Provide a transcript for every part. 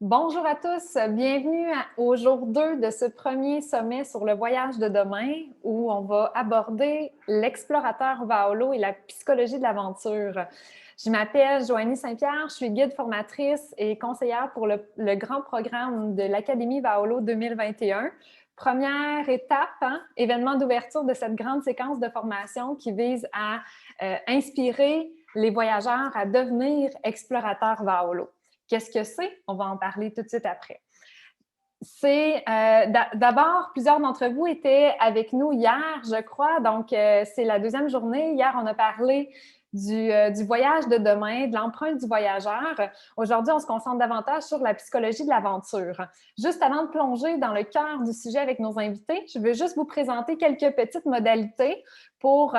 Bonjour à tous, bienvenue au jour 2 de ce premier sommet sur le voyage de demain où on va aborder l'explorateur Vaolo et la psychologie de l'aventure. Je m'appelle Joanie Saint-Pierre, je suis guide formatrice et conseillère pour le grand programme de l'Académie Vaolo 2021. Première étape, événement d'ouverture de cette grande séquence de formation qui vise à inspirer les voyageurs à devenir explorateurs Vaolo. Qu'est-ce que c'est? On va en parler tout de suite après. D'abord, plusieurs d'entre vous étaient avec nous hier, je crois. Donc, c'est la deuxième journée. Hier, on a parlé du voyage de demain, de l'empreinte du voyageur. Aujourd'hui, on se concentre davantage sur la psychologie de l'aventure. Juste avant de plonger dans le cœur du sujet avec nos invités, je veux juste vous présenter quelques petites modalités pour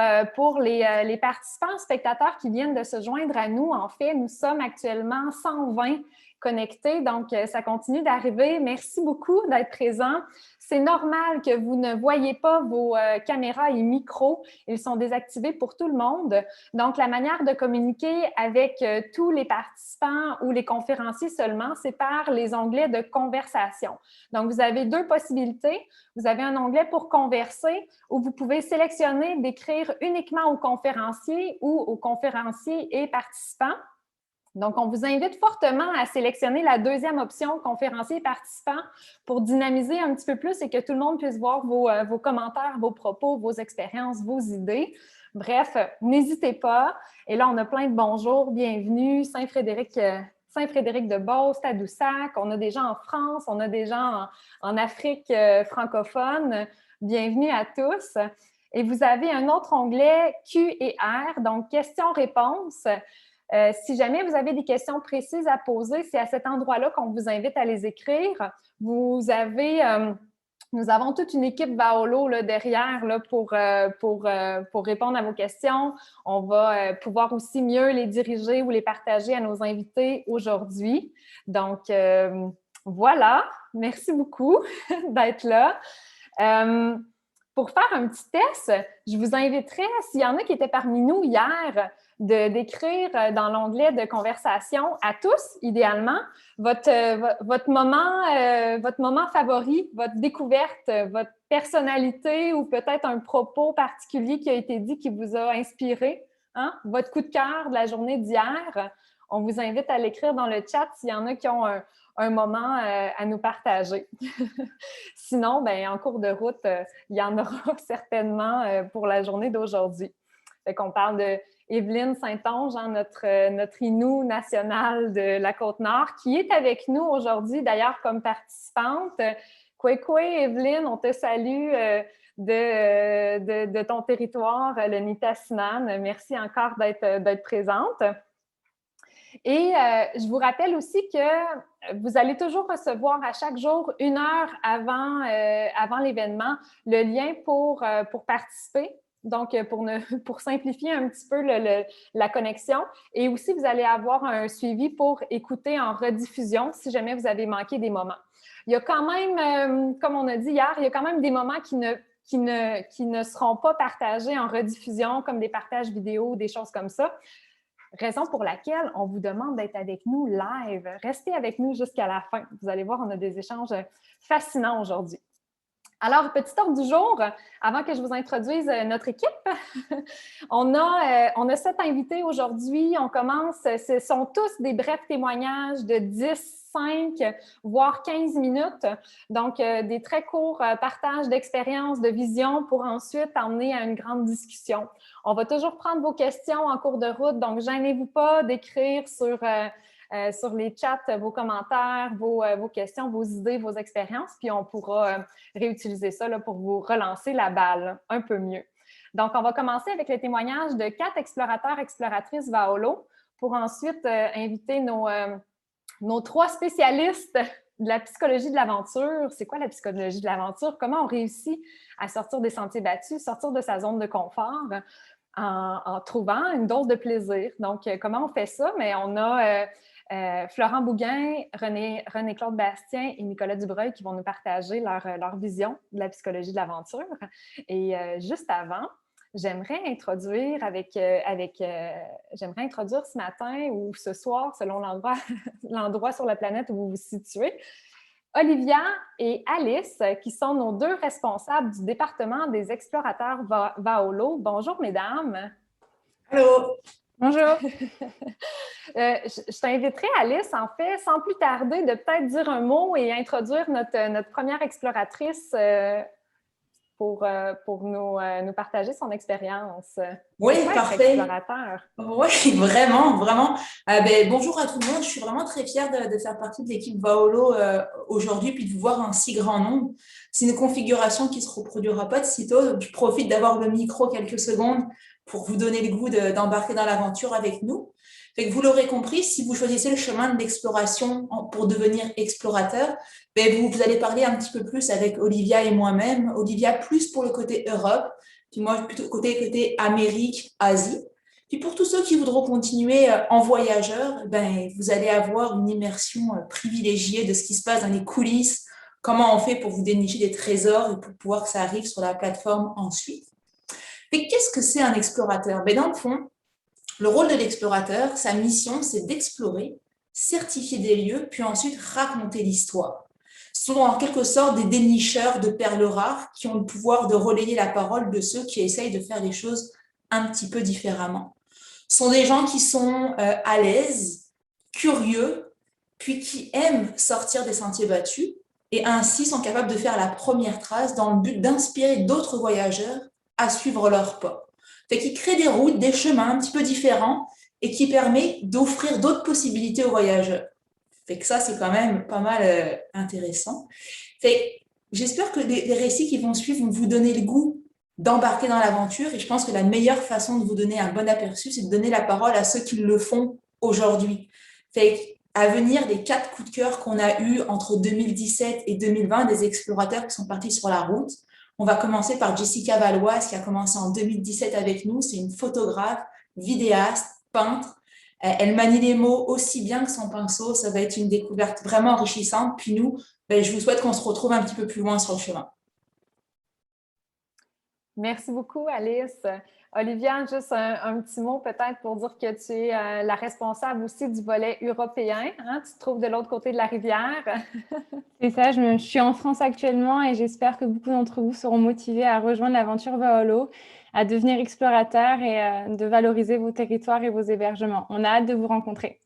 les participants, spectateurs qui viennent de se joindre à nous. En fait, nous sommes actuellement 120 connectés, donc ça continue d'arriver. Merci beaucoup d'être présents. C'est normal que vous ne voyez pas vos caméras et micros. Ils sont désactivés pour tout le monde. Donc, la manière de communiquer avec tous les participants ou les conférenciers seulement, c'est par les onglets de conversation. Donc, vous avez deux possibilités. Vous avez un onglet pour converser où vous pouvez sélectionner d'écrire uniquement aux conférenciers ou aux conférenciers et participants. Donc, on vous invite fortement à sélectionner la deuxième option, conférencier et participant, pour dynamiser un petit peu plus et que tout le monde puisse voir vos commentaires, vos propos, vos expériences, vos idées. Bref, n'hésitez pas. Et là, on a plein de bonjours, bienvenue, Saint-Frédéric de Beauce, Tadoussac. On a des gens en France, on a des gens en Afrique francophone. Bienvenue à tous. Et vous avez un autre onglet Q et R, donc questions-réponses. Si jamais vous avez des questions précises à poser, c'est à cet endroit-là qu'on vous invite à les écrire. Nous avons toute une équipe Vaolo là, derrière là, pour répondre à vos questions. On va pouvoir aussi mieux les diriger ou les partager à nos invités aujourd'hui. Donc, voilà. Merci beaucoup d'être là. Pour faire un petit test, je vous inviterais, s'il y en a qui étaient parmi nous hier, d'écrire dans l'onglet de conversation à tous, idéalement, votre moment favori, votre découverte, votre personnalité ou peut-être un propos particulier qui a été dit qui vous a inspiré, hein? Votre coup de cœur de la journée d'hier. On vous invite à l'écrire dans le chat s'il y en a qui ont un moment à nous partager. Sinon, ben, en cours de route, il y en aura certainement pour la journée d'aujourd'hui. Fait qu'on parle de Evelyne Saint-Onge, hein, notre Inou nationale de la Côte-Nord, qui est avec nous aujourd'hui, d'ailleurs, comme participante. Kwekwe, Evelyne, on te salue de ton territoire, le Nitassinan. Merci encore d'être présente. Et je vous rappelle aussi que vous allez toujours recevoir à chaque jour, 1 heure avant l'événement, le lien pour participer. Donc, pour simplifier un petit peu la connexion. Et aussi, vous allez avoir un suivi pour écouter en rediffusion si jamais vous avez manqué des moments. Il y a quand même, comme on a dit hier, il y a quand même des moments qui ne seront pas partagés en rediffusion, comme des partages vidéo ou des choses comme ça. Raison pour laquelle on vous demande d'être avec nous live. Restez avec nous jusqu'à la fin. Vous allez voir, on a des échanges fascinants aujourd'hui. Alors, petit ordre du jour, avant que je vous introduise notre équipe, on a 7 invités aujourd'hui. On commence, ce sont tous des brefs témoignages de 10, 5, voire 15 minutes. Donc, des très courts partages d'expériences, de visions pour ensuite emmener à une grande discussion. On va toujours prendre vos questions en cours de route, donc gênez-vous pas d'écrire sur les chats vos commentaires, vos questions, vos idées, vos expériences, puis on pourra réutiliser ça là, pour vous relancer la balle un peu mieux. Donc, on va commencer avec le témoignage de 4 explorateurs, exploratrices Vaolo pour ensuite inviter nos 3 spécialistes de la psychologie de l'aventure. C'est quoi la psychologie de l'aventure? Comment on réussit à sortir des sentiers battus, sortir de sa zone de confort en trouvant une dose de plaisir. Donc, comment on fait ça? Mais on a Florent Bouguin, René-Claude Bastien et Nicolas Dubreuil qui vont nous partager leur vision de la psychologie de l'aventure. Et juste avant, j'aimerais introduire j'aimerais introduire ce matin ou ce soir, selon l'endroit sur la planète où vous vous situez, Olivia et Alice, qui sont nos deux responsables du département des explorateurs Vaolo. Bonjour, mesdames. Allô. Bonjour. Je t'inviterai, Alice, en fait, sans plus tarder, de peut-être dire un mot et introduire notre première exploratrice pour nous partager son expérience. Oui, C'est quoi être parfait. explorateur? Oui, vraiment, vraiment. Bonjour à tout le monde. Je suis vraiment très fière de faire partie de l'équipe Vaolo aujourd'hui, puis de vous voir en si grand nombre. C'est une configuration qui ne se reproduira pas de sitôt. Donc, je profite d'avoir le micro quelques secondes pour vous donner le goût d'embarquer dans l'aventure avec nous. Fait que vous l'aurez compris, si vous choisissez le chemin de l'exploration pour devenir explorateur, vous allez parler un petit peu plus avec Olivia et moi-même. Olivia plus pour le côté Europe, puis moi plutôt côté Amérique, Asie. Puis pour tous ceux qui voudront continuer en voyageur, vous allez avoir une immersion privilégiée de ce qui se passe dans les coulisses, comment on fait pour vous dénicher des trésors et pour pouvoir que ça arrive sur la plateforme ensuite. Mais qu'est-ce que c'est un explorateur? Dans le fond, le rôle de l'explorateur, sa mission, c'est d'explorer, certifier des lieux, puis ensuite raconter l'histoire. Ce sont en quelque sorte des dénicheurs de perles rares qui ont le pouvoir de relayer la parole de ceux qui essayent de faire les choses un petit peu différemment. Ce sont des gens qui sont à l'aise, curieux, puis qui aiment sortir des sentiers battus et ainsi sont capables de faire la première trace dans le but d'inspirer d'autres voyageurs à suivre leurs pas. Fait qu'ils créent des routes, des chemins un petit peu différents et qui permet d'offrir d'autres possibilités aux voyageurs. Fait que ça, c'est quand même pas mal intéressant. Fait j'espère que les récits qui vont suivre vont vous donner le goût d'embarquer dans l'aventure et je pense que la meilleure façon de vous donner un bon aperçu, c'est de donner la parole à ceux qui le font aujourd'hui. Fait à venir, les 4 coups de cœur qu'on a eus entre 2017 et 2020, des explorateurs qui sont partis sur la route. On va commencer par Jessica Valoise qui a commencé en 2017 avec nous. C'est une photographe, vidéaste, peintre. Elle manie les mots aussi bien que son pinceau. Ça va être une découverte vraiment enrichissante. Puis nous, je vous souhaite qu'on se retrouve un petit peu plus loin sur le chemin. Merci beaucoup, Alice. Olivia, juste un petit mot peut-être pour dire que tu es la responsable aussi du volet européen. Hein? Tu te trouves de l'autre côté de la rivière. C'est ça, je suis en France actuellement et j'espère que beaucoup d'entre vous seront motivés à rejoindre l'aventure Vaolo, à devenir explorateurs et de valoriser vos territoires et vos hébergements. On a hâte de vous rencontrer.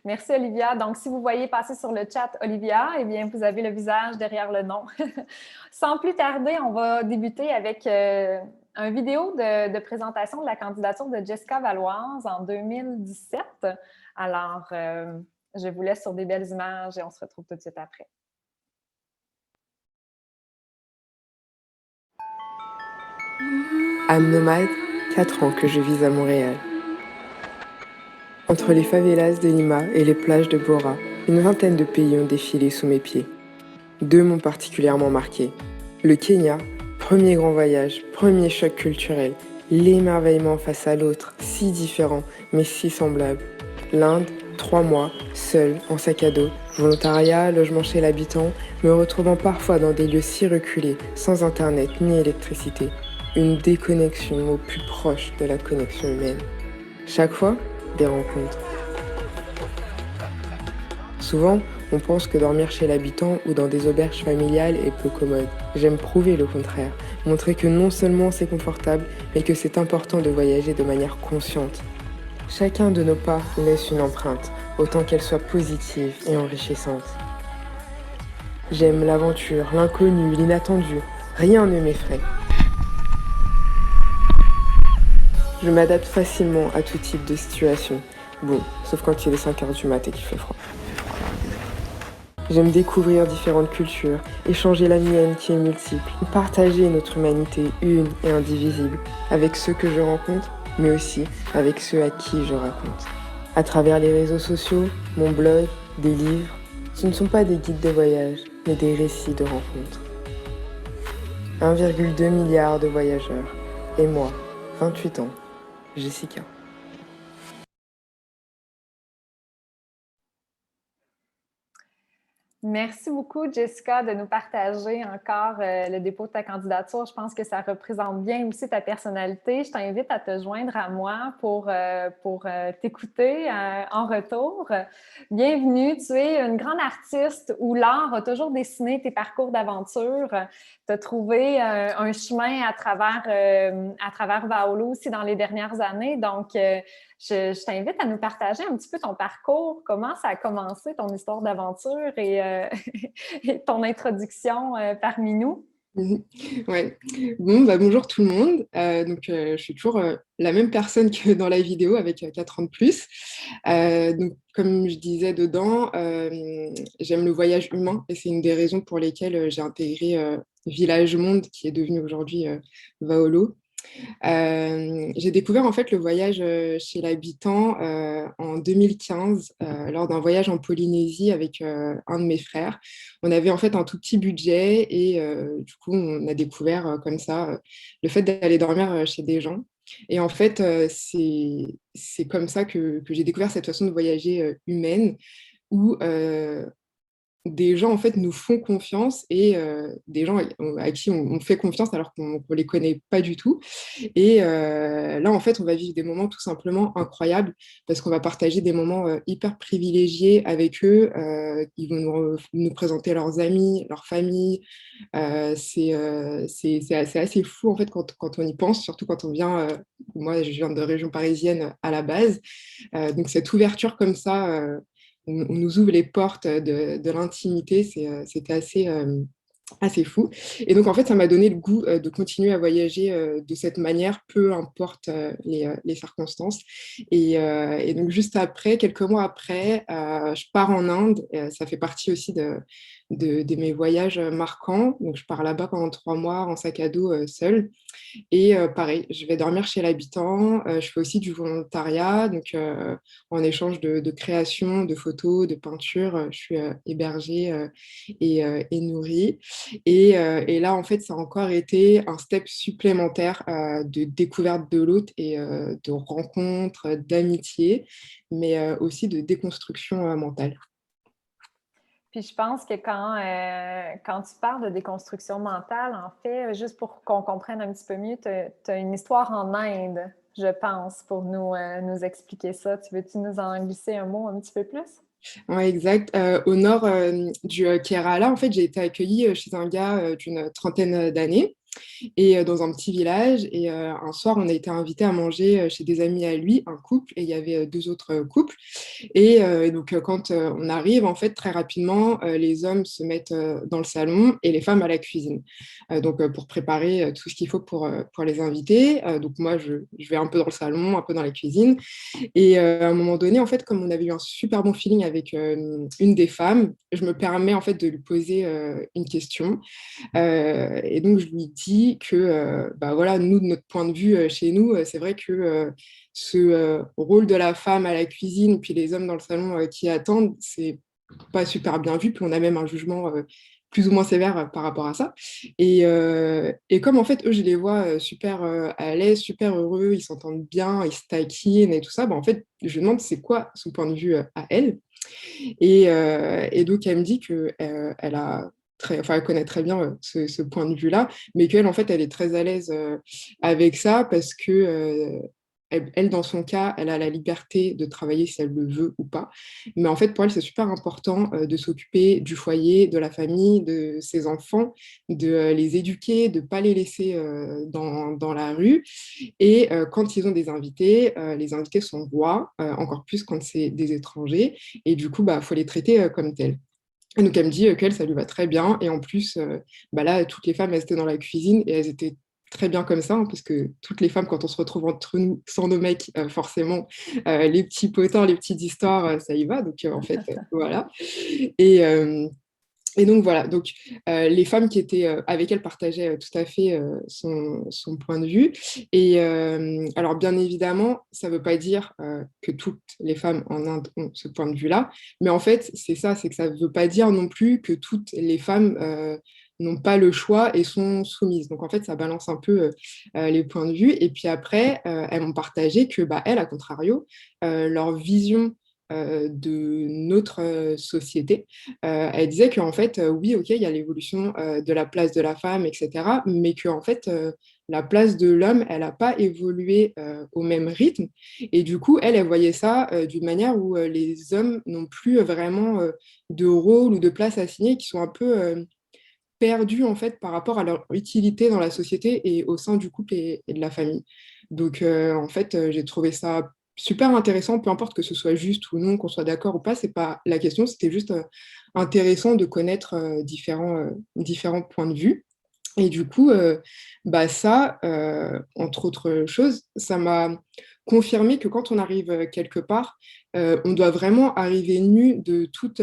Merci, Olivia. Donc, si vous voyez passer sur le chat Olivia, eh bien, vous avez le visage derrière le nom. Sans plus tarder, on va débuter avec une vidéo de présentation de la candidature de Jessica Valoise en 2017. Alors, je vous laisse sur des belles images et on se retrouve tout de suite après. Âme nomade, 4 ans que je vis à Montréal. Entre les favelas de Lima et les plages de Bora, une vingtaine de pays ont défilé sous mes pieds. 2 m'ont particulièrement marqué. Le Kenya, premier grand voyage, premier choc culturel, l'émerveillement face à l'autre, si différent mais si semblable. L'Inde, 3 mois, seul, en sac à dos, volontariat, logement chez l'habitant, me retrouvant parfois dans des lieux si reculés, sans internet ni électricité. Une déconnexion au plus proche de la connexion humaine. Chaque fois, des rencontres. Souvent, on pense que dormir chez l'habitant ou dans des auberges familiales est peu commode. J'aime prouver le contraire, montrer que non seulement c'est confortable, mais que c'est important de voyager de manière consciente. Chacun de nos pas laisse une empreinte, autant qu'elle soit positive et enrichissante. J'aime l'aventure, l'inconnu, l'inattendu. Rien ne m'effraie. Je m'adapte facilement à tout type de situation. Bon, sauf quand il est 5h du mat et qu'il fait froid. J'aime découvrir différentes cultures, échanger la mienne qui est multiple, partager notre humanité une et indivisible avec ceux que je rencontre, mais aussi avec ceux à qui je raconte. À travers les réseaux sociaux, mon blog, des livres, ce ne sont pas des guides de voyage, mais des récits de rencontres. 1,2 milliard de voyageurs. Et moi, 28 ans. Jessica. Merci beaucoup, Jessica, de nous partager encore le dépôt de ta candidature. Je pense que ça représente bien aussi ta personnalité. Je t'invite à te joindre à moi pour t'écouter en retour. Bienvenue, tu es une grande artiste où l'art a toujours dessiné tes parcours d'aventure. Tu as trouvé un chemin à travers Vaolo aussi dans les dernières années. Donc, je t'invite à nous partager un petit peu ton parcours, comment ça a commencé, ton histoire d'aventure et ton introduction parmi nous. Ouais. Bon, bonjour tout le monde. Je suis toujours la même personne que dans la vidéo avec 4 ans de plus. Donc, comme je disais dedans, j'aime le voyage humain et c'est une des raisons pour lesquelles j'ai intégré Village Monde, qui est devenu aujourd'hui Vaolo. J'ai découvert en fait le voyage chez l'habitant en 2015 lors d'un voyage en Polynésie avec un de mes frères. On avait en fait un tout petit budget et du coup on a découvert comme ça le fait d'aller dormir chez des gens. Et en fait c'est comme ça que j'ai découvert cette façon de voyager humaine où des gens en fait nous font confiance et des gens à qui on fait confiance alors qu'on ne les connaît pas du tout. Et là, en fait, on va vivre des moments tout simplement incroyables parce qu'on va partager des moments hyper privilégiés avec eux. Ils vont nous présenter leurs amis, leur famille. C'est assez fou, en fait, quand on y pense, surtout quand on vient... moi, je viens de région parisienne à la base. Donc, cette ouverture comme ça, on nous ouvre les portes de l'intimité. C'était assez fou. Et donc, en fait, ça m'a donné le goût de continuer à voyager de cette manière, peu importe les circonstances. Et donc, juste après, quelques mois après, je pars en Inde. Ça fait partie aussi de mes voyages marquants. Donc, je pars là-bas pendant 3 mois en sac à dos seule. Et pareil, je vais dormir chez l'habitant. Je fais aussi du volontariat, donc en échange de création, de photos, de peinture, je suis hébergée et nourrie. Et là, en fait, ça a encore été un step supplémentaire de découverte de l'autre et de rencontres, d'amitié, mais aussi de déconstruction mentale. Puis je pense que quand tu parles de déconstruction mentale, en fait, juste pour qu'on comprenne un petit peu mieux, tu as une histoire en Inde, je pense, pour nous expliquer ça. Veux-tu nous en glisser un mot un petit peu plus? Oui, exact. Au nord du Kerala, en fait, j'ai été accueillie chez un gars d'une trentaine d'années et dans un petit village. Et un soir, on a été invité à manger chez des amis à lui, un couple, et il y avait 2 autres couples. Et donc, quand on arrive, en fait, très rapidement, les hommes se mettent dans le salon et les femmes à la cuisine. Pour préparer tout ce qu'il faut pour les invités. Donc, moi, je vais un peu dans le salon, un peu dans la cuisine. Et à un moment donné, en fait, comme on avait eu un super bon feeling avec une des femmes, je me permets en fait de lui poser une question. Et donc, je lui dis que, voilà, nous, de notre point de vue, chez nous, c'est vrai que ce rôle de la femme à la cuisine, puis les hommes dans le salon qui attendent, c'est pas super bien vu, puis on a même un jugement plus ou moins sévère par rapport à ça. Et comme en fait, eux, je les vois super à l'aise, super heureux, ils s'entendent bien, ils se taquinent et tout ça, en fait, je lui demande c'est quoi son point de vue à elle. Et donc, elle me dit que elle a elle connaît très bien ce point de vue-là, mais qu'elle, en fait, elle est très à l'aise avec ça parce que elle, dans son cas, elle a la liberté de travailler si elle le veut ou pas. Mais en fait, pour elle, c'est super important de s'occuper du foyer, de la famille, de ses enfants, de les éduquer, de ne pas les laisser dans la rue. Et quand ils ont des invités, les invités sont rois, encore plus quand c'est des étrangers. Et du coup, faut les traiter comme tels. Et donc, elle me dit qu'elle, ça lui va très bien. Et en plus, là, toutes les femmes, elles étaient dans la cuisine et elles étaient très bien comme ça, hein, parce que toutes les femmes, quand on se retrouve entre nous, sans nos mecs, forcément, les petits potins, les petites histoires, ça y va. Donc, en fait, voilà. Et, et donc voilà, donc les femmes qui étaient avec elle partageaient tout à fait son point de vue. Et alors bien évidemment, ça ne veut pas dire que toutes les femmes en Inde ont ce point de vue-là, mais en fait c'est ça, c'est que ça ne veut pas dire non plus que toutes les femmes n'ont pas le choix et sont soumises. Donc en fait ça balance un peu les points de vue. Et puis après, elles m'ont partagé que elles, à contrario, leur vision de notre société. Elle disait qu'en fait, oui, ok, il y a l'évolution de la place de la femme, etc., mais qu'en fait, la place de l'homme, elle n'a pas évolué au même rythme. Et du coup, elle voyait ça d'une manière où les hommes n'ont plus vraiment de rôle ou de place assignée, qui sont un peu perdus en fait par rapport à leur utilité dans la société et au sein du couple et de la famille. Donc en fait, j'ai trouvé ça super intéressant, peu importe que ce soit juste ou non, qu'on soit d'accord ou pas, c'est pas la question, c'était juste intéressant de connaître différents points de vue. Et du coup, ça, entre autres choses, ça m'a confirmé que quand on arrive quelque part, on doit vraiment arriver nu de toute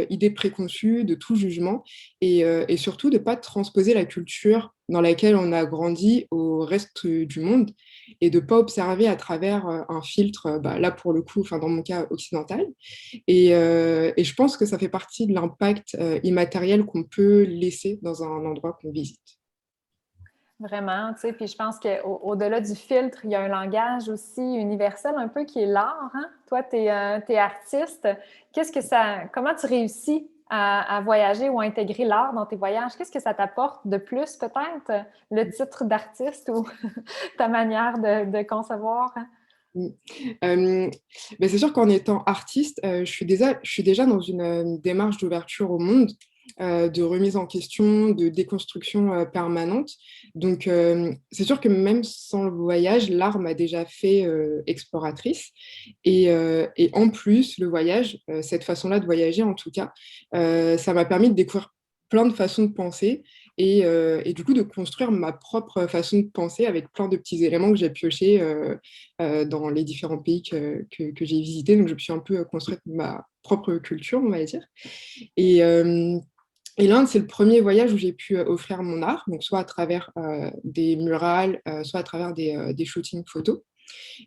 idée préconçue, de tout jugement, et surtout de ne pas transposer la culture dans laquelle on a grandi au reste du monde, et de ne pas observer à travers un filtre, là pour le coup, enfin dans mon cas occidental. Et je pense que ça fait partie de l'impact immatériel qu'on peut laisser dans un endroit qu'on visite. Vraiment, tu sais, puis je pense qu'au-delà du filtre, il y a un langage aussi universel un peu qui est l'art, hein? Toi, tu es, artiste. Comment tu réussis à voyager ou à intégrer l'art dans tes voyages? Qu'est-ce que ça t'apporte de plus, peut-être, le titre d'artiste ou ta manière de concevoir? Hein? Mm. C'est sûr qu'en étant artiste, je suis déjà dans une démarche d'ouverture au monde, de remise en question, de déconstruction permanente. Donc, c'est sûr que même sans le voyage, l'art m'a déjà fait exploratrice. Et en plus, le voyage, cette façon-là de voyager en tout cas, ça m'a permis de découvrir plein de façons de penser et du coup de construire ma propre façon de penser avec plein de petits éléments que j'ai piochés dans les différents pays que j'ai visités. Donc, je me suis un peu construite ma propre culture, on va dire. Et, euh, et l'Inde, c'est le premier voyage où j'ai pu offrir mon art, donc soit à travers des murales, soit à travers des shootings photos.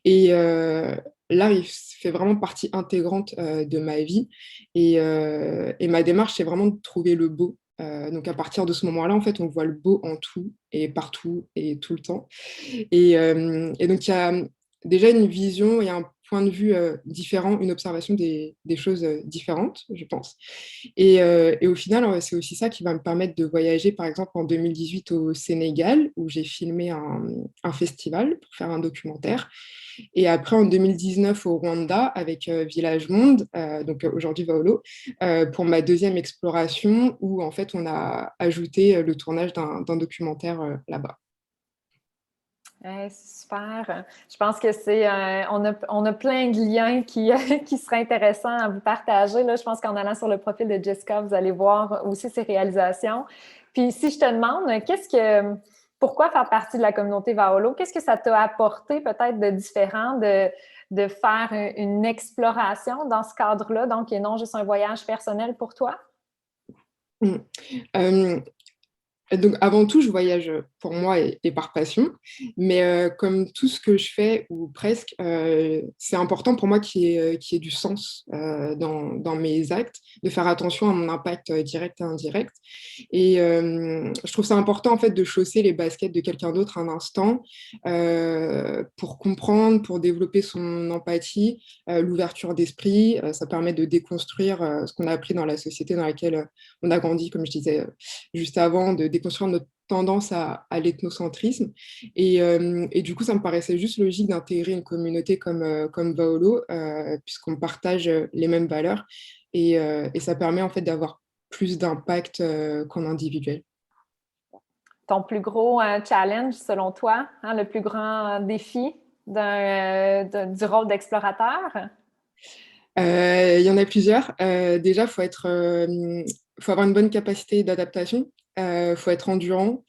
Et l'art, il fait vraiment partie intégrante de ma vie. Et ma démarche, c'est vraiment de trouver le beau. Donc à partir de ce moment-là, en fait, on voit le beau en tout et partout et tout le temps. Et donc il y a déjà une vision et un point de vue différent, une observation des choses différentes, je pense. Et au final, c'est aussi ça qui va me permettre de voyager, par exemple, en 2018 au Sénégal, où j'ai filmé un festival pour faire un documentaire. Et après, en 2019, au Rwanda, avec Village Monde, donc aujourd'hui Vaolo, pour ma deuxième exploration, où en fait, on a ajouté le tournage d'un documentaire là-bas. Ouais, c'est super. Je pense que on a plein de liens qui seraient intéressants à vous partager. Là, je pense qu'en allant sur le profil de Jessica, vous allez voir aussi ses réalisations. Puis si je te demande, pourquoi faire partie de la communauté Vaolo? Qu'est-ce que ça t'a apporté peut-être de différent de faire une exploration dans ce cadre-là, donc et non juste un voyage personnel pour toi? Mm. Donc, avant tout, je voyage pour moi et par passion, mais comme tout ce que je fais, ou presque, c'est important pour moi qu'il y ait du sens dans mes actes, de faire attention à mon impact direct et indirect. Et je trouve ça important, en fait, de chausser les baskets de quelqu'un d'autre un instant pour comprendre, pour développer son empathie, l'ouverture d'esprit. Ça permet de déconstruire ce qu'on a appris dans la société dans laquelle on a grandi, comme je disais juste avant, de déconstruire notre tendance à l'ethnocentrisme. Et du coup, ça me paraissait juste logique d'intégrer une communauté comme Vaolo, puisqu'on partage les mêmes valeurs. Et ça permet en fait d'avoir plus d'impact qu'en individuel. Ton plus gros challenge, selon toi, hein, le plus grand défi du rôle d'explorateur? Il y en a plusieurs. Déjà, faut avoir une bonne capacité d'adaptation. Faut être endurant,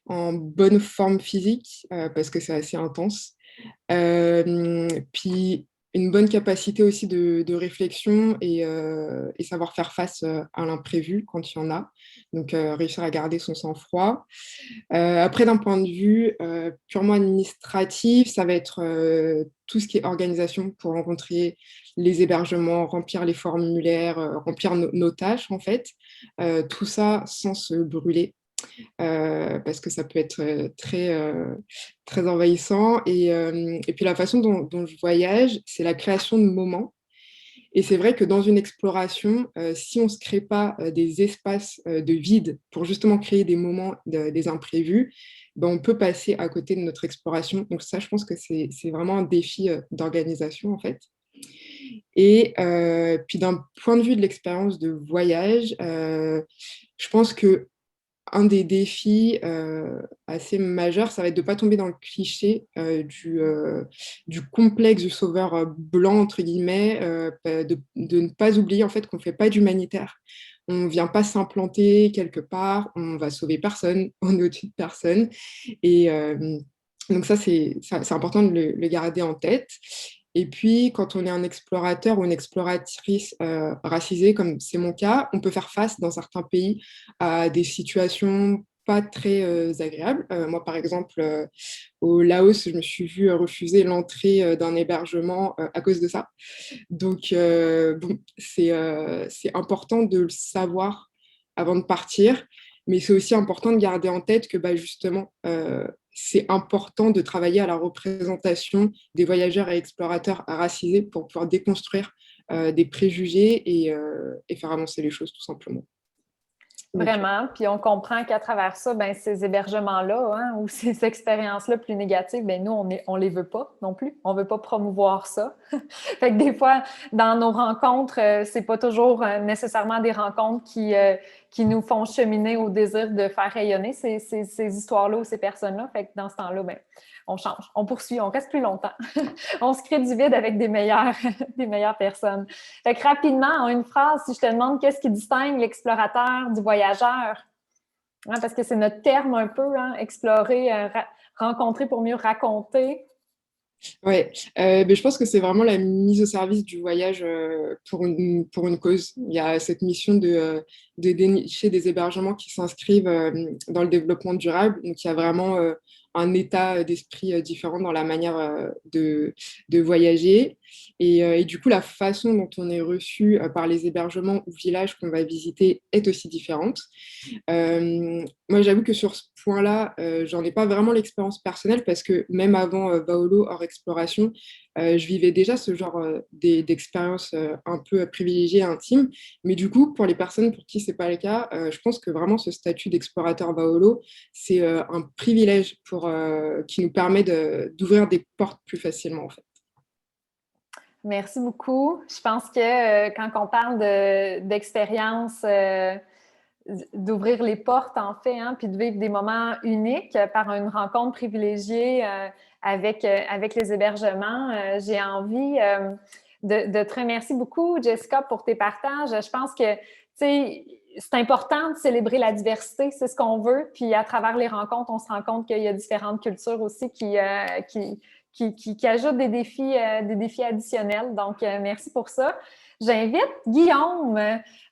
en bonne forme physique, parce que c'est assez intense. Puis une bonne capacité aussi de réflexion et savoir faire face à l'imprévu quand il y en a. Donc réussir à garder son sang-froid. Après, d'un point de vue purement administratif, ça va être tout ce qui est organisation pour rencontrer les hébergements, remplir les formulaires, remplir nos tâches en fait. Tout ça sans se brûler. Parce que ça peut être très envahissant. Et puis la façon dont je voyage, c'est la création de moments. Et c'est vrai que dans une exploration, si on ne se crée pas des espaces de vide pour justement créer des moments, des imprévus, ben, on peut passer à côté de notre exploration. Donc ça, je pense que c'est vraiment un défi d'organisation, en fait. Et puis d'un point de vue de l'expérience de voyage, je pense que un des défis assez majeurs, ça va être de ne pas tomber dans le cliché du complexe du sauveur blanc, entre guillemets, de ne pas oublier en fait qu'on ne fait pas d'humanitaire. On ne vient pas s'implanter quelque part, on va sauver personne, on est au-dessus de personne. Et donc ça, c'est important de le garder en tête. Et puis, quand on est un explorateur ou une exploratrice racisée, comme c'est mon cas, on peut faire face dans certains pays à des situations pas très agréables. Moi, par exemple, au Laos, je me suis vue refuser l'entrée d'un hébergement à cause de ça. Donc, bon, c'est important de le savoir avant de partir, mais c'est aussi important de garder en tête que bah, justement, c'est important de travailler à la représentation des voyageurs et explorateurs racisés pour pouvoir déconstruire des préjugés et faire avancer les choses tout simplement. Vraiment. Puis on comprend qu'à travers ça, ben, ces hébergements-là hein, ou ces expériences-là plus négatives, ben, nous, on les veut pas non plus. On veut pas promouvoir ça. Fait que des fois, dans nos rencontres, c'est pas toujours nécessairement des rencontres qui nous font cheminer au désir de faire rayonner ces histoires-là ou ces personnes-là. Fait que dans ce temps-là, ben, on change, on poursuit, on reste plus longtemps. On se crée du vide avec des meilleures personnes. Fait que rapidement, en une phrase, si je te demande qu'est-ce qui distingue l'explorateur du voyageur, hein, parce que c'est notre terme un peu, hein, explorer, rencontrer pour mieux raconter. Ouais, mais je pense que c'est vraiment la mise au service du voyage pour une cause. Il y a cette mission de dénicher des hébergements qui s'inscrivent dans le développement durable. Donc, il y a vraiment un état d'esprit différent dans la manière de voyager. Et du coup, la façon dont on est reçu par les hébergements ou villages qu'on va visiter est aussi différente. Moi, j'avoue que sur ce point-là, j'en ai pas vraiment l'expérience personnelle parce que même avant Vaolo hors exploration, je vivais déjà ce genre d'expérience un peu privilégiée et intime. Mais du coup, pour les personnes pour qui c'est pas le cas, je pense que vraiment ce statut d'explorateur Vaolo, c'est un privilège qui nous permet d'ouvrir des portes plus facilement en fait. Merci beaucoup. Je pense que quand on parle d'expérience, d'ouvrir les portes, en fait, hein, puis de vivre des moments uniques par une rencontre privilégiée avec les hébergements, j'ai envie de te remercier beaucoup, Jessica, pour tes partages. Je pense que, tu sais, c'est important de célébrer la diversité, c'est ce qu'on veut. Puis à travers les rencontres, on se rend compte qu'il y a différentes cultures aussi qui ajoutent des défis additionnels. Donc, merci pour ça. J'invite Guillaume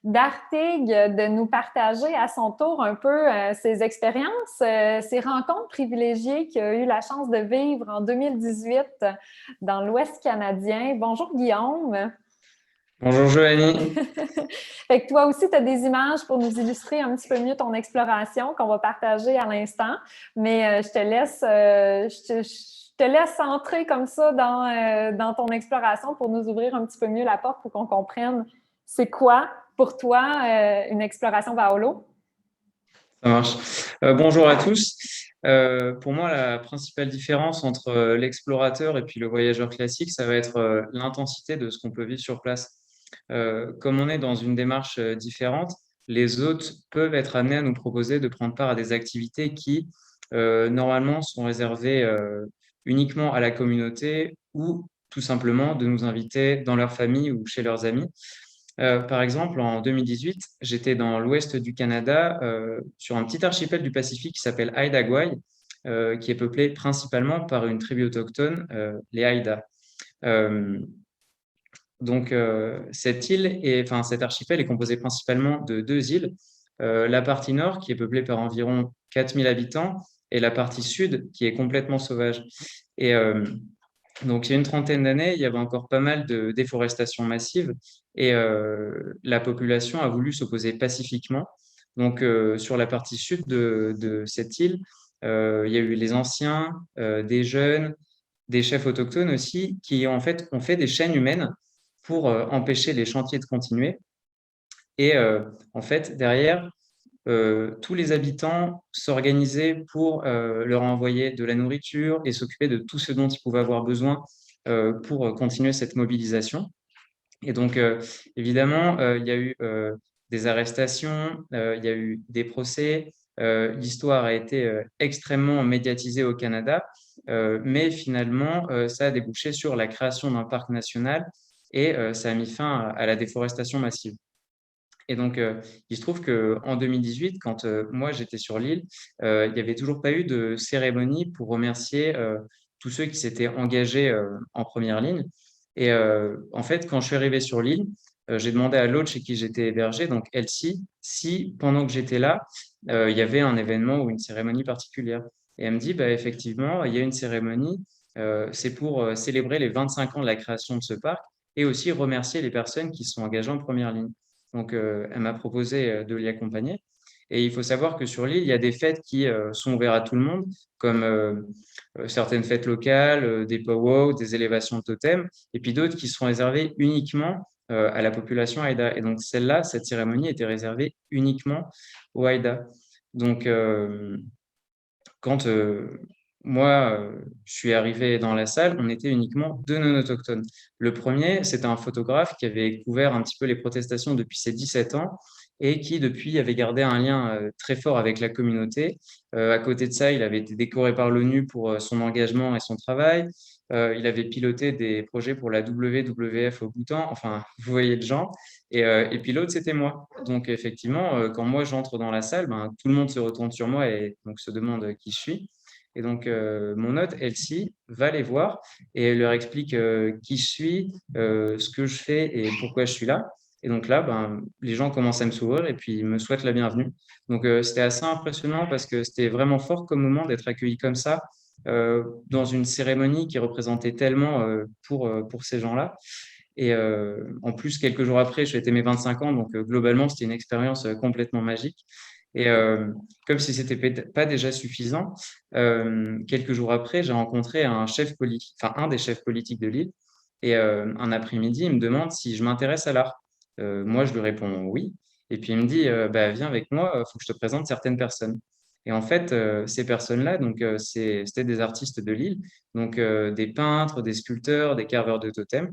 d'Artigues de nous partager à son tour un peu ses expériences, ses rencontres privilégiées qu'il a eu la chance de vivre en 2018 dans l'Ouest canadien. Bonjour Guillaume. Bonjour Joanie. Fait que toi aussi, tu as des images pour nous illustrer un petit peu mieux ton exploration qu'on va partager à l'instant. Mais je te laisse entrer comme ça dans ton exploration pour nous ouvrir un petit peu mieux la porte pour qu'on comprenne c'est quoi pour toi une exploration Vaolo. Ça marche. Bonjour à tous. Pour moi, la principale différence entre l'explorateur et puis le voyageur classique, ça va être l'intensité de ce qu'on peut vivre sur place. Comme on est dans une démarche différente, les hôtes peuvent être amenés à nous proposer de prendre part à des activités qui, normalement, sont réservées uniquement à la communauté ou tout simplement de nous inviter dans leur famille ou chez leurs amis. Par exemple, en 2018, j'étais dans l'ouest du Canada, sur un petit archipel du Pacifique qui s'appelle Haida Gwaii, qui est peuplé principalement par une tribu autochtone, les Haida. Donc, cet archipel est composé principalement de deux îles. La partie nord, qui est peuplée par environ 4000 habitants, et la partie sud, qui est complètement sauvage. Et donc, il y a une trentaine d'années, il y avait encore pas mal de déforestation massive et la population a voulu s'opposer pacifiquement. Donc, sur la partie sud de cette île, il y a eu les anciens, des jeunes, des chefs autochtones aussi, qui en fait ont fait des chaînes humaines pour empêcher les chantiers de continuer. Et en fait, derrière, tous les habitants s'organisaient pour leur envoyer de la nourriture et s'occuper de tout ce dont ils pouvaient avoir besoin pour continuer cette mobilisation. Et donc, évidemment, il y a eu des arrestations, il y a eu des procès. L'histoire a été extrêmement médiatisée au Canada, mais finalement, ça a débouché sur la création d'un parc national et ça a mis fin à la déforestation massive. Et donc, il se trouve qu'en 2018, quand moi j'étais sur l'île, il n'y avait toujours pas eu de cérémonie pour remercier tous ceux qui s'étaient engagés en première ligne. Et en fait, quand je suis arrivé sur l'île, j'ai demandé à l'autre chez qui j'étais hébergé, donc Elsie, si pendant que j'étais là, il y avait un événement ou une cérémonie particulière. Et elle me dit, bah, effectivement, il y a une cérémonie, c'est pour célébrer les 25 ans de la création de ce parc et aussi remercier les personnes qui se sont engagées en première ligne. Donc, elle m'a proposé de l'y accompagner. Et il faut savoir que sur l'île, il y a des fêtes qui sont ouvertes à tout le monde, comme certaines fêtes locales, des pow-wow, des élévations de totems, et puis d'autres qui sont réservées uniquement à la population Haïda. Et donc, celle-là, cette cérémonie était réservée uniquement aux Haïda. Donc, quand moi, je suis arrivé dans la salle, on était uniquement deux non-autochtones. Le premier, c'était un photographe qui avait couvert un petit peu les protestations depuis ses 17 ans et qui, depuis, avait gardé un lien très fort avec la communauté. À côté de ça, il avait été décoré par l'ONU pour son engagement et son travail. Il avait piloté des projets pour la WWF au Bhoutan. Enfin, vous voyez le genre. Et puis l'autre, c'était moi. Donc, effectivement, quand moi, j'entre dans la salle, ben, tout le monde se retourne sur moi et donc se demande qui je suis. Et donc, mon hôte, Elsie, va les voir et elle leur explique qui je suis, ce que je fais et pourquoi je suis là. Et donc là, ben, les gens commencent à me sourire et puis me souhaitent la bienvenue. Donc, c'était assez impressionnant parce que c'était vraiment fort comme moment d'être accueilli comme ça dans une cérémonie qui représentait tellement pour ces gens-là. Et en plus, quelques jours après, je fêtais mes 25 ans, donc globalement, c'était une expérience complètement magique. Et comme si c'était pas déjà suffisant, quelques jours après, j'ai rencontré un chef politique, enfin un des chefs politiques de l'île. Et un après-midi, il me demande si je m'intéresse à l'art. Moi, je lui réponds oui. Et puis il me dit, bah, viens avec moi, il faut que je te présente certaines personnes. Et en fait, ces personnes-là, donc c'était des artistes de l'île, donc des peintres, des sculpteurs, des carveurs de totems.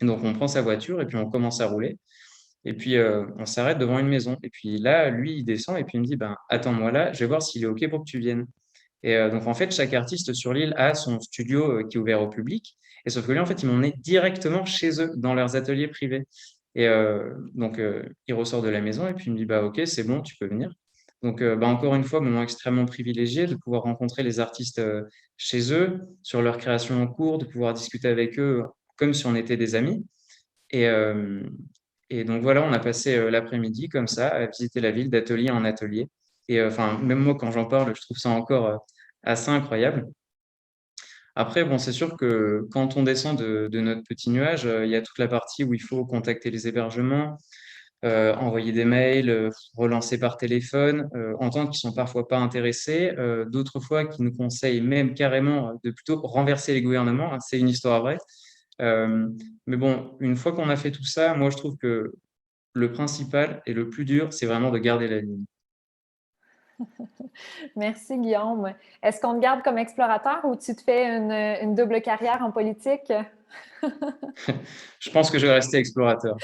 Et donc on prend sa voiture et puis on commence à rouler. Et puis, on s'arrête devant une maison. Et puis là, lui, il descend et puis il me dit, ben, attends-moi là, je vais voir s'il est OK pour que tu viennes. Et donc, en fait, chaque artiste sur l'île a son studio qui est ouvert au public. Et sauf que lui, en fait, ils m'ont emmené directement chez eux, dans leurs ateliers privés. Et donc, il ressort de la maison et puis il me dit, bah, OK, c'est bon, tu peux venir. Donc, bah, encore une fois, moment extrêmement privilégié de pouvoir rencontrer les artistes chez eux, sur leur création en cours, de pouvoir discuter avec eux comme si on était des amis. Et, et donc voilà, on a passé l'après-midi comme ça à visiter la ville d'atelier en atelier. Et enfin, même moi, quand j'en parle, je trouve ça encore assez incroyable. Après, bon, c'est sûr que quand on descend de notre petit nuage, il y a toute la partie où il faut contacter les hébergements, envoyer des mails, relancer par téléphone, entendre qu'ils sont parfois pas intéressés, d'autres fois qui nous conseillent même carrément de plutôt renverser les gouvernements, hein, c'est une histoire vraie. Euh, mais bon, une fois qu'on a fait tout ça, moi je trouve que le principal et le plus dur, c'est vraiment de garder la ligne. Merci, Guillaume. Est-ce qu'on te garde comme explorateur ou tu te fais une double carrière en politique? Je pense que je vais rester explorateur.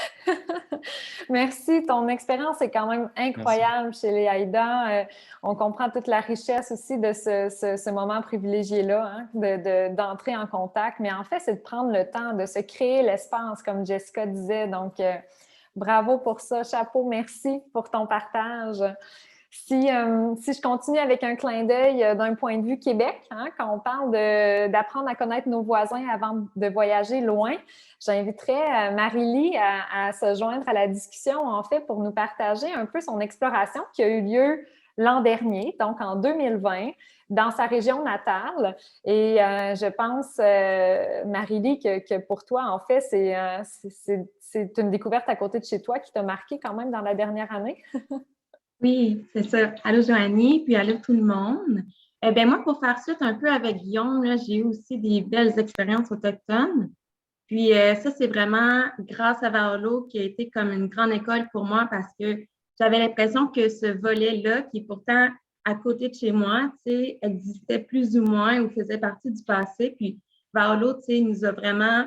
Merci. Ton expérience est quand même Merci. incroyable chez les Haïda. On comprend toute la richesse aussi de ce moment privilégié-là, hein, d'entrer en contact. Mais en fait, c'est de prendre le temps de se créer l'espace, comme Jessica disait. Donc, bravo pour ça. Chapeau, merci pour ton partage. Si je continue avec un clin d'œil d'un point de vue Québec, hein, quand on parle d'apprendre à connaître nos voisins avant de voyager loin, j'inviterais Marie-Lie à se joindre à la discussion, en fait, pour nous partager un peu son exploration qui a eu lieu l'an dernier, donc en 2020, dans sa région natale. Et je pense, Marie-Lie, que pour toi, en fait, c'est une découverte à côté de chez toi qui t'a marqué quand même dans la dernière année. Oui, c'est ça. Allô, Joanie, puis allô tout le monde. Moi, pour faire suite un peu avec Guillaume, là, j'ai eu aussi des belles expériences autochtones. Puis ça, c'est vraiment grâce à Vaolo qui a été comme une grande école pour moi parce que j'avais l'impression que ce volet-là, qui est pourtant à côté de chez moi, tu sais, existait plus ou moins ou faisait partie du passé. Puis Vaolo, tu sais, nous a vraiment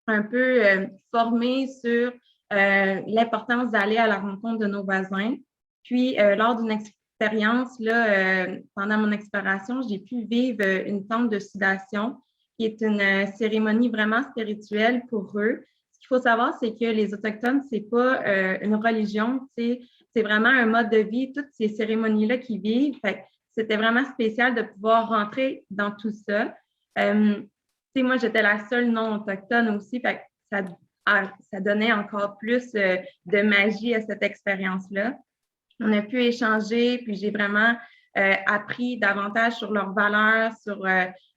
un peu formés sur l'importance d'aller à la rencontre de nos voisins. Puis, lors d'une expérience, là, pendant mon exploration, j'ai pu vivre une tente de sudation, qui est une cérémonie vraiment spirituelle pour eux. Ce qu'il faut savoir, c'est que les Autochtones, c'est pas une religion, c'est vraiment un mode de vie, toutes ces cérémonies-là qu'ils vivent. Fait que c'était vraiment spécial de pouvoir rentrer dans tout ça. Moi, j'étais la seule non autochtone aussi, fait que ça donnait encore plus de magie à cette expérience-là. On a pu échanger, puis j'ai vraiment appris davantage sur leurs valeurs, sur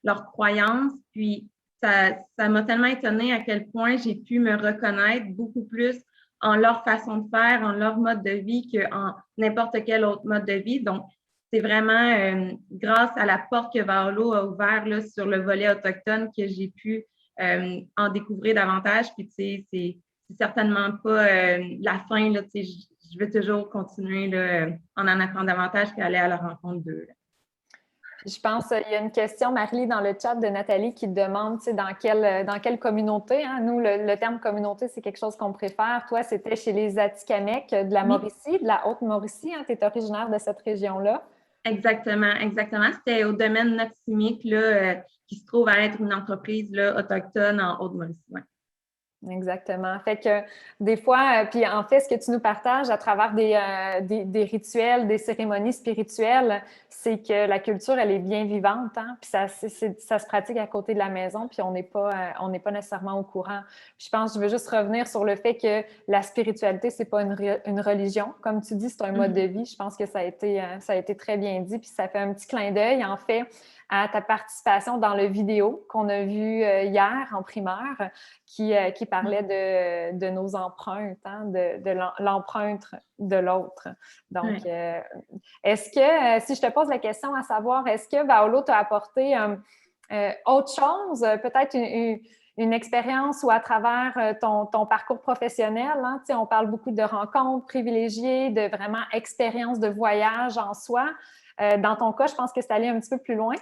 leurs croyances, puis ça m'a tellement étonnée à quel point j'ai pu me reconnaître beaucoup plus en leur façon de faire, en leur mode de vie qu'en n'importe quel autre mode de vie. Donc, c'est vraiment grâce à la porte que Vaolo a ouvert là, sur le volet autochtone que j'ai pu en découvrir davantage. Puis, tu sais, c'est certainement pas la fin. Là, tu sais, je veux toujours continuer là, en apprendre davantage et aller à la rencontre d'eux. Je pense qu'il y a une question, Marie, dans le chat de Nathalie qui demande dans quelle communauté. Hein? Nous, le terme communauté, c'est quelque chose qu'on préfère. Toi, c'était chez les Atikamekw de la Mauricie, de la Haute-Mauricie. Hein? Tu es originaire de cette région-là. Exactement, exactement. C'était au domaine Notimique, qui se trouve à être une entreprise là, autochtone en Haute-Mauricie. Ouais. Exactement. Fait que des fois, puis en fait, ce que tu nous partages à travers des rituels, des cérémonies spirituelles, c'est que la culture, elle est bien vivante, hein? Puis ça se pratique à côté de la maison, puis on n'est pas nécessairement au courant. Puis je pense, je veux juste revenir sur le fait que la spiritualité, c'est pas une religion. Comme tu dis, c'est un mode de vie. Je pense que ça a été très bien dit, puis ça fait un petit clin d'œil, en fait, à ta participation dans le vidéo qu'on a vu hier en primaire, qui parlait de nos empreintes, hein, de l'empreinte de l'autre. Donc, est-ce que, si je te pose la question à savoir, est-ce que Vaolo t'a apporté autre chose, peut-être une expérience ou à travers ton parcours professionnel, hein, on parle beaucoup de rencontres privilégiées, de vraiment expériences de voyage en soi. Dans ton cas, je pense que c'est allé un petit peu plus loin.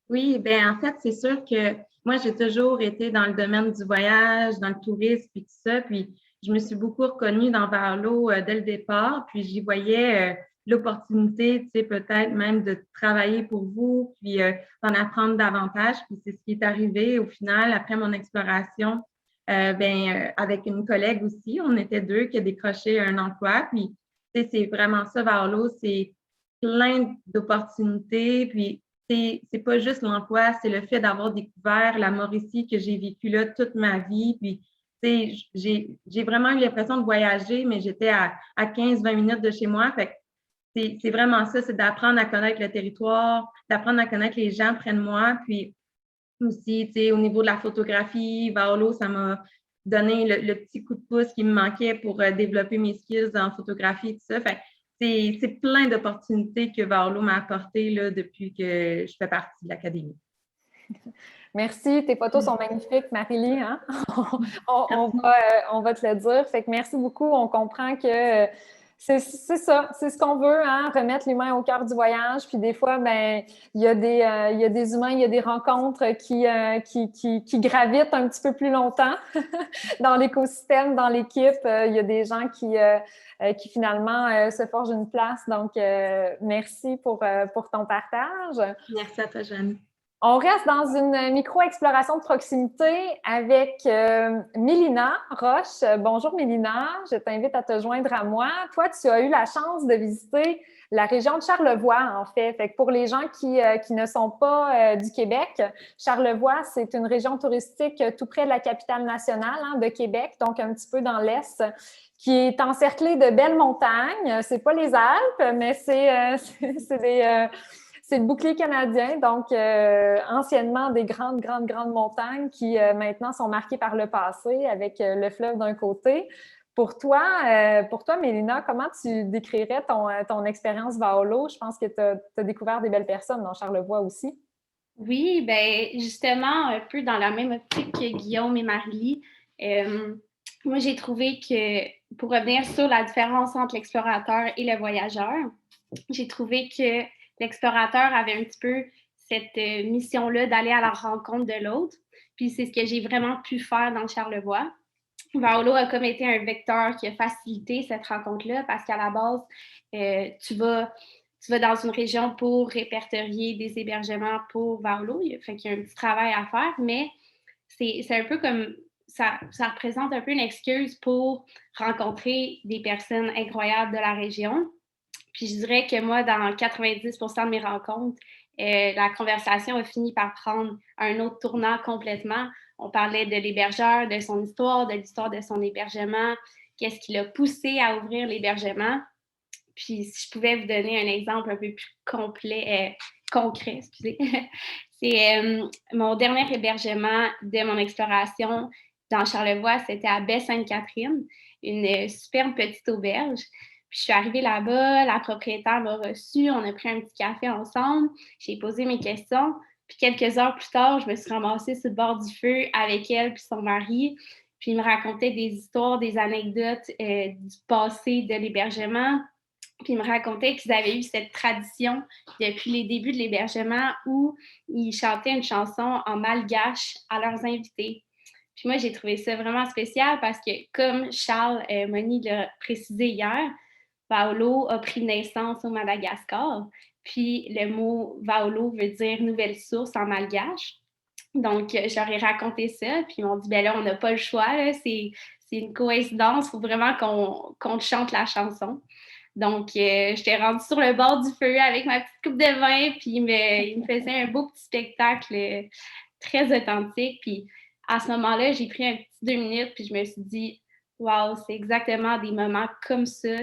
Oui, bien en fait, c'est sûr que moi, j'ai toujours été dans le domaine du voyage, dans le tourisme, puis tout ça. Puis, je me suis beaucoup reconnue dans Vaolo dès le départ. Puis, j'y voyais l'opportunité, tu sais, peut-être même de travailler pour vous, puis d'en apprendre davantage. Puis, c'est ce qui est arrivé au final, après mon exploration, avec une collègue aussi. On était deux qui a décroché un emploi. Puis, tu sais, c'est vraiment ça, Vaolo, c'est plein d'opportunités. Puis, c'est pas juste l'emploi, c'est le fait d'avoir découvert la Mauricie que j'ai vécue là toute ma vie. Puis, j'ai vraiment eu l'impression de voyager, mais j'étais à 15-20 minutes de chez moi. Fait que c'est vraiment ça, c'est d'apprendre à connaître le territoire, d'apprendre à connaître les gens près de moi. Puis aussi, au niveau de la photographie, Vaolo, ça m'a donné le petit coup de pouce qui me manquait pour développer mes skills en photographie et tout ça. Fait c'est plein d'opportunités que Vaolo m'a apporté là, depuis que je fais partie de l'Académie. Merci. Tes photos sont magnifiques, Marie-Lie. Hein? on va te le dire. Fait que merci beaucoup. On comprend que c'est ça, c'est ce qu'on veut, hein? Remettre l'humain au cœur du voyage. Puis des fois, il y a des humains, il y a des rencontres qui gravitent un petit peu plus longtemps dans l'écosystème, dans l'équipe. Il y a des gens qui finalement se forgent une place. Donc, merci pour ton partage. Merci à toi, Jeanne. On reste dans une micro-exploration de proximité avec Mélina Roche. Bonjour Mélina, je t'invite à te joindre à moi. Toi, tu as eu la chance de visiter la région de Charlevoix, en fait. Fait que pour les gens qui ne sont pas du Québec, Charlevoix, c'est une région touristique tout près de la capitale nationale, hein, de Québec, donc un petit peu dans l'est, qui est encerclée de belles montagnes. C'est pas les Alpes, mais c'est le bouclier canadien, donc anciennement des grandes montagnes qui maintenant sont marquées par le passé avec le fleuve d'un côté. Pour toi, Mélina, comment tu décrirais ton expérience Vaolo? Je pense que tu as découvert des belles personnes dans Charlevoix aussi. Oui, ben justement, un peu dans la même optique que Guillaume et Marie-Lie, moi j'ai trouvé que, pour revenir sur la différence entre l'explorateur et le voyageur, j'ai trouvé que l'explorateur avait un petit peu cette mission-là d'aller à la rencontre de l'autre. Puis c'est ce que j'ai vraiment pu faire dans Charlevoix. Paolo a comme été un vecteur qui a facilité cette rencontre-là parce qu'à la base, tu vas dans une région pour répertorier des hébergements pour Paolo. Fait qu'il y a un petit travail à faire, mais c'est un peu comme ça représente un peu une excuse pour rencontrer des personnes incroyables de la région. Puis je dirais que moi, dans 90% de mes rencontres, la conversation a fini par prendre un autre tournant complètement. On parlait de l'hébergeur, de son histoire, de l'histoire de son hébergement, qu'est-ce qui l'a poussé à ouvrir l'hébergement. Puis si je pouvais vous donner un exemple un peu plus concret, excusez, c'est mon dernier hébergement de mon exploration dans Charlevoix, c'était à Baie-Sainte-Catherine, une superbe petite auberge. Puis je suis arrivée là-bas, la propriétaire m'a reçue, on a pris un petit café ensemble, j'ai posé mes questions. Puis quelques heures plus tard, je me suis ramassée sur le bord du feu avec elle puis son mari. Puis ils me racontaient des histoires, des anecdotes du passé de l'hébergement. Puis ils me racontaient qu'ils avaient eu cette tradition depuis les débuts de l'hébergement où ils chantaient une chanson en malgache à leurs invités. Puis moi, j'ai trouvé ça vraiment spécial parce que, comme Charles Moni l'a précisé hier, Vaolo a pris naissance au Madagascar. Puis le mot Vaolo veut dire nouvelle source en malgache. Donc, je leur ai raconté ça. Puis ils m'ont dit, ben là, on n'a pas le choix. Là, c'est une coïncidence. Il faut vraiment qu'on te chante la chanson. Donc, j'étais rendue sur le bord du feu avec ma petite coupe de vin. Puis il me faisait un beau petit spectacle très authentique. Puis à ce moment-là, j'ai pris un petit 2 minutes. Puis je me suis dit, waouh, c'est exactement des moments comme ça,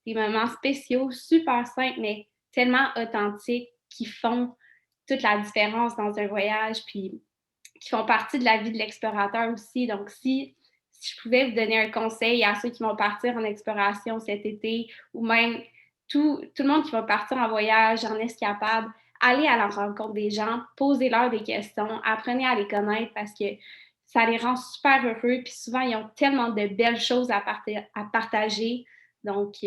des moments spéciaux, super simples, mais tellement authentiques qui font toute la différence dans un voyage, puis qui font partie de la vie de l'explorateur aussi. Donc, si je pouvais vous donner un conseil à ceux qui vont partir en exploration cet été, ou même tout le monde qui va partir en voyage, en escapade, allez à la rencontre des gens, posez-leur des questions, apprenez à les connaître parce que ça les rend super heureux. Puis souvent, ils ont tellement de belles choses à partager. Donc,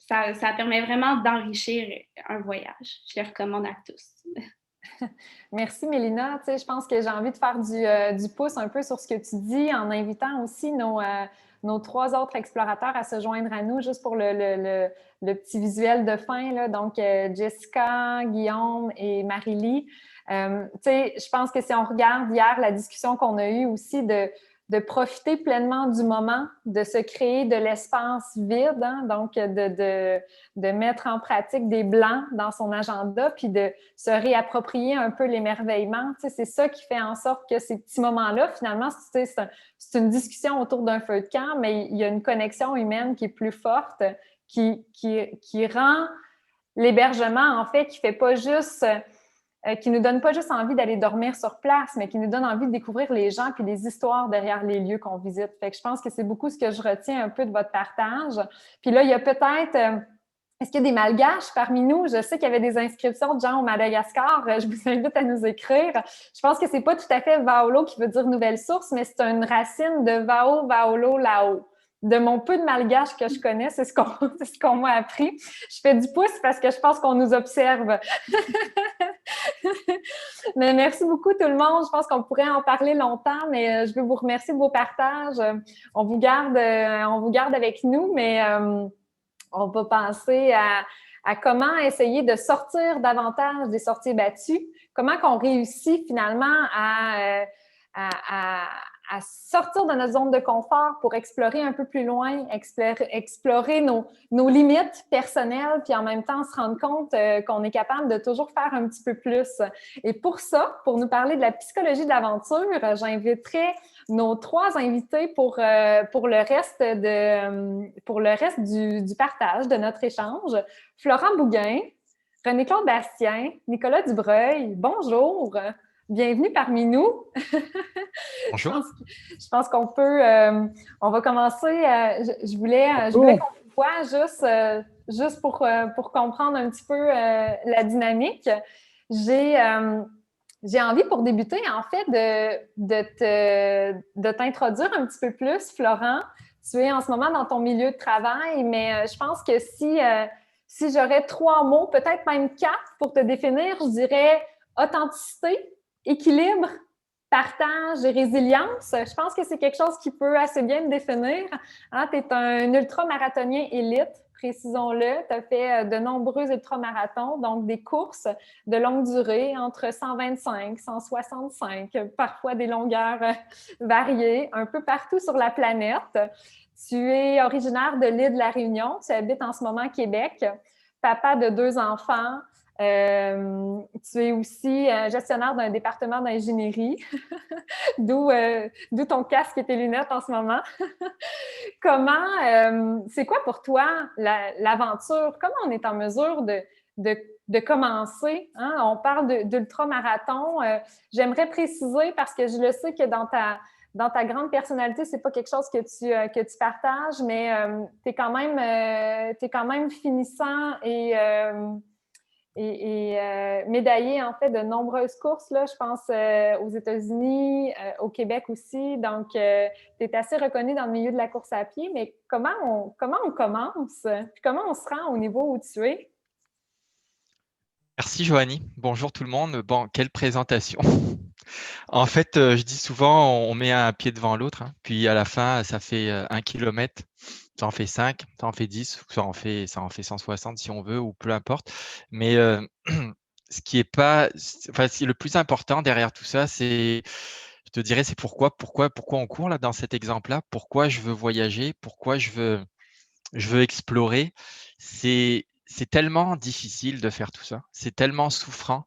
ça permet vraiment d'enrichir un voyage. Je le recommande à tous. Merci, Mélina. Tu sais, je pense que j'ai envie de faire du pouce un peu sur ce que tu dis en invitant aussi nos 3 autres explorateurs à se joindre à nous, juste pour le petit visuel de fin, là. Donc, Jessica, Guillaume et Marie-Lie. Tu sais, je pense que si on regarde hier la discussion qu'on a eue aussi de profiter pleinement du moment, de se créer de l'espace vide, hein, donc de mettre en pratique des blancs dans son agenda, puis de se réapproprier un peu l'émerveillement. Tu sais, c'est ça qui fait en sorte que ces petits moments-là, finalement, tu sais, c'est une discussion autour d'un feu de camp, mais il y a une connexion humaine qui est plus forte, qui rend l'hébergement, en fait, qui nous donne pas juste envie d'aller dormir sur place, mais qui nous donne envie de découvrir les gens puis les histoires derrière les lieux qu'on visite. Fait que je pense que c'est beaucoup ce que je retiens un peu de votre partage. Puis là, il y a peut-être... est-ce qu'il y a des Malgaches parmi nous? Je sais qu'il y avait des inscriptions de gens au Madagascar. Je vous invite à nous écrire. Je pense que c'est pas tout à fait Vaolo qui veut dire nouvelle source, mais c'est une racine de Vao, Vaolo, Lao. De mon peu de malgache que je connais, c'est ce qu'on m'a appris. Je fais du pouce parce que je pense qu'on nous observe. Mais merci beaucoup tout le monde. Je pense qu'on pourrait en parler longtemps, mais je veux vous remercier de vos partages. On vous garde avec nous, mais on va penser à comment essayer de sortir davantage des sentiers battus, comment qu'on réussit finalement à sortir de notre zone de confort pour explorer un peu plus loin, explorer nos limites personnelles, puis en même temps se rendre compte qu'on est capable de toujours faire un petit peu plus. Et pour ça, pour nous parler de la psychologie de l'aventure, j'inviterai nos 3 invités pour le reste du partage de notre échange. Florent Bouguin, René-Claude Bastien, Nicolas Dubreuil, bonjour! Bienvenue parmi nous. Bonjour. Je pense qu'on peut... on va commencer... je voulais qu'on vous voit juste pour comprendre un petit peu la dynamique. J'ai j'ai envie, pour débuter, en fait, de t'introduire un petit peu plus, Florent. Tu es en ce moment dans ton milieu de travail, mais je pense que si j'aurais 3 mots, peut-être même 4 pour te définir, je dirais authenticité, équilibre, partage et résilience. Je pense que c'est quelque chose qui peut assez bien me définir. Hein, tu es un ultramarathonien élite, précisons-le. Tu as fait de nombreux ultramarathons, donc des courses de longue durée, entre 125, 165, parfois des longueurs variées, un peu partout sur la planète. Tu es originaire de l'île de la Réunion, tu habites en ce moment à Québec, papa de 2 enfants. Tu es aussi gestionnaire d'un département d'ingénierie, d'où ton casque et tes lunettes en ce moment. C'est quoi pour toi l'aventure? Comment on est en mesure de commencer? Hein? On parle d'ultramarathon. J'aimerais préciser, parce que je le sais que dans ta grande personnalité, c'est pas quelque chose que tu partages, mais tu es quand même finissant et médaillé, en fait, de nombreuses courses, là, je pense aux États-Unis, au Québec aussi. Donc, tu es assez reconnu dans le milieu de la course à pied, mais comment on commence? Puis comment on se rend au niveau où tu es? Merci Joanie. Bonjour tout le monde. Bon, quelle présentation. En fait, je dis souvent, on met un pied devant l'autre, hein, puis à la fin, ça fait 1 kilomètre, ça en fait 5, ça en fait 10, ça en fait 160 si on veut, ou peu importe. Mais ce qui est pas, enfin, le plus important derrière tout ça, je te dirais, c'est pourquoi on court là dans cet exemple-là, pourquoi je veux voyager, pourquoi je veux explorer. C'est tellement difficile de faire tout ça. C'est tellement souffrant.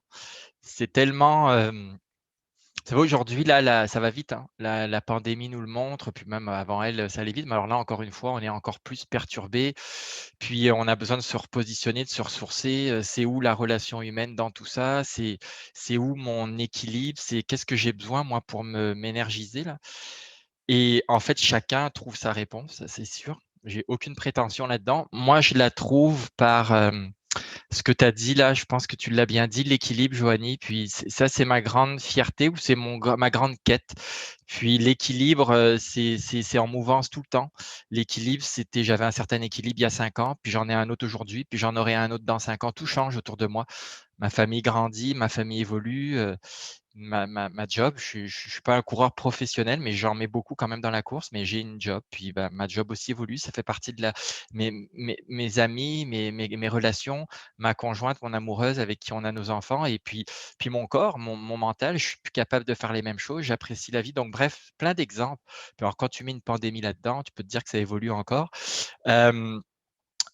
C'est tellement. Ça va aujourd'hui, là, ça va vite, hein. La pandémie nous le montre, puis même avant elle, ça allait vite. Mais alors là, encore une fois, on est encore plus perturbé. Puis on a besoin de se repositionner, de se ressourcer. C'est où la relation humaine dans tout ça? C'est où mon équilibre? C'est qu'est-ce que j'ai besoin, moi, pour m'énergiser là? Et en fait, chacun trouve sa réponse, ça, c'est sûr. J'ai aucune prétention là-dedans. Moi, je la trouve par ce que tu as dit là. Je pense que tu l'as bien dit, l'équilibre, Joanie. Puis ça, c'est ma grande fierté ou c'est ma grande quête. Puis l'équilibre, c'est en mouvance tout le temps. L'équilibre, j'avais un certain équilibre il y a 5 ans, puis j'en ai un autre aujourd'hui, puis j'en aurai un autre dans 5 ans. Tout change autour de moi. Ma famille grandit, ma famille évolue. Ma job, je suis pas un coureur professionnel, mais j'en mets beaucoup quand même dans la course, mais j'ai une job, puis bah, ma job aussi évolue, ça fait partie de mes amis, mes relations, ma conjointe, mon amoureuse avec qui on a nos enfants, et puis mon corps, mon mental, je suis plus capable de faire les mêmes choses, j'apprécie la vie, donc bref, plein d'exemples. Puis alors quand tu mets une pandémie là-dedans, tu peux te dire que ça évolue encore.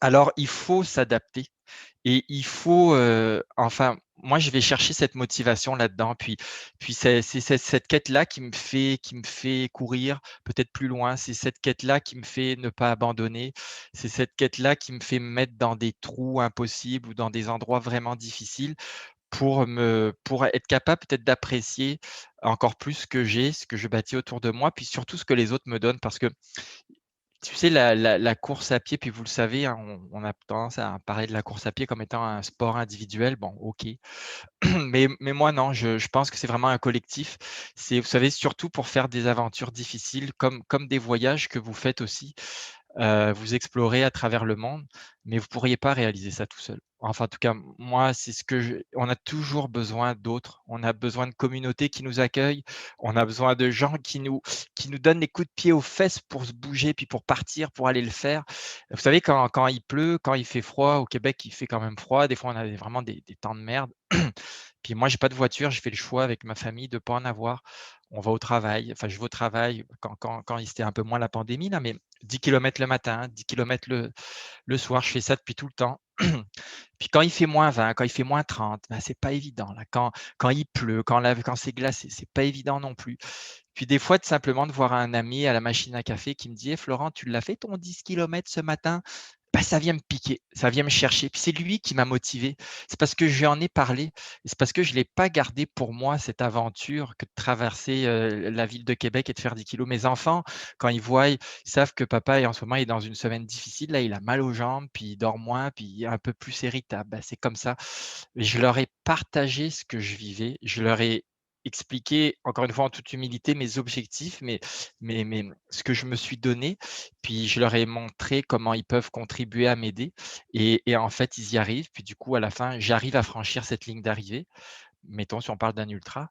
Alors il faut s'adapter. Et il faut, enfin, moi, je vais chercher cette motivation là-dedans. Puis c'est cette quête-là qui me fait courir peut-être plus loin. C'est cette quête-là qui me fait ne pas abandonner. C'est cette quête-là qui me fait me mettre dans des trous impossibles ou dans des endroits vraiment difficiles pour être capable peut-être d'apprécier encore plus ce que j'ai, ce que je bâtis autour de moi, puis surtout ce que les autres me donnent. Parce que tu sais, la course à pied, puis vous le savez, hein, on a tendance à parler de la course à pied comme étant un sport individuel. Bon, OK. Mais moi, non, je pense que c'est vraiment un collectif. C'est, vous savez, surtout pour faire des aventures difficiles, comme des voyages que vous faites aussi. Vous explorez à travers le monde, mais vous ne pourriez pas réaliser ça tout seul. Enfin, en tout cas, moi, c'est ce que on a toujours besoin d'autres. On a besoin de communautés qui nous accueillent. On a besoin de gens qui nous donnent des coups de pied aux fesses pour se bouger, puis pour partir, pour aller le faire. Vous savez, quand il pleut, quand il fait froid, au Québec, il fait quand même froid. Des fois, on a vraiment des temps de merde. Puis moi, j'ai pas de voiture. J'ai fait le choix avec ma famille de ne pas en avoir. On va au travail. Enfin, je vais au travail quand c'était un peu moins la pandémie, là, mais 10 kilomètres le matin, 10 kilomètres le soir, je fais ça depuis tout le temps. Puis quand il fait -20, quand il fait -30, ben, c'est pas évident là. Quand il pleut, quand c'est glacé, c'est pas évident non plus. Puis des fois, simplement de voir un ami à la machine à café qui me dit: «Eh Florent, tu l'as fait ton 10 kilomètres ce matin?» bah, ça vient me piquer, ça vient me chercher. Puis c'est lui qui m'a motivé. C'est parce que je lui en ai parlé. Et c'est parce que je ne l'ai pas gardé pour moi, cette aventure, que de traverser la ville de Québec et de faire 10 kilos. Mes enfants, quand ils voient, ils savent que papa en ce moment il est dans une semaine difficile. Là, il a mal aux jambes, puis il dort moins, puis il est un peu plus irritable. Ben, c'est comme ça. Et je leur ai partagé ce que je vivais. Je leur ai expliqué, encore une fois, en toute humilité, mes objectifs, ce que je me suis donné. Puis je leur ai montré comment ils peuvent contribuer à m'aider. Et en fait, ils y arrivent. Puis du coup, à la fin, j'arrive à franchir cette ligne d'arrivée. Mettons, si on parle d'un ultra.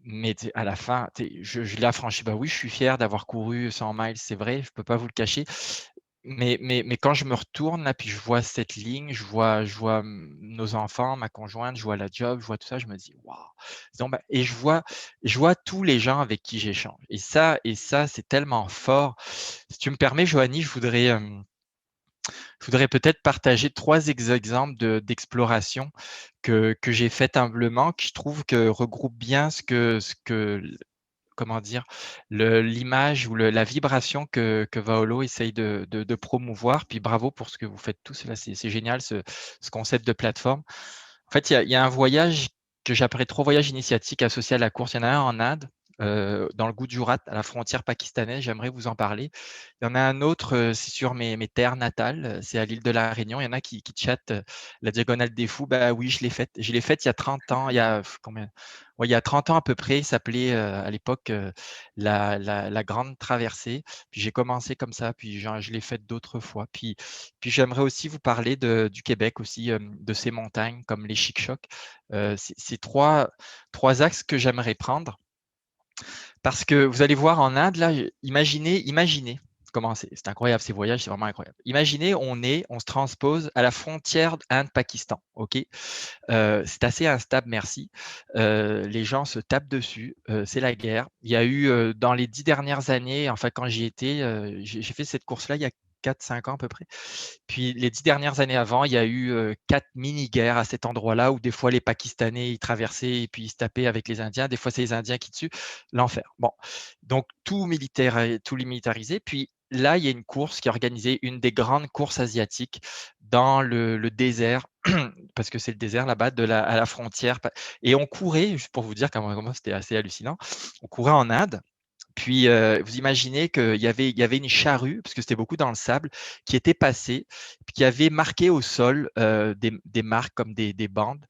Mais à la fin, je l'ai affranchi. Bah oui, je suis fier d'avoir couru 100 miles, c'est vrai, je ne peux pas vous le cacher. Mais quand je me retourne là, puis je vois cette ligne, je vois nos enfants, ma conjointe, je vois la job, je vois tout ça, je me dis waouh. Donc, et je vois tous les gens avec qui j'échange. Et ça, c'est tellement fort. Si tu me permets, Joanie, je voudrais peut-être partager 3 exemples d'exploration que j'ai faites humblement, qui je trouve que regroupent bien comment dire, l'image ou la vibration que Vaolo essaye de promouvoir. Puis bravo pour ce que vous faites tous. Là, c'est génial ce concept de plateforme. En fait, il y a un voyage que j'appellerais 3 voyages initiatiques associés à la course. Il y en a un en Inde, dans le Gujarat, à la frontière pakistanaise. J'aimerais vous en parler. Il y en a un autre, c'est sur mes terres natales, c'est à l'île de la Réunion. Il y en a qui chattent la Diagonale des Fous. Bah oui, je l'ai faite. Je l'ai faite il y a 30 ans. Il y a combien? Ouais, il y a 30 ans à peu près. Il s'appelait à l'époque la Grande Traversée. Puis j'ai commencé comme ça. Puis je l'ai faite d'autres fois. Puis j'aimerais aussi vous parler du Québec aussi, de ces montagnes comme les Chic-Chocs. C'est trois axes que j'aimerais prendre. Parce que vous allez voir en Inde, là, imaginez comment c'est incroyable ces voyages, c'est vraiment incroyable. Imaginez, on se transpose à la frontière Inde-Pakistan, ok. C'est assez instable, merci. Les gens se tapent dessus, c'est la guerre. Il y a eu dans les 10 dernières années, enfin quand j'y étais, j'ai fait cette course-là il y a 4-5 ans à peu près. Puis les 10 dernières années avant, il y a eu 4 mini-guerres à cet endroit-là où des fois les Pakistanais ils traversaient et puis ils se tapaient avec les Indiens. Des fois, c'est les Indiens qui tuent. L'enfer. Bon, donc tout militarisé. Puis là, il y a une course qui est organisée, une des grandes courses asiatiques dans le désert, parce que c'est le désert là-bas, à la frontière. Et on courait, juste pour vous dire comment c'était assez hallucinant, on courait en Inde. Puis, vous imaginez qu'il y avait une charrue, parce que c'était beaucoup dans le sable, qui était passée, puis qui avait marqué au sol des marques comme des bandes,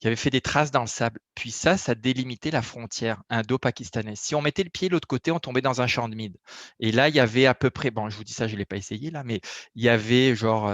qui avaient fait des traces dans le sable. Puis ça délimitait la frontière indo-pakistanaise. Si on mettait le pied de l'autre côté, on tombait dans un champ de mine. Et là, il y avait à peu près, bon, je vous dis ça, je ne l'ai pas essayé là, mais il y avait genre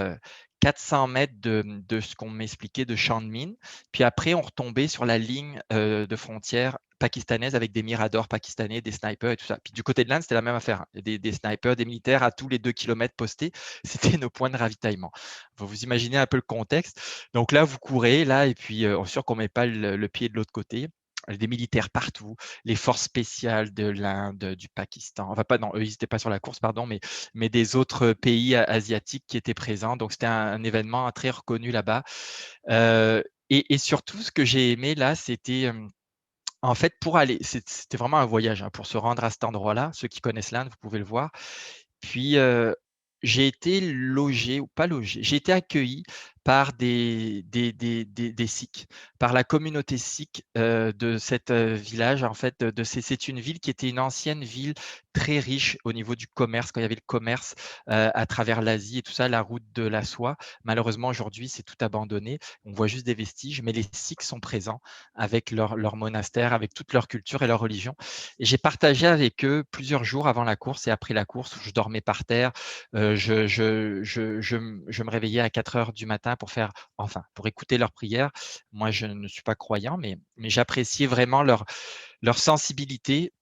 400 mètres de ce qu'on m'expliquait de champ de mine. Puis après, on retombait sur la ligne de frontière pakistanaise avec des miradors pakistanais, des snipers et tout ça. Puis du côté de l'Inde, c'était la même affaire. Il y a des snipers, des militaires à tous les 2 kilomètres postés. C'était nos points de ravitaillement. Vous imaginez un peu le contexte. Donc là, vous courez, là, et puis on est sûr qu'on ne met pas le pied de l'autre côté. Des militaires partout, les forces spéciales de l'Inde, du Pakistan. Enfin, pas, non, eux, ils n'étaient pas sur la course, pardon, mais des autres pays asiatiques qui étaient présents. Donc, c'était un événement très reconnu là-bas. Et surtout, ce que j'ai aimé là, c'était en fait, pour aller, c'était vraiment un voyage hein, pour se rendre à cet endroit-là. Ceux qui connaissent l'Inde, vous pouvez le voir. Puis, j'ai été logé ou pas logé, j'ai été accueilli par des Sikhs, par la communauté sikh de cet village. En fait, c'est une ville qui était une ancienne ville très riche au niveau du commerce, quand il y avait le commerce à travers l'Asie et tout ça, la route de la soie. Malheureusement, aujourd'hui, c'est tout abandonné. On voit juste des vestiges, mais les Sikhs sont présents avec leur monastère, avec toute leur culture et leur religion. Et j'ai partagé avec eux plusieurs jours avant la course et après la course, où je dormais par terre. Je me réveillais à 4 heures du matin pour écouter leurs prières. Moi, je ne suis pas croyant, mais j'appréciais vraiment leur sensibilité.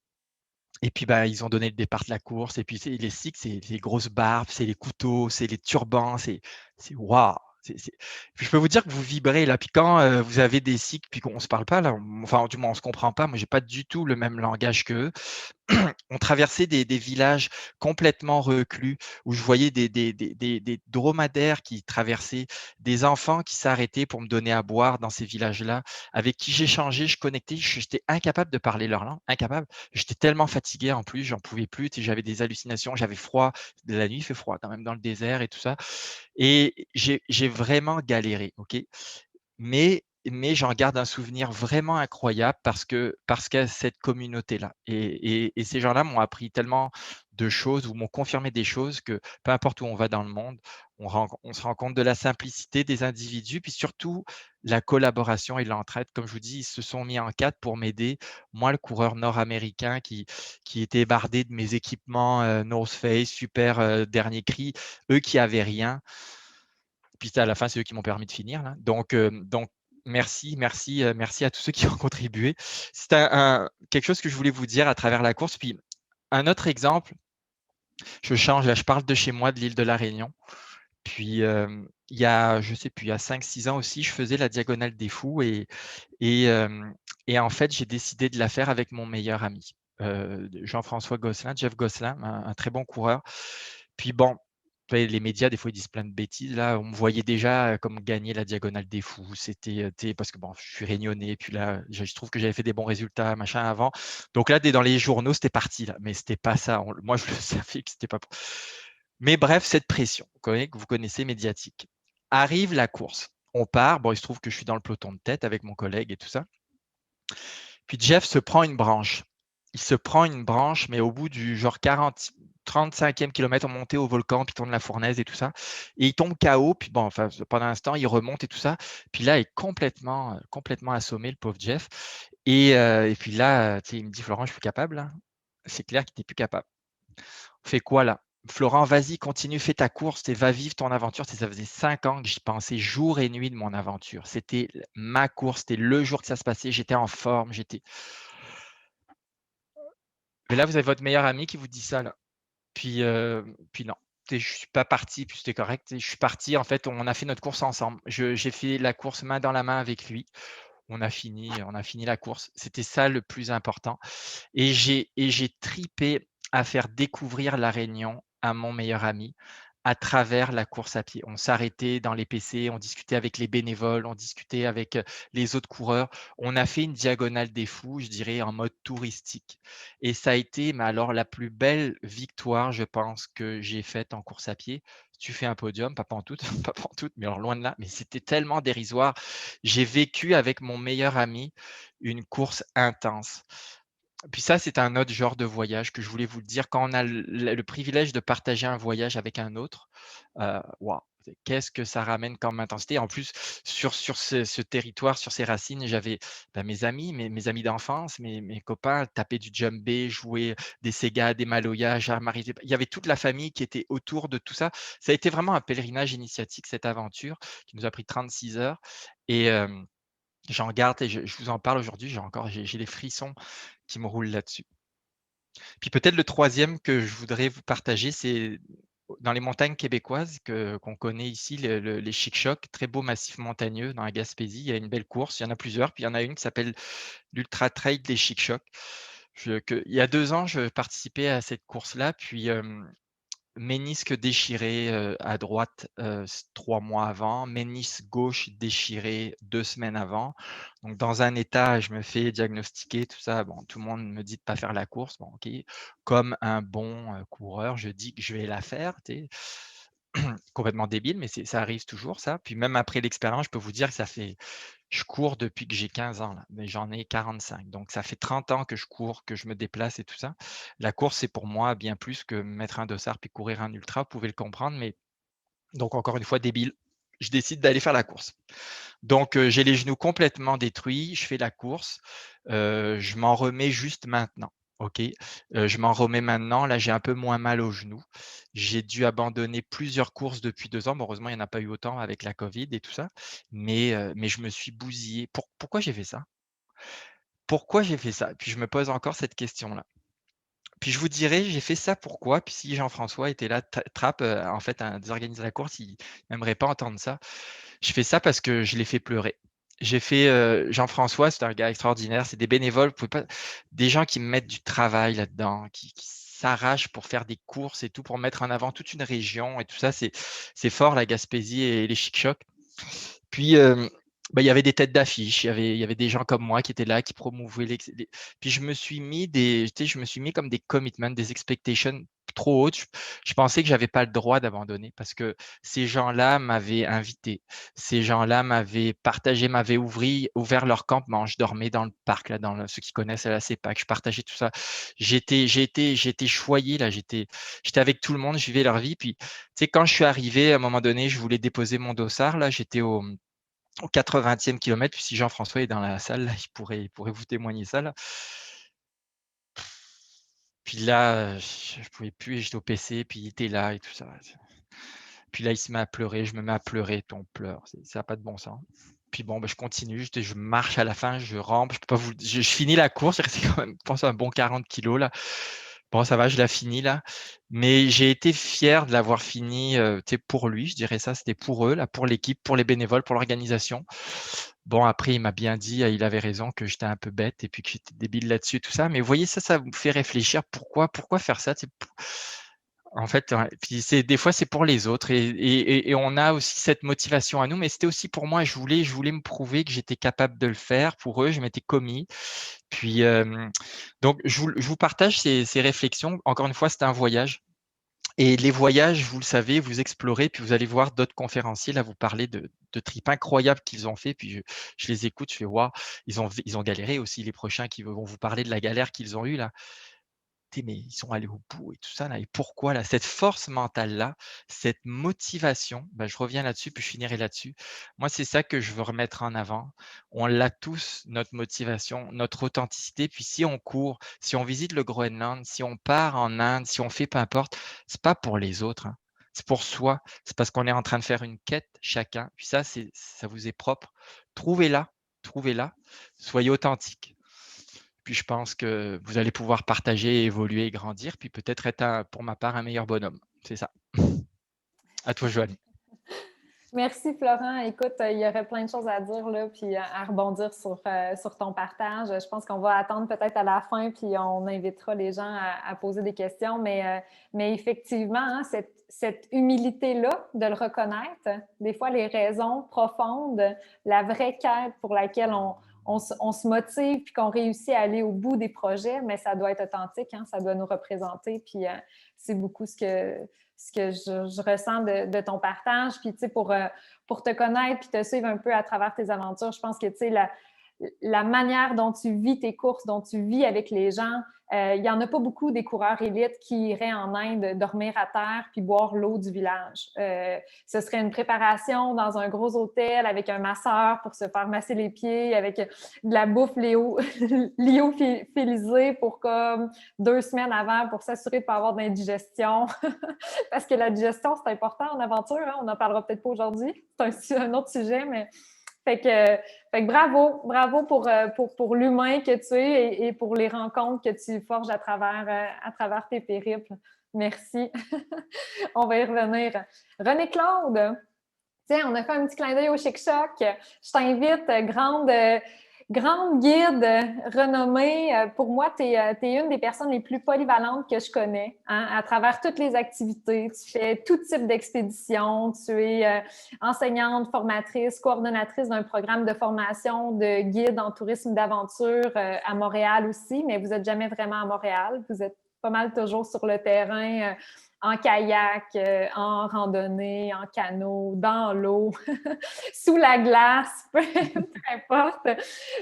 Et puis, ils ont donné le départ de la course. Et puis, les Sikhs, c'est les grosses barbes, c'est les couteaux, c'est les turbans, c'est waouh! Puis je peux vous dire que vous vibrez là. Puis quand vous avez des Sikhs, puis qu'on ne se parle pas, là, enfin, du moins, on ne se comprend pas. Moi, je n'ai pas du tout le même langage qu'eux. on traversait des villages complètement reclus où je voyais des dromadaires qui traversaient, des enfants qui s'arrêtaient pour me donner à boire dans ces villages-là, avec qui j'échangeais, je connectais. J'étais incapable de parler leur langue, incapable. J'étais tellement fatigué en plus, j'en pouvais plus. J'avais des hallucinations, j'avais froid. De la nuit, il fait froid quand même dans le désert et tout ça. Et j'ai vraiment galéré, ok. Mais j'en garde un souvenir vraiment incroyable parce qu'il y a cette communauté-là. Et ces gens-là m'ont appris tellement de choses ou m'ont confirmé des choses que peu importe où on va dans le monde, on se rend compte de la simplicité des individus, puis surtout la collaboration et l'entraide. Comme je vous dis, ils se sont mis en quatre pour m'aider. Moi, le coureur nord-américain qui était bardé de mes équipements North Face, super dernier cri, eux qui avaient rien. Puis à la fin, c'est eux qui m'ont permis de finir là. Donc merci à tous ceux qui ont contribué. C'est quelque chose que je voulais vous dire à travers la course. Puis un autre exemple, je change là, je parle de chez moi, de l'île de la Réunion. Puis il y a, je sais plus, il y a 5-6 ans aussi, je faisais la Diagonale des Fous et en fait, j'ai décidé de la faire avec mon meilleur ami, Jean-François Gosselin, Jeff Gosselin, un très bon coureur. Puis bon, les médias, des fois, ils disent plein de bêtises. Là, on me voyait déjà comme gagner la Diagonale des Fous. C'était parce que bon, je suis réunionnais. Puis là, je trouve que j'avais fait des bons résultats, machin, avant. Donc là, dans les journaux, c'était parti, là. Mais c'était pas ça. Moi, je le savais que c'était pas. Mais bref, cette pression, que vous connaissez, médiatique. Arrive la course. On part. Bon, il se trouve que je suis dans le peloton de tête avec mon collègue et tout ça. Puis Jeff se prend une branche. Il se prend une branche, mais au bout du genre 35e kilomètre, on montait au volcan, puis tourne la fournaise et tout ça. Et il tombe KO, puis bon, enfin, pendant un instant, il remonte et tout ça. Puis là, il est complètement assommé, le pauvre Jeff. Et puis là, il me dit, Florent, je suis plus capable, là. C'est clair qu'il n'est plus capable. On fait quoi là? Florent, vas-y, continue, fais ta course, va vivre ton aventure. Ça faisait 5 ans que j'y pensais jour et nuit de mon aventure. C'était ma course, c'était le jour que ça se passait. J'étais en forme, Mais là, vous avez votre meilleur ami qui vous dit ça là. Puis non, je suis pas parti, puis c'était correct. Je suis parti, en fait, on a fait notre course ensemble. J'ai fait la course main dans la main avec lui. On a fini la course. C'était ça le plus important. Et j'ai tripé à faire découvrir la Réunion à mon meilleur ami à travers la course à pied. On s'arrêtait dans les PC, on discutait avec les bénévoles, on discutait avec les autres coureurs. On a fait une Diagonale des Fous, je dirais, en mode touristique. Et ça a été, mais alors, la plus belle victoire, je pense, que j'ai faite en course à pied. Tu fais un podium, pas pantoute, pas pantoute, mais alors loin de là, mais c'était tellement dérisoire. J'ai vécu avec mon meilleur ami une course intense. Puis ça, c'est un autre genre de voyage que je voulais vous le dire. Quand on a le privilège de partager un voyage avec un autre, waouh, qu'est-ce que ça ramène comme intensité. En plus, sur ce territoire, sur ces racines, j'avais mes amis, mes amis d'enfance, mes copains tapaient du djembé, jouaient des Sega, des Maloya, Marie. Il y avait toute la famille qui était autour de tout ça. Ça a été vraiment un pèlerinage initiatique, cette aventure, qui nous a pris 36 heures. Et j'en garde et je vous en parle aujourd'hui, j'ai des frissons qui me roulent là-dessus. Puis peut-être le troisième que je voudrais vous partager, c'est dans les montagnes québécoises qu'on connaît ici, les Chic-Chocs, très beau massif montagneux dans la Gaspésie. Il y a une belle course, il y en a plusieurs, puis il y en a une qui s'appelle l'Ultra Trail des Chic-Chocs. Il y a 2 ans, je participais à cette course-là, puis ménisque déchiré à droite 3 mois avant, ménisque gauche déchiré 2 semaines avant. Donc dans un état, je me fais diagnostiquer, tout ça. Bon, tout le monde me dit de ne pas faire la course. Bon, ok. Comme un bon coureur, je dis que je vais la faire. Complètement débile, mais ça arrive toujours, ça. Puis même après l'expérience, je peux vous dire que je cours depuis que j'ai 15 ans, là, mais j'en ai 45. Donc, ça fait 30 ans que je cours, que je me déplace et tout ça. La course, c'est pour moi bien plus que mettre un dossard puis courir un ultra, vous pouvez le comprendre. Mais donc, encore une fois, débile, je décide d'aller faire la course. Donc, j'ai les genoux complètement détruits, je fais la course, je m'en remets juste maintenant. OK, je m'en remets maintenant. Là, j'ai un peu moins mal aux genoux. J'ai dû abandonner plusieurs courses depuis 2 ans. Bon, heureusement, il n'y en a pas eu autant avec la covid et tout ça, mais je me suis bousillé. Pourquoi j'ai fait ça? Pourquoi j'ai fait ça? Puis je me pose encore cette question-là. Puis je vous dirais, j'ai fait ça pourquoi? Puis si Jean-François était là, Trapp, en fait, un des organisateurs de la course, il n'aimerait pas entendre ça. Je fais ça parce que je l'ai fait pleurer. j'ai fait Jean-François, c'est un gars extraordinaire. C'est des bénévoles, vous pouvez pas, des gens qui mettent du travail là-dedans, qui s'arrachent pour faire des courses et tout, pour mettre en avant toute une région et tout ça. C'est fort, la Gaspésie et les Chic-Chocs. Puis, il y avait des têtes d'affiche, il y avait des gens comme moi qui étaient là, qui promouvaient Puis je me suis mis je me suis mis comme des commitments, des expectations trop hautes. Je pensais que j'avais pas le droit d'abandonner parce que ces gens-là m'avaient invité. Ces gens-là m'avaient partagé, m'avaient ouvert leur campement. Je dormais dans le parc, là, ceux qui connaissent la CEPAC. Je partageais tout ça. J'étais choyé, là. J'étais avec tout le monde, je vivais leur vie. Puis, tu sais, quand je suis arrivé, à un moment donné, je voulais déposer mon dossard, là. J'étais au 80e kilomètre, puis si Jean-François est dans la salle, là, il pourrait vous témoigner ça, là. Puis là, je pouvais plus, j'étais au PC, puis il était là et tout ça. Puis là, il se met à pleurer, je me mets à pleurer, puis on pleure, ça n'a pas de bon sens. Puis bon, je continue, je marche à la fin, je rampe, je peux pas je finis la course, j'ai resté quand même, je pense, un bon 40 kilos là. Bon, ça va, je la finis là. Mais j'ai été fier de l'avoir fini pour lui, je dirais ça, c'était pour eux, là, pour l'équipe, pour les bénévoles, pour l'organisation. Bon, après, il m'a bien dit, il avait raison, que j'étais un peu bête et puis que j'étais débile là-dessus et tout ça. Mais vous voyez, ça vous fait réfléchir. Pourquoi faire ça? En fait, puis des fois, c'est pour les autres et on a aussi cette motivation à nous, mais c'était aussi pour moi. Je voulais me prouver que j'étais capable de le faire. Pour eux, je m'étais commis. Puis, donc, je vous partage ces réflexions. Encore une fois, c'était un voyage. Et les voyages, vous le savez, vous explorez, puis vous allez voir d'autres conférenciers, là, vous parlez de trips incroyables qu'ils ont fait, puis je les écoute, je fais, waouh, ils ont galéré aussi, les prochains qui vont vous parler de la galère qu'ils ont eue, là. Mais ils sont allés au bout et tout ça, là. Et pourquoi, là, cette force mentale-là, cette motivation, je reviens là-dessus, puis je finirai là-dessus. Moi, c'est ça que je veux remettre en avant. On l'a tous, notre motivation, notre authenticité. Puis si on court, si on visite le Groenland, si on part en Inde, si on fait peu importe, c'est pas pour les autres, hein. C'est pour soi. C'est parce qu'on est en train de faire une quête chacun. Puis ça vous est propre. Trouvez-la, trouvez-la. Soyez authentique. Puis je pense que vous allez pouvoir partager, évoluer et grandir, puis peut-être être, pour ma part, un meilleur bonhomme. C'est ça. À toi, Joanne. Merci, Florent. Écoute, il y aurait plein de choses à dire, là, puis à rebondir sur ton partage. Je pense qu'on va attendre peut-être à la fin, puis on invitera les gens à poser des questions. Mais effectivement, hein, cette humilité-là, de le reconnaître, des fois, les raisons profondes, la vraie quête pour laquelle on se motive puis qu'on réussit à aller au bout des projets, mais ça doit être authentique, hein, ça doit nous représenter. Puis c'est beaucoup ce que je ressens de ton partage. Puis, tu sais, pour te connaître puis te suivre un peu à travers tes aventures, je pense que, tu sais, la manière dont tu vis tes courses, dont tu vis avec les gens, il n'y en a pas beaucoup des coureurs élites qui iraient en Inde dormir à terre puis boire l'eau du village. Ce serait une préparation dans un gros hôtel avec un masseur pour se faire masser les pieds, avec de la bouffe lyophilisée pour comme 2 semaines avant pour s'assurer de ne pas avoir d'indigestion. Parce que la digestion, c'est important en aventure. Hein? On n'en parlera peut-être pas aujourd'hui. C'est un autre sujet, mais... Fait que bravo pour l'humain que tu es et pour les rencontres que tu forges à travers tes périples. Merci. On va y revenir. René-Claude, tiens, on a fait un petit clin d'œil au Chic-Choc. Je t'invite, grande guide renommée. Pour moi, tu es une des personnes les plus polyvalentes que je connais, hein, à travers toutes les activités. Tu fais tout type d'expédition. Tu es enseignante, formatrice, coordonnatrice d'un programme de formation de guide en tourisme d'aventure à Montréal aussi, mais vous n'êtes jamais vraiment à Montréal. Vous êtes pas mal toujours sur le terrain, en kayak, en randonnée, en canot, dans l'eau, sous la glace, peu importe.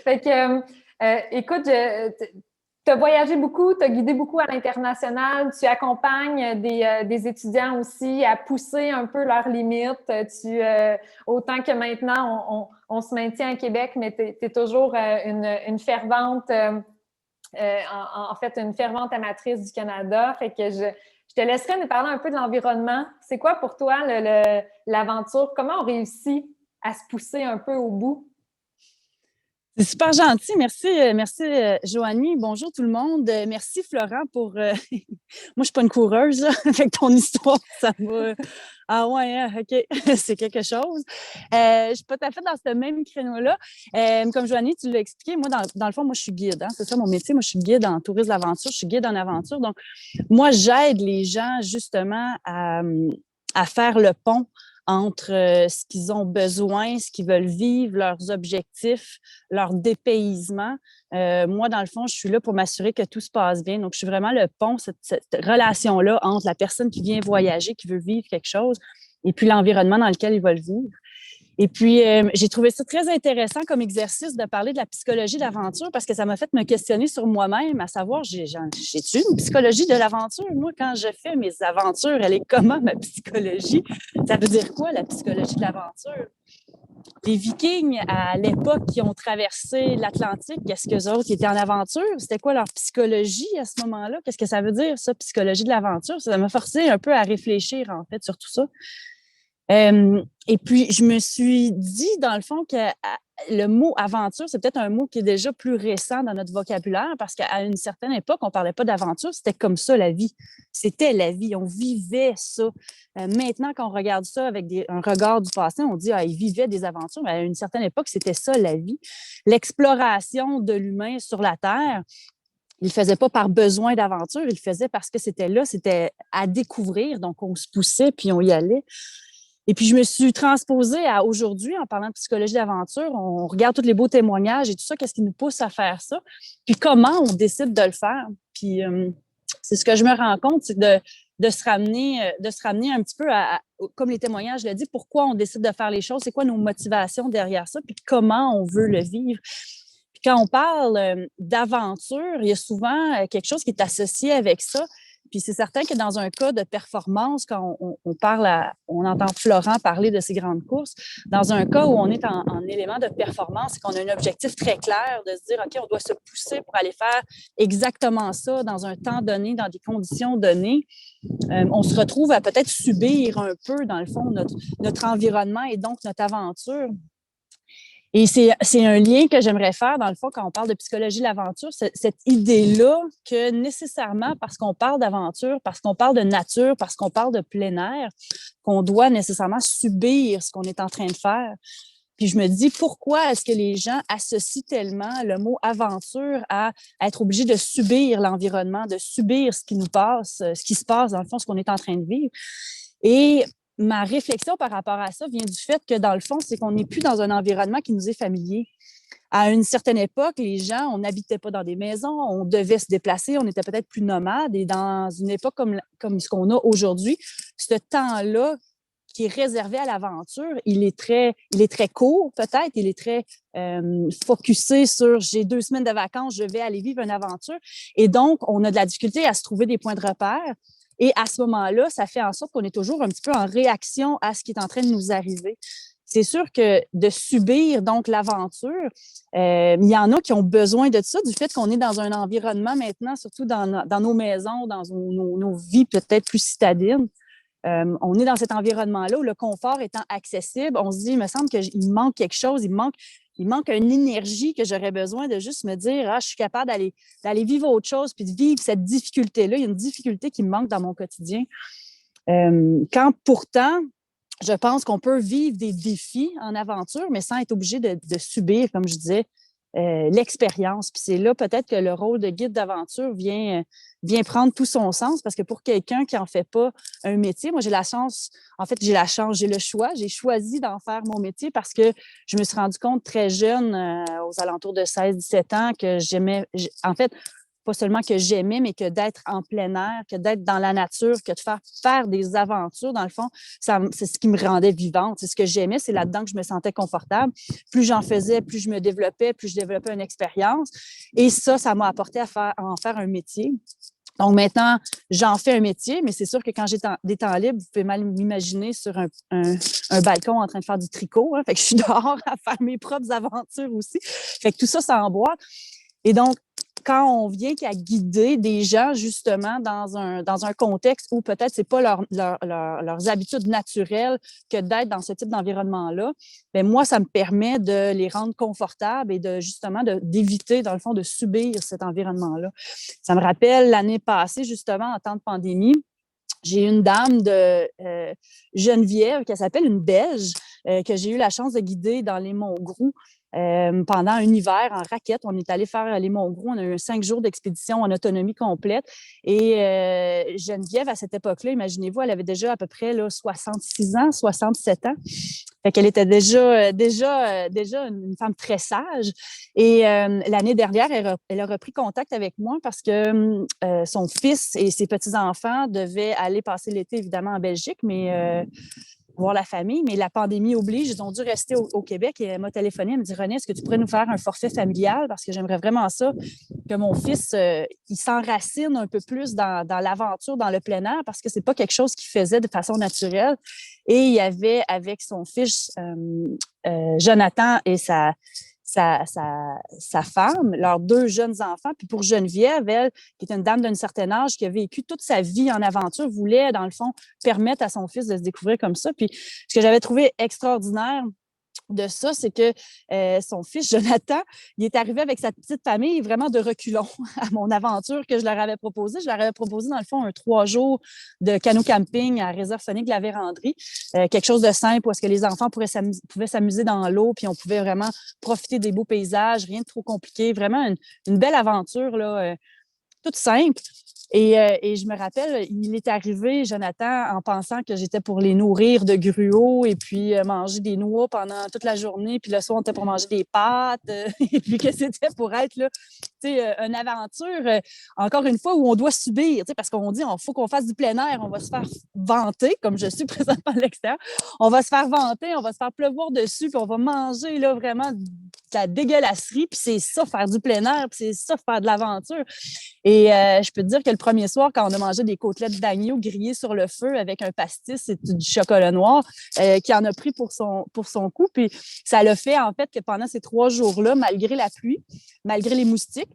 Fait que, écoute, tu as voyagé beaucoup, tu as guidé beaucoup à l'international, tu accompagnes des étudiants aussi à pousser un peu leurs limites. Autant que maintenant, on se maintient à Québec, mais tu es toujours une fervente, en fait, une fervente amatrice du Canada. Fait que je te laisserai nous parler un peu de l'environnement. C'est quoi pour toi l'aventure? Comment on réussit à se pousser un peu au bout? C'est super gentil. Merci, merci Joanie. Bonjour tout le monde. Merci Florent pour. Moi, je suis pas une coureuse, là. Fait que ton histoire, ça va. Ah ouais, hein, OK, c'est quelque chose. Je suis pas tout à fait dans ce même créneau-là. Comme Joanie, tu l'as expliqué, moi, dans le fond, moi, je suis guide. Hein, c'est ça mon métier. Moi, je suis guide en tourisme d'aventure. Je suis guide en aventure. Donc, moi, j'aide les gens justement à faire le pont entre ce qu'ils ont besoin, ce qu'ils veulent vivre, leurs objectifs, leur dépaysement. Moi, dans le fond, je suis là pour m'assurer que tout se passe bien. Donc, je suis vraiment le pont, cette relation-là entre la personne qui vient voyager, qui veut vivre quelque chose, et puis l'environnement dans lequel il va le vivre. Et puis, j'ai trouvé ça très intéressant comme exercice de parler de la psychologie d'aventure parce que ça m'a fait me questionner sur moi-même, à savoir, j'ai-tu une psychologie de l'aventure? Moi, quand je fais mes aventures, elle est comment ma psychologie? Ça veut dire quoi, la psychologie de l'aventure? Les Vikings, à l'époque, qui ont traversé l'Atlantique, qu'est-ce qu'eux autres qui étaient en aventure? C'était quoi leur psychologie à ce moment-là? Qu'est-ce que ça veut dire, ça, psychologie de l'aventure? Ça m'a forcé un peu à réfléchir, en fait, sur tout ça. Et puis, je me suis dit, dans le fond, que le mot aventure, c'est peut-être un mot qui est déjà plus récent dans notre vocabulaire parce qu'à une certaine époque, on ne parlait pas d'aventure, c'était comme ça la vie. C'était la vie, on vivait ça. Maintenant, quand on regarde ça avec un regard du passé, on dit, ils vivaient des aventures, mais à une certaine époque, c'était ça la vie. L'exploration de l'humain sur la Terre, il ne le faisait pas par besoin d'aventure, il le faisait parce que c'était là, c'était à découvrir, donc on se poussait puis on y allait. Et puis, je me suis transposée à aujourd'hui en parlant de psychologie d'aventure. On regarde tous les beaux témoignages et tout ça, qu'est-ce qui nous pousse à faire ça, puis comment on décide de le faire. Puis, c'est ce que je me rends compte, c'est de se ramener un petit peu comme les témoignages le disent, pourquoi on décide de faire les choses, c'est quoi nos motivations derrière ça, puis comment on veut le vivre. Puis quand on parle d'aventure, il y a souvent quelque chose qui est associé avec ça. Puis c'est certain que dans un cas de performance, quand on entend Florent parler de ces grandes courses, dans un cas où on est en élément de performance et qu'on a un objectif très clair de se dire, OK, on doit se pousser pour aller faire exactement ça dans un temps donné, dans des conditions données, on se retrouve à peut-être subir un peu, dans le fond, notre environnement et donc notre aventure. Et c'est un lien que j'aimerais faire, dans le fond, quand on parle de psychologie de l'aventure, cette idée-là que nécessairement, parce qu'on parle d'aventure, parce qu'on parle de nature, parce qu'on parle de plein air, qu'on doit nécessairement subir ce qu'on est en train de faire. Puis je me dis, pourquoi est-ce que les gens associent tellement le mot aventure à être obligé de subir l'environnement, de subir ce qui nous passe, ce qui se passe, dans le fond, ce qu'on est en train de vivre? Et ma réflexion par rapport à ça vient du fait que, dans le fond, c'est qu'on n'est plus dans un environnement qui nous est familier. À une certaine époque, les gens, on n'habitait pas dans des maisons, on devait se déplacer, on était peut-être plus nomades. Et dans une époque comme ce qu'on a aujourd'hui, ce temps-là qui est réservé à l'aventure, il est très court peut-être, il est très focusé sur j'ai 2 semaines de vacances, je vais aller vivre une aventure. Et donc, on a de la difficulté à se trouver des points de repère. Et à ce moment-là, ça fait en sorte qu'on est toujours un petit peu en réaction à ce qui est en train de nous arriver. C'est sûr que de subir donc l'aventure, il y en a qui ont besoin de ça, du fait qu'on est dans un environnement maintenant, surtout dans nos maisons, dans nos vies peut-être plus citadines. On est dans cet environnement-là où le confort étant accessible, on se dit, il me semble qu'il manque quelque chose, il manque une énergie que j'aurais besoin de juste me dire, je suis capable d'aller vivre autre chose puis de vivre cette difficulté-là. Il y a une difficulté qui me manque dans mon quotidien. Quand pourtant, je pense qu'on peut vivre des défis en aventure, mais sans être obligé de subir, comme je disais, l'expérience. Puis c'est là peut-être que le rôle de guide d'aventure vient prendre tout son sens parce que pour quelqu'un qui n'en fait pas un métier, moi j'ai le choix, j'ai choisi d'en faire mon métier parce que je me suis rendu compte très jeune, aux alentours de 16-17 ans, que j'aimais, en fait, pas seulement que j'aimais, mais que d'être en plein air, que d'être dans la nature, que de faire des aventures, dans le fond, c'est ce qui me rendait vivante. C'est ce que j'aimais, c'est là-dedans que je me sentais confortable. Plus j'en faisais, plus je me développais, plus je développais une expérience. Et ça m'a apporté à en faire un métier. Donc maintenant, j'en fais un métier, mais c'est sûr que quand j'ai des temps libres, vous pouvez mal m'imaginer sur un balcon en train de faire du tricot. Hein. Fait que je suis dehors à faire mes propres aventures aussi. Fait que tout ça, ça emboîte. Et donc, quand on vient qu'à guider des gens, justement, dans un contexte où peut-être ce n'est pas leurs habitudes naturelles que d'être dans ce type d'environnement-là, bien, moi, ça me permet de les rendre confortables et justement d'éviter, dans le fond, de subir cet environnement-là. Ça me rappelle l'année passée, justement, en temps de pandémie, j'ai une dame de Geneviève qui s'appelle une Belge que j'ai eu la chance de guider dans les Monts Groux pendant un hiver en raquette. On est allé faire les Monts Groux. On a eu 5 jours d'expédition en autonomie complète. Et Geneviève, à cette époque-là, imaginez-vous, elle avait déjà à peu près là, 66 ans, 67 ans. Fait qu'elle était déjà une femme très sage. Et l'année dernière, elle a repris contact avec moi parce que son fils et ses petits-enfants devaient aller passer l'été, évidemment, en Belgique, mais voir la famille. Mais la pandémie oblige, ils ont dû rester au Québec. Et elle m'a téléphoné, elle me dit « Renée, est-ce que tu pourrais nous faire un forfait familial? Parce que j'aimerais vraiment ça, que mon fils, il s'enracine un peu plus dans l'aventure, dans le plein air, parce que c'est pas quelque chose qu'il faisait de façon naturelle. » Et il y avait avec son fils Jonathan et sa femme, leurs 2 jeunes enfants. Puis pour Geneviève, elle, qui est une dame d'un certain âge, qui a vécu toute sa vie en aventure, voulait, dans le fond, permettre à son fils de se découvrir comme ça. Puis ce que j'avais trouvé extraordinaire de ça, c'est que son fils, Jonathan, il est arrivé avec sa petite famille vraiment de reculons à mon aventure que je leur avais proposée. Je leur avais proposé, dans le fond, un 3 jours de canot camping à Réserve Sonique de la Vérandrie. Quelque chose de simple où est-ce que les enfants pouvaient s'amuser dans l'eau, puis on pouvait vraiment profiter des beaux paysages, rien de trop compliqué. Vraiment une belle aventure, là, toute simple. Et je me rappelle, il est arrivé, Jonathan, en pensant que j'étais pour les nourrir de gruau et puis manger des noix pendant toute la journée. Puis le soir, on était pour manger des pâtes. Et puis que c'était pour être là, une aventure, encore une fois, où on doit subir. Parce qu'on dit, il faut qu'on fasse du plein air. On va se faire vanter, comme je suis présentement à l'extérieur. On va se faire vanter, on va se faire pleuvoir dessus, puis on va manger là, vraiment de la dégueulasserie. Puis c'est ça, faire du plein air, puis c'est ça, faire de l'aventure. Et je peux te dire que le premier soir, quand on a mangé des côtelettes d'agneau grillées sur le feu avec un pastis et du chocolat noir, qui en a pris pour son coup. Puis ça l'a fait, en fait, que pendant ces 3 jours-là, malgré la pluie, malgré les moustiques,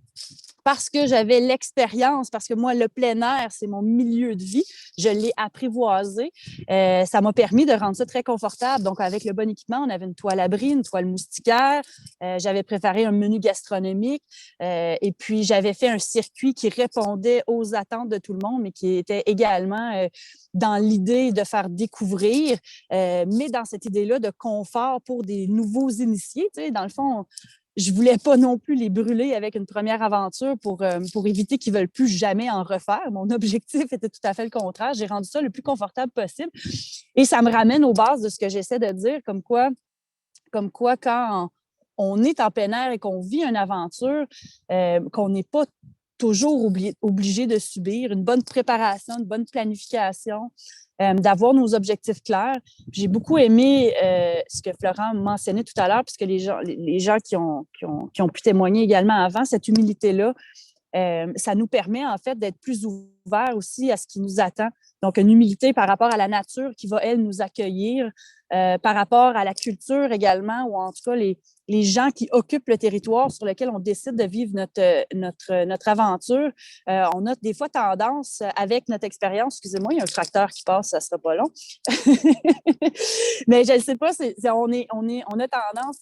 parce que j'avais l'expérience, parce que moi, le plein air, c'est mon milieu de vie, je l'ai apprivoisé. Ça m'a permis de rendre ça très confortable. Donc, avec le bon équipement, on avait une toile abri, une toile moustiquaire. J'avais préparé un menu gastronomique et puis j'avais fait un circuit qui répondait aux attentes de tout le monde, mais qui était également dans l'idée de faire découvrir, mais dans cette idée-là de confort pour des nouveaux initiés. Tu sais, dans le fond, je ne voulais pas non plus les brûler avec une première aventure pour éviter qu'ils ne veulent plus jamais en refaire. Mon objectif était tout à fait le contraire. J'ai rendu ça le plus confortable possible. Et ça me ramène aux bases de ce que j'essaie de dire, comme quoi quand on est en plein air et qu'on vit une aventure, qu'on n'est pas toujours obligé de subir, une bonne préparation, une bonne planification, d'avoir nos objectifs clairs. J'ai beaucoup aimé ce que Florent mentionnait tout à l'heure, puisque les gens qui ont pu témoigner également avant, cette humilité-là, ça nous permet en fait d'être plus ouverts aussi à ce qui nous attend. Donc, une humilité par rapport à la nature qui va, elle, nous accueillir, par rapport à la culture également, ou en tout cas les gens qui occupent le territoire sur lequel on décide de vivre notre aventure. On a des fois tendance, avec notre expérience, excusez-moi, il y a un tracteur qui passe, ça ne sera pas long. Mais je ne sais pas, on a tendance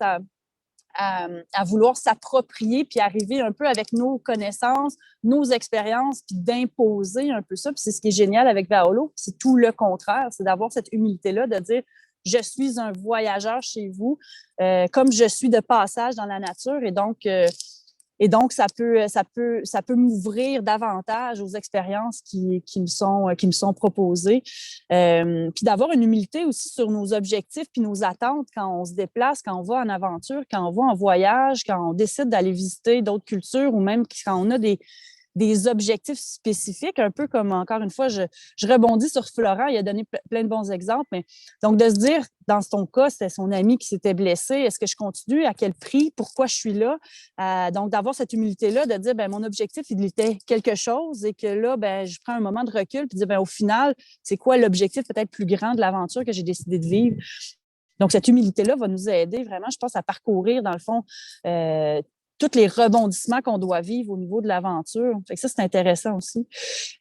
à vouloir s'approprier puis arriver un peu avec nos connaissances, nos expériences, puis d'imposer un peu ça. Puis c'est ce qui est génial avec Vaolo, c'est tout le contraire, c'est d'avoir cette humilité-là, de dire « je suis un voyageur chez vous, comme je suis de passage dans la nature ». Et donc, ça peut m'ouvrir davantage aux expériences qui me sont proposées. Puis d'avoir une humilité aussi sur nos objectifs puis nos attentes quand on se déplace, quand on va en aventure, quand on va en voyage, quand on décide d'aller visiter d'autres cultures ou même quand on a des objectifs spécifiques, un peu comme, encore une fois, je rebondis sur Florent, il a donné plein de bons exemples, mais donc de se dire, dans son cas, c'était son ami qui s'était blessé, est-ce que je continue, à quel prix, pourquoi je suis là? Donc d'avoir cette humilité-là, de dire, mon objectif, il était quelque chose et que là, je prends un moment de recul puis de dire, au final, c'est quoi l'objectif peut-être plus grand de l'aventure que j'ai décidé de vivre? Donc, cette humilité-là va nous aider vraiment, je pense, à parcourir, dans le fond, tous les rebondissements qu'on doit vivre au niveau de l'aventure. Fait que ça, c'est intéressant aussi.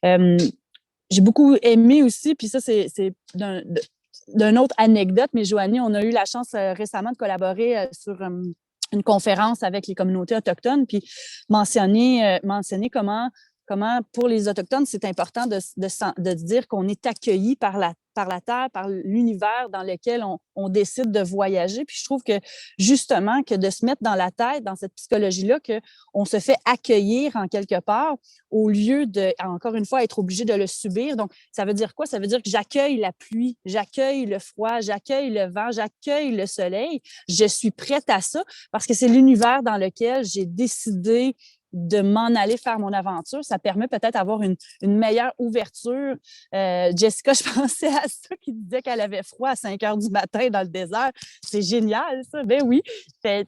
J'ai beaucoup aimé aussi, puis ça, c'est d'une autre anecdote, mais Joanie, on a eu la chance récemment de collaborer sur une conférence avec les communautés autochtones, puis mentionner comment pour les Autochtones, c'est important de dire qu'on est accueilli par la Terre, par l'univers dans lequel on décide de voyager. Puis je trouve que justement, que de se mettre dans la tête, dans cette psychologie-là, qu'on se fait accueillir en quelque part au lieu de, encore une fois, être obligé de le subir. Donc, ça veut dire quoi? Ça veut dire que j'accueille la pluie, j'accueille le froid, j'accueille le vent, j'accueille le soleil. Je suis prête à ça parce que c'est l'univers dans lequel j'ai décidé de m'en aller faire mon aventure. Ça permet peut-être d'avoir une meilleure ouverture. Jessica, je pensais à ça, qui disait qu'elle avait froid à 5 heures du matin dans le désert. C'est génial, ça. Ben oui. Fait,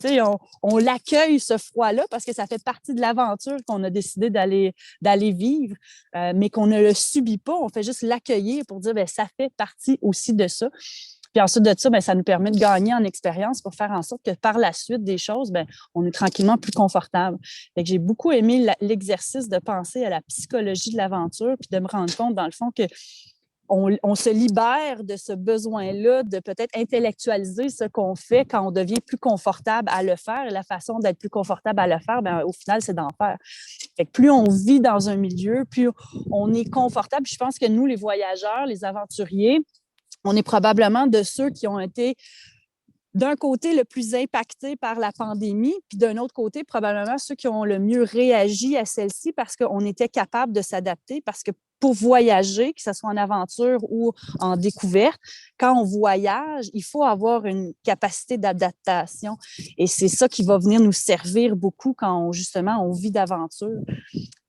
on l'accueille, ce froid-là, parce que ça fait partie de l'aventure qu'on a décidé d'aller vivre, mais qu'on ne le subit pas. On fait juste l'accueillir pour dire, ben ça fait partie aussi de ça. Puis ensuite de ça, bien, ça nous permet de gagner en expérience pour faire en sorte que par la suite des choses, bien, on est tranquillement plus confortable. Fait que j'ai beaucoup aimé l'exercice de penser à la psychologie de l'aventure puis de me rendre compte, dans le fond, que on se libère de ce besoin-là de peut-être intellectualiser ce qu'on fait quand on devient plus confortable à le faire. Et la façon d'être plus confortable à le faire, bien, au final, c'est d'en faire. Fait que plus on vit dans un milieu, plus on est confortable. Je pense que nous, les voyageurs, les aventuriers, on est probablement de ceux qui ont été, d'un côté, le plus impactés par la pandémie, puis d'un autre côté, probablement ceux qui ont le mieux réagi à celle-ci parce qu'on était capable de s'adapter, parce que pour voyager, que ce soit en aventure ou en découverte, quand on voyage, il faut avoir une capacité d'adaptation. Et c'est ça qui va venir nous servir beaucoup quand, justement, on vit d'aventure.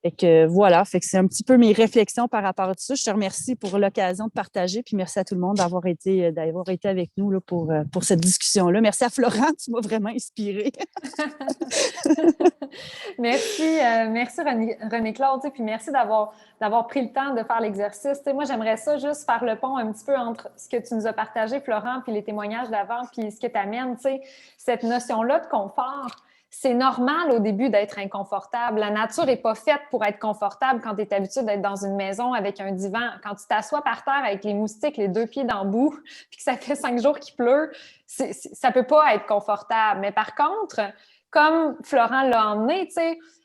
Fait que voilà, fait que c'est un petit peu mes réflexions par rapport à tout ça. Je te remercie pour l'occasion de partager, puis merci à tout le monde d'avoir été avec nous là, pour cette discussion-là. Merci à Florent, tu m'as vraiment inspirée. Merci René-Claude, puis merci d'avoir pris le temps de faire l'exercice. Moi, j'aimerais ça juste faire le pont un petit peu entre ce que tu nous as partagé, Florent, puis les témoignages d'avant, puis ce que tu amènes, cette notion-là de confort. C'est normal au début d'être inconfortable. La nature n'est pas faite pour être confortable quand tu es habitué d'être dans une maison avec un divan. Quand tu t'assois par terre avec les moustiques, les 2 pieds dans le bout, puis que ça fait 5 jours qu'il pleut, ça ne peut pas être confortable. Mais par contre, comme Florent l'a emmené,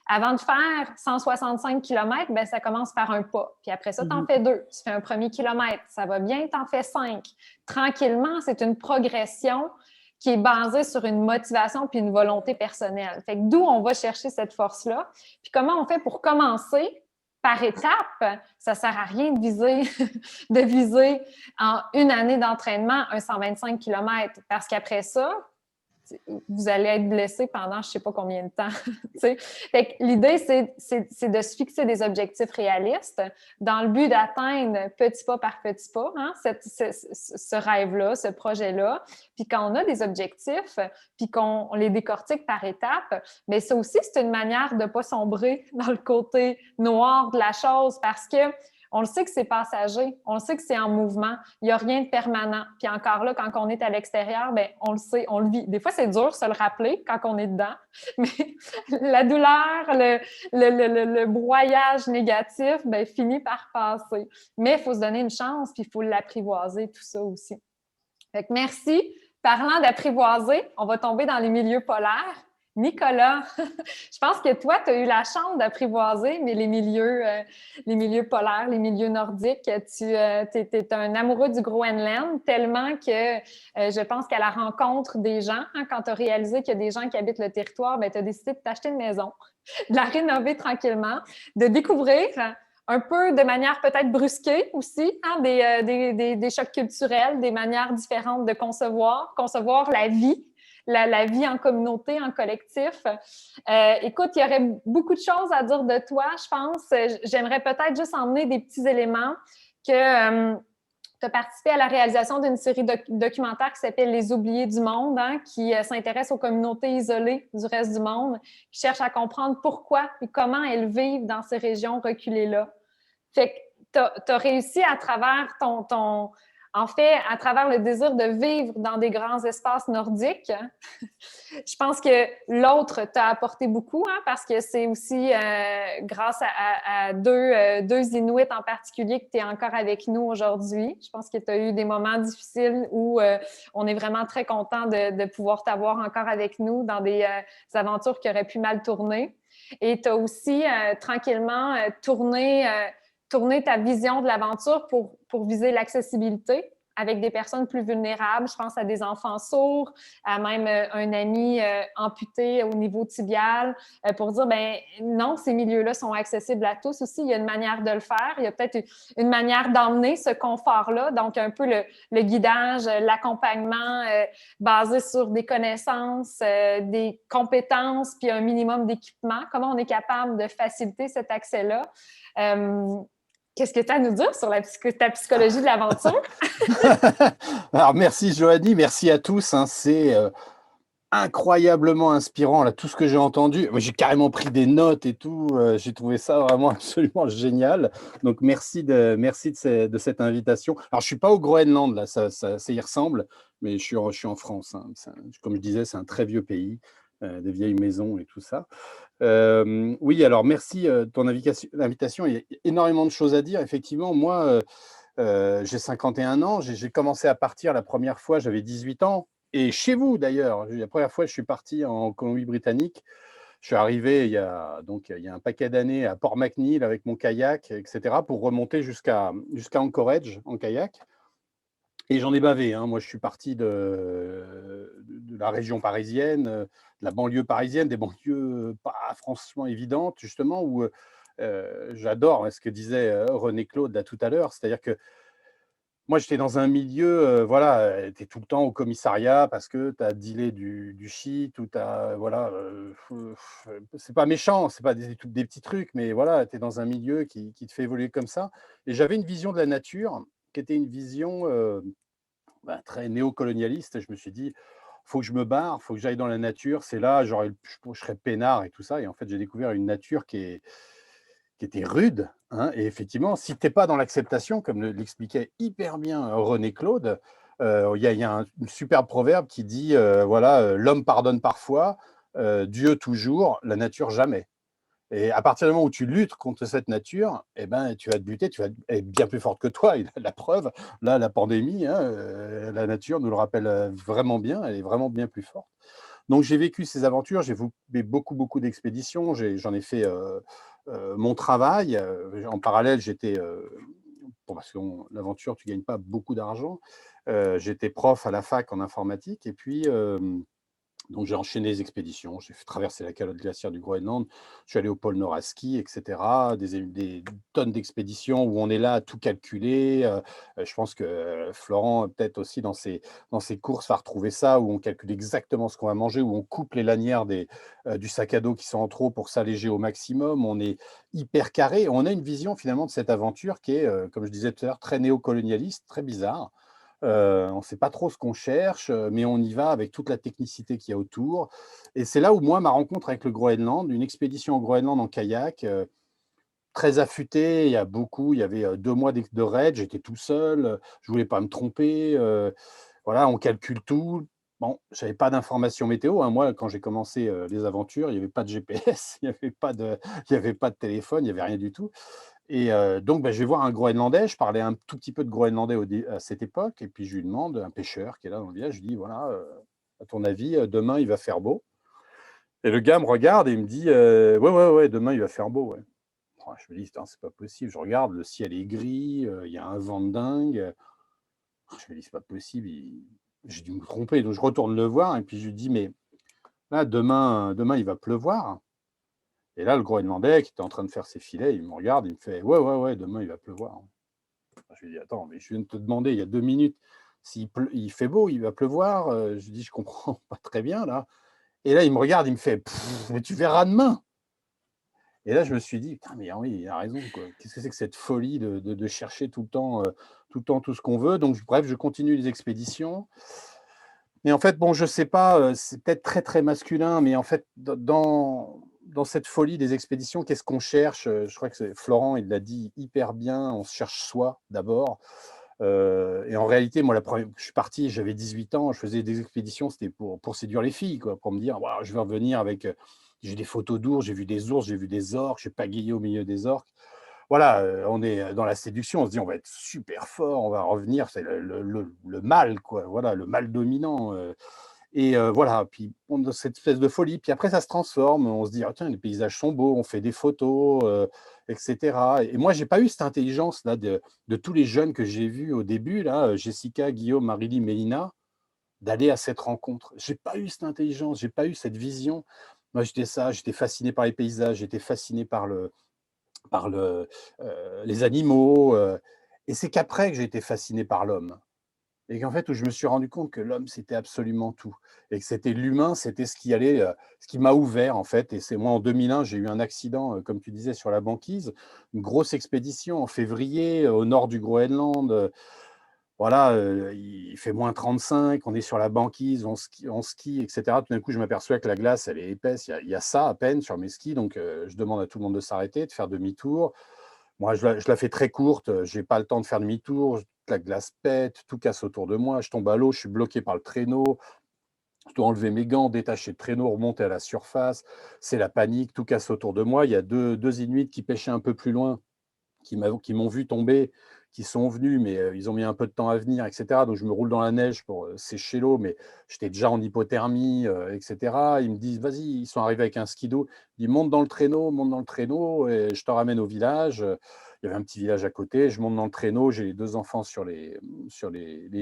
avant de faire 165 km, ben, ça commence par un pas. Puis après ça, tu en fais 2. Tu fais un premier kilomètre. Ça va bien, tu en fais 5. Tranquillement, c'est une progression qui est basée sur une motivation puis une volonté personnelle. Fait que d'où on va chercher cette force-là. Puis comment on fait pour commencer par étapes? Ça ne sert à rien de viser en une année d'entraînement un 125 km parce qu'après ça, vous allez être blessé pendant je ne sais pas combien de temps. Fait que l'idée, c'est de se fixer des objectifs réalistes dans le but d'atteindre petit pas par petit pas ce rêve-là, ce projet-là. Puis quand on a des objectifs, puis qu'on les décortique par étapes, mais ça aussi, c'est une manière de ne pas sombrer dans le côté noir de la chose parce que on le sait que c'est passager, on le sait que c'est en mouvement, il n'y a rien de permanent. Puis encore là, quand on est à l'extérieur, bien, on le sait, on le vit. Des fois, c'est dur de se le rappeler quand on est dedans, mais la douleur, le broyage négatif, bien, finit par passer. Mais il faut se donner une chance, puis il faut l'apprivoiser, tout ça aussi. Fait que merci. Parlant d'apprivoiser, on va tomber dans les milieux polaires. Nicolas, je pense que toi, tu as eu la chance d'apprivoiser, mais les milieux polaires, les milieux nordiques, tu es un amoureux du Groenland, tellement que je pense qu'à la rencontre des gens, quand tu as réalisé qu'il y a des gens qui habitent le territoire, tu as décidé de t'acheter une maison, de la rénover tranquillement, de découvrir un peu de manière peut-être brusquée aussi, des chocs culturels, des manières différentes de concevoir la vie. La vie en communauté, en collectif. Écoute, il y aurait beaucoup de choses à dire de toi, je pense. J'aimerais peut-être juste emmener des petits éléments que tu as participé à la réalisation d'une série documentaire qui s'appelle « Les oubliés du monde », qui s'intéresse aux communautés isolées du reste du monde, qui cherche à comprendre pourquoi et comment elles vivent dans ces régions reculées-là. Fait que tu as réussi à travers En fait, à travers le désir de vivre dans des grands espaces nordiques, je pense que l'autre t'a apporté beaucoup, hein, parce que c'est aussi grâce à deux Inuits en particulier que tu es encore avec nous aujourd'hui. Je pense que tu as eu des moments difficiles où on est vraiment très content de pouvoir t'avoir encore avec nous dans des aventures qui auraient pu mal tourner. Et tu as aussi tranquillement tourné ta vision de l'aventure pour viser l'accessibilité avec des personnes plus vulnérables. Je pense à des enfants sourds, à même un ami amputé au niveau tibial, pour dire, ben non, ces milieux-là sont accessibles à tous aussi. Il y a une manière de le faire. Il y a peut-être une manière d'emmener ce confort-là. Donc, un peu le guidage, l'accompagnement basé sur des connaissances, des compétences, puis un minimum d'équipement. Comment on est capable de faciliter cet accès-là? Qu'est-ce que tu as à nous dire sur ta psychologie de l'aventure? Alors, merci Joanie, merci à tous. Hein, c'est incroyablement inspirant, là, tout ce que j'ai entendu. Moi, j'ai carrément pris des notes et tout. J'ai trouvé ça vraiment absolument génial. Donc, merci de cette invitation. Alors, je ne suis pas au Groenland, là, ça y ressemble, mais je suis en France. Hein. Comme je disais, c'est un très vieux pays, des vieilles maisons et tout ça. Oui, alors merci de ton invitation. Il y a énormément de choses à dire. Effectivement, moi, j'ai 51 ans. J'ai commencé à partir la première fois, j'avais 18 ans. Et chez vous, d'ailleurs, la première fois, je suis parti en Colombie-Britannique. Je suis arrivé il y a un paquet d'années à Port McNeill avec mon kayak, etc., pour remonter jusqu'à Anchorage en kayak. Et j'en ai bavé. Hein. Moi, je suis parti de la région parisienne, de la banlieue parisienne, des banlieues pas franchement évidentes, justement, où j'adore ce que disait René Claude là, tout à l'heure. C'est-à-dire que moi, j'étais dans un milieu, voilà, tu es tout le temps au commissariat parce que tu as dealé du shit ou tu as, voilà, c'est pas méchant, c'est pas des petits trucs, mais voilà, tu es dans un milieu qui te fait évoluer comme ça. Et j'avais une vision de la nature qui était une vision très néocolonialiste. Je me suis dit, faut que je me barre, faut que j'aille dans la nature. C'est là, je serais peinard et tout ça. Et en fait, j'ai découvert une nature qui était rude. Hein. Et effectivement, si tu n'es pas dans l'acceptation, comme l'expliquait hyper bien René Claude, il y a un superbe proverbe qui dit, voilà, l'homme pardonne parfois, Dieu toujours, la nature jamais. Et à partir du moment où tu luttes contre cette nature, eh ben, tu vas te buter, elle est bien plus forte que toi. Et la preuve, là, la pandémie, hein, la nature nous le rappelle vraiment bien, elle est vraiment bien plus forte. Donc, j'ai vécu ces aventures, j'ai fait beaucoup, beaucoup d'expéditions, j'en ai fait mon travail. En parallèle, j'étais, parce que l'aventure, tu ne gagnes pas beaucoup d'argent, j'étais prof à la fac en informatique, et puis donc, j'ai enchaîné les expéditions, j'ai fait traverser la calotte glaciaire du Groenland, je suis allé au pôle Nord à ski, etc. Des tonnes d'expéditions où on est là à tout calculer. Je pense que Florent, peut-être aussi dans ses courses, va retrouver ça, où on calcule exactement ce qu'on va manger, où on coupe les lanières du sac à dos qui sont en trop pour s'alléger au maximum. On est hyper carré. On a une vision finalement de cette aventure qui est, comme je disais tout à l'heure, très néocolonialiste, très bizarre. On ne sait pas trop ce qu'on cherche, mais on y va avec toute la technicité qu'il y a autour. Et c'est là où moi, ma rencontre avec le Groenland, une expédition au Groenland en kayak, très affûtée, il y avait 2 mois de raid, j'étais tout seul, je ne voulais pas me tromper. Voilà, on calcule tout. Bon, je n'avais pas d'informations météo. Hein. Moi, quand j'ai commencé les aventures, il n'y avait pas de GPS, il n'y avait pas de téléphone, il n'y avait rien du tout. Et donc, je vais voir un Groenlandais. Je parlais un tout petit peu de groenlandais à cette époque. Et puis, je lui demande, un pêcheur qui est là dans le village, je lui dis, voilà, à ton avis, demain, il va faire beau? Et le gars me regarde et il me dit, ouais, demain, il va faire beau. Ouais. Oh, je me dis, c'est pas possible. Je regarde, le ciel est gris, il y a un vent de dingue. Je me dis, c'est pas possible. J'ai dû me tromper. Donc, je retourne le voir et puis je lui dis, mais là, demain, il va pleuvoir. Et là, le Groenlandais qui était en train de faire ses filets, il me regarde, il me fait, ouais, demain, il va pleuvoir. Je lui dis, attends, mais je viens de te demander il y a 2 minutes il fait beau, il va pleuvoir. Je lui dis, je comprends pas très bien, là. Et là, il me regarde, il me fait, mais tu verras demain. Et là, je me suis dit, putain, mais oui, il a raison, quoi. Qu'est-ce que c'est que cette folie de chercher tout le temps tout ce qu'on veut? Donc, bref, je continue les expéditions. Et en fait, bon, je sais pas, c'est peut-être très, très masculin, mais en fait, dans cette folie des expéditions, qu'est-ce qu'on cherche? Je crois que Florent, il l'a dit hyper bien, on se cherche soi d'abord. Et en réalité, moi, je suis parti, j'avais 18 ans, je faisais des expéditions, c'était pour séduire les filles, quoi, pour me dire, waouh, je vais revenir avec. J'ai des photos d'ours, j'ai vu des ours, j'ai vu des orques, j'ai pagayé au milieu des orques. Voilà, on est dans la séduction, on se dit, on va être super fort, on va revenir, c'est le mal, quoi, voilà, le mal dominant. Et voilà, puis on a cette espèce de folie. Puis après, ça se transforme. On se dit, ah, tiens, les paysages sont beaux, on fait des photos, etc. Et moi, j'ai pas eu cette intelligence-là de tous les jeunes que j'ai vus au début, là, Jessica, Guillaume, Marily, Mélina, d'aller à cette rencontre. J'ai pas eu cette intelligence, j'ai pas eu cette vision. Moi, j'étais fasciné par les paysages, j'étais fasciné par les animaux. Et c'est qu'après que j'ai été fasciné par l'homme. Et qu'en fait, où je me suis rendu compte que l'homme, c'était absolument tout. Et que c'était l'humain, c'était ce ce qui m'a ouvert, en fait. Et c'est moi, en 2001, j'ai eu un accident, comme tu disais, sur la banquise, une grosse expédition en février, au nord du Groenland. Voilà, il fait -35, on est sur la banquise, on skie, etc. Tout d'un coup, je m'aperçois que la glace, elle est épaisse. Il y a ça à peine sur mes skis. Donc, je demande à tout le monde de s'arrêter, de faire demi-tour. Moi, je la fais très courte, je n'ai pas le temps de faire demi-tour, la glace pète, tout casse autour de moi, je tombe à l'eau, je suis bloqué par le traîneau, je dois enlever mes gants, détacher le traîneau, remonter à la surface, c'est la panique, tout casse autour de moi. Il y a deux Inuits qui pêchaient un peu plus loin, qui m'ont vu tomber, qui sont venus, mais ils ont mis un peu de temps à venir, etc. Donc je me roule dans la neige pour sécher l'eau, mais j'étais déjà en hypothermie, etc. Ils me disent, vas-y, ils sont arrivés avec un skido, ils montent dans le traîneau, et je te ramène au village. Il y avait un petit village à côté, je monte dans le traîneau, j'ai les deux enfants sur les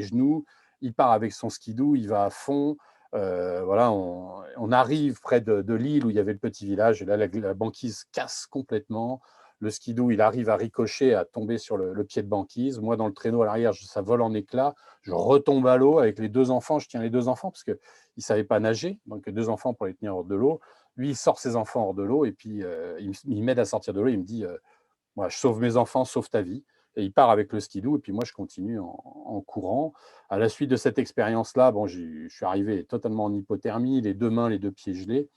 genoux, il part avec son skidoo, il va à fond. Voilà, on arrive près de l'île où il y avait le petit village, et là, la banquise casse complètement. Le skidoo, il arrive à ricocher, à tomber sur le pied de banquise. Moi, dans le traîneau à l'arrière, ça vole en éclats. Je retombe à l'eau avec les deux enfants. Je tiens les deux enfants parce qu'ils ne savaient pas nager. Donc, deux enfants pour les tenir hors de l'eau. Lui, il sort ses enfants hors de l'eau et puis il m'aide à sortir de l'eau. Il me dit, moi, je sauve mes enfants, sauve ta vie. Et il part avec le skidoo. Et puis moi, je continue en courant. À la suite de cette expérience-là, bon, je suis arrivé totalement en hypothermie, les deux mains, les deux pieds gelés.